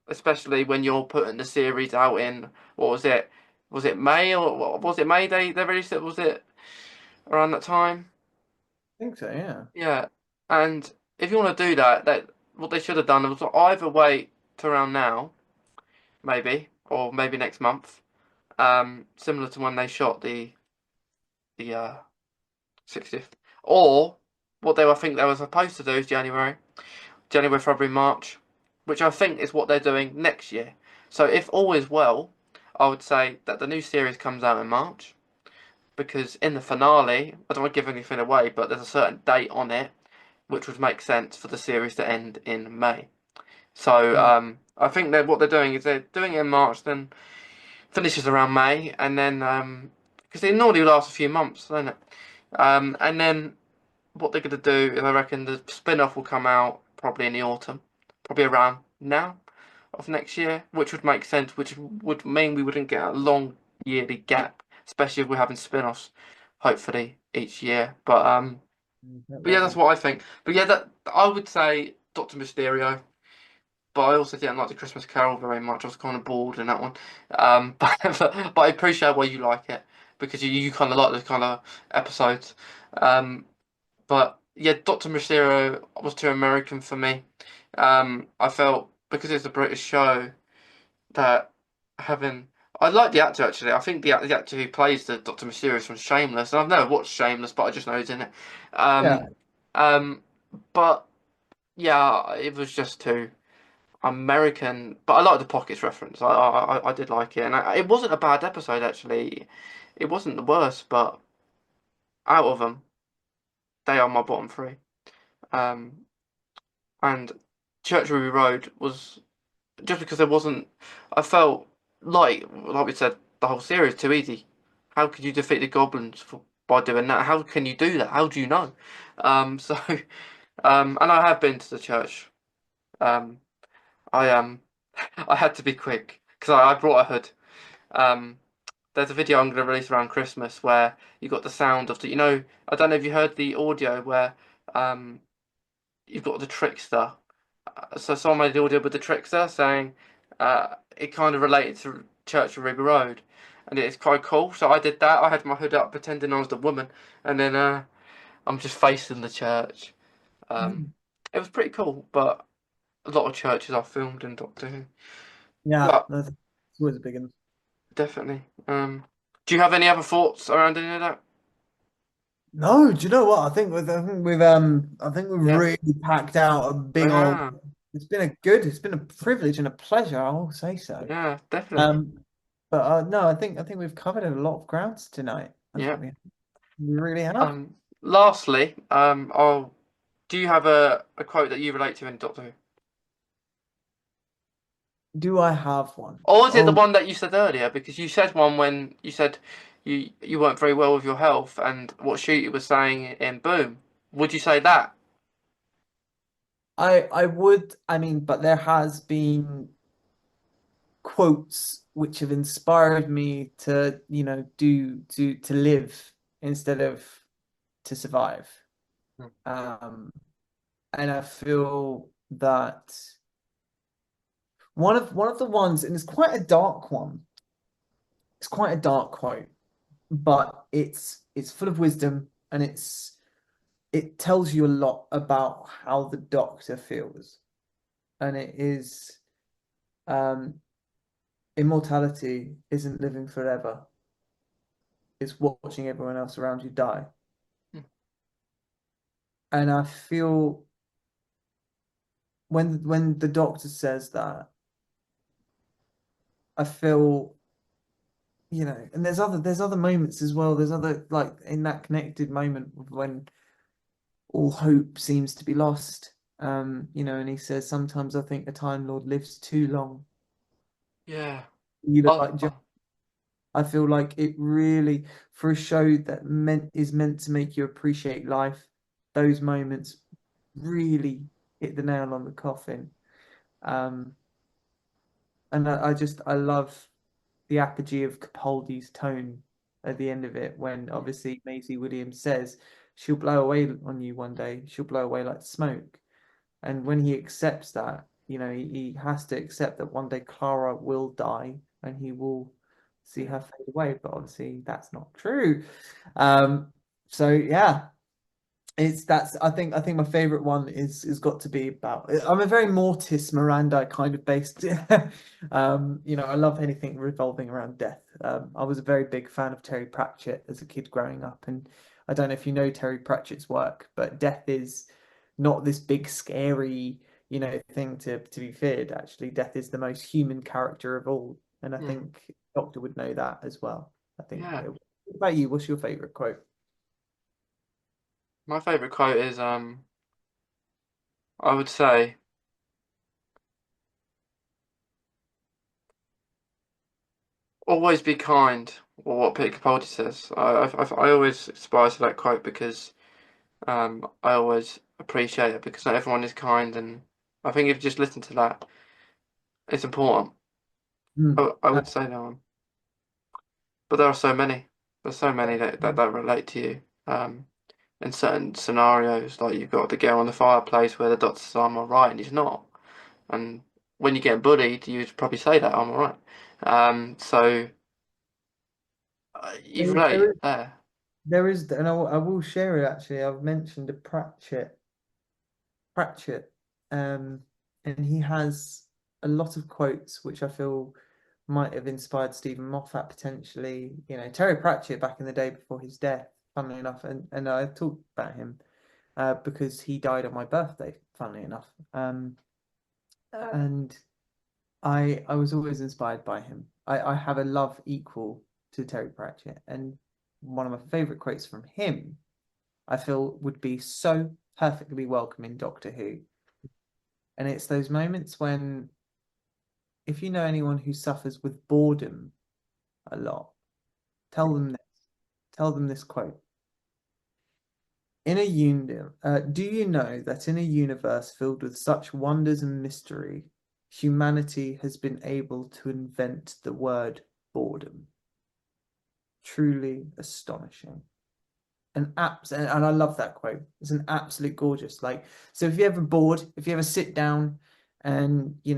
Especially when you're putting the series out in what was it? Was it May or was it May they released it? Was it around that time? I think so, yeah. Yeah. And if you want to do that, that what they should have done was either wait to around now, maybe, or maybe next month, similar to when they shot the 60th, or what I think they were supposed to do is January, February, March, which I think is what they're doing next year. So if all is well, I would say that the new series comes out in March because in the finale, I don't want to give anything away, but there's a certain date on it which would make sense for the series to end in May. So Mm. I think that what they're doing is they're doing it in March. Then finishes around May, and then because it normally lasts a few months, don't it? And then what they're going to do is I reckon the spin-off will come out probably in the autumn, probably around now of next year, which would make sense, which would mean we wouldn't get a long yearly gap, especially if we're having spin-offs, hopefully each year. But yeah, that's Lovely. what I think. But yeah, that I would say Doctor Mysterio. But I also didn't like the Christmas Carol very much. I was kind of bored in that one. But I appreciate why you like it because you kind of like those kind of episodes. Um, but yeah, Doctor Mysterio was too American for me. I felt because it's a British show that having I like the actor actually. I think the actor who plays the Doctor Mysterio is from Shameless. And I've never watched Shameless, but I just know he's in it. Yeah. Um, um, but yeah, it was just too American. But I like the Pockets reference. I did like it, and it wasn't a bad episode actually. It wasn't the worst, but out of them, they are my bottom three. Um, and Church Ruby Road was just because there wasn't. I felt like we said, the whole series too easy. How could you defeat the goblins by doing that? How can you do that? How do you know? So and I have been to the church. Um, I I had to be quick because I brought a hood. Um, there's a video I'm going to release around Christmas where you got the sound of the. I don't know if you heard the audio where um you've got the trickster. So someone made the audio with the trickster saying it kind of related to Church of Ruby Road, and it's quite cool. So I did that. I had my hood up, pretending I was the woman, and then I'm just facing the church. Um, Mm. it was pretty cool, but a lot of churches are filmed in Doctor Who. Yeah, But that's always a big one. definitely. Do you have any other thoughts around any of that? No, do you know what? I think we've Yeah. really packed out a big old. Yeah. It's been a privilege and a pleasure. I will say so. Yeah. Definitely. Um, but no, I think we've covered a lot of grounds tonight. I Yeah. think we really have. Lastly, do you have a quote that you relate to in Doctor Who? Do I have one? Or is it the Oh, one that you said earlier? Because you said one when you said you weren't very well with your health and what Shooty was saying in Boom. Would you say that? I would. I mean, but there has been quotes which have inspired me to, to live instead of to survive. Hmm. Um, and I feel that one of the ones, and it's quite a dark one. It's quite a dark quote, but it's full of wisdom, and it tells you a lot about how the Doctor feels, and it is immortality isn't living forever. It's watching everyone else around you die. And I feel when the Doctor says that, I feel, and there's other moments as well. There's other like in that connected moment when all hope seems to be lost. And he says, sometimes I think the Time Lord lives too long. Yeah. You look Oh, like oh, I feel like it really, for a show that meant to make you appreciate life, those moments really hit the nail on the coffin. Um, and I love the apogee of Capaldi's tone at the end of it when obviously Maisie Williams says she'll blow away on you one day. She'll blow away like smoke. And when he accepts that, he has to accept that one day Clara will die and he will see yeah. her fade away. But obviously that's not true. So yeah, it's that's I think my favorite one is got to be about I'm a very Mortis Miranda kind of based I love anything revolving around death. I was a very big fan of Terry Pratchett as a kid growing up, and I don't know if you know Terry Pratchett's work, but death is not this big scary thing to be feared. Actually, death is the most human character of all, and I Hmm. think Doctor would know that as well. I think Yeah. what about you? What's your favorite quote? My favorite quote is I would say always be kind, or what Peter Capaldi says. I always aspire to that quote because I always appreciate it because not everyone is kind, and I think if you just listen to that, it's important. Mm. I would say that one, but there are so many. There's so many that relate to you. In certain scenarios, like you've got the girl on the fireplace where the doctor says I'm alright and he's not, and when you get bullied, you'd probably say that I'm alright. So you There relate is, there. and I will share it actually. I've mentioned a Pratchett, and he has a lot of quotes which I feel might have inspired Stephen Moffat potentially. You know, Terry Pratchett back in the day before his death, funnily enough, and I talked about him because he died on my birthday, funnily enough. And I was always inspired by him. I have a love equal to Terry Pratchett, and one of my favorite quotes from him, I feel, would be so perfectly welcome in Doctor Who. And it's those moments when, if you know anyone who suffers with boredom a lot, tell them this. Tell them this quote. Do you know that in a universe filled with such wonders and mystery, humanity has been able to invent the word boredom? Truly astonishing. And I love that quote. It's an absolute gorgeous. Like, so if you're ever bored, if you ever sit down and you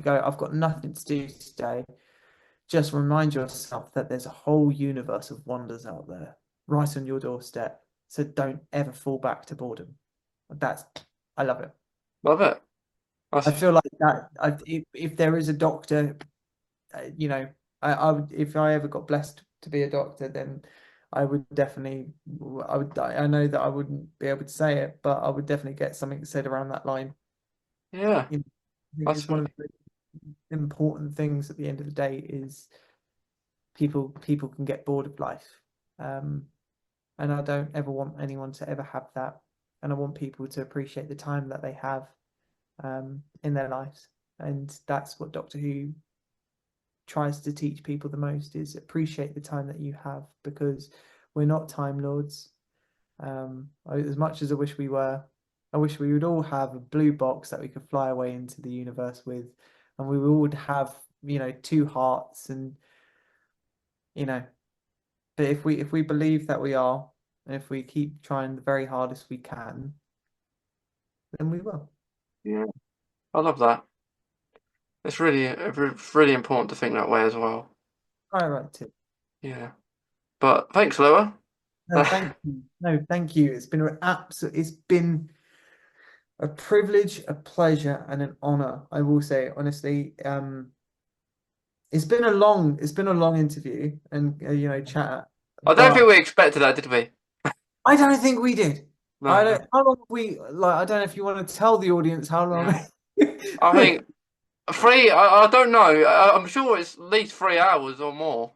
go, I've got nothing to do today, just remind yourself that there's a whole universe of wonders out there right on your doorstep. So don't ever fall back to boredom. That's I love it. Love it. I That's feel like that. If there is a doctor, you know, I would, if I ever got blessed to be a doctor, then I would definitely, I know that I wouldn't be able to say it, but I would definitely get something said around that line. yeah. You know, I think That's it's one of really the important things at the end of the day is people can get bored of life. Um, and I don't ever want anyone to ever have that. And I want people to appreciate the time that they have in their lives. And that's what Doctor Who tries to teach people the most is appreciate the time that you have because we're not time lords. As much as I wish we were, I wish we would all have a blue box that we could fly away into the universe with, and we would have, two hearts and you know. But if we believe that we are, and if we keep trying the very hardest we can, then we will. yeah. I love that. It's really important to think that way as well. I right to. Yeah. But thanks, Lewa. No, thank you. No, thank you. It's been a privilege, a pleasure, and an honor. I will say honestly. It's been a long interview and chat, I don't but think we expected that, did we? I don't think we did. I No, no. don't. How long have we like? I don't know if you want to tell the audience how long. Yeah. I think three. I don't know. I'm sure it's at least 3 hours or more.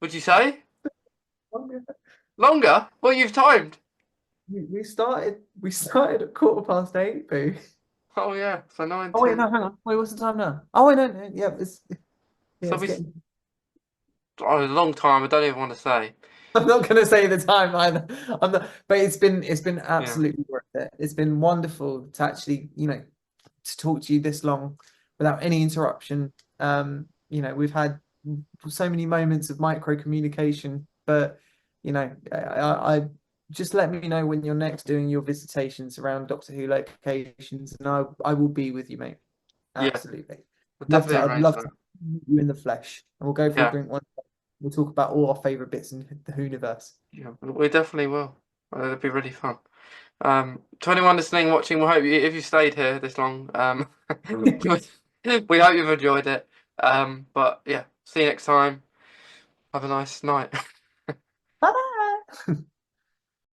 Would you say longer? Well, you've timed. We started at 8:15, boo. Oh yeah. So nine, Oh wait, no, 10. hang on. Wait, what's the time now? Oh wait, no, no, yeah, So it's we. getting. Oh, a long time. I don't even want to say. I'm not going to say the time either. I'm not, but it's been Yeah. absolutely worth it. It's been wonderful to actually, to talk to you this long without any interruption. We've had so many moments of micro communication, but I just let me know when you're next doing your visitations around Doctor Who locations, and I will be with you, mate. Yeah. Absolutely. We'll Love to. definitely I'd arrange love to that. meet you in the flesh, and we'll go for a Yeah. drink one. We'll talk about all our favorite bits in the Whoniverse. Yeah. We definitely will. It'll be really fun. To anyone listening, watching, we hope you, if you stayed here this long, we hope you've enjoyed it. But yeah, see you next time. Have a nice night. Bye.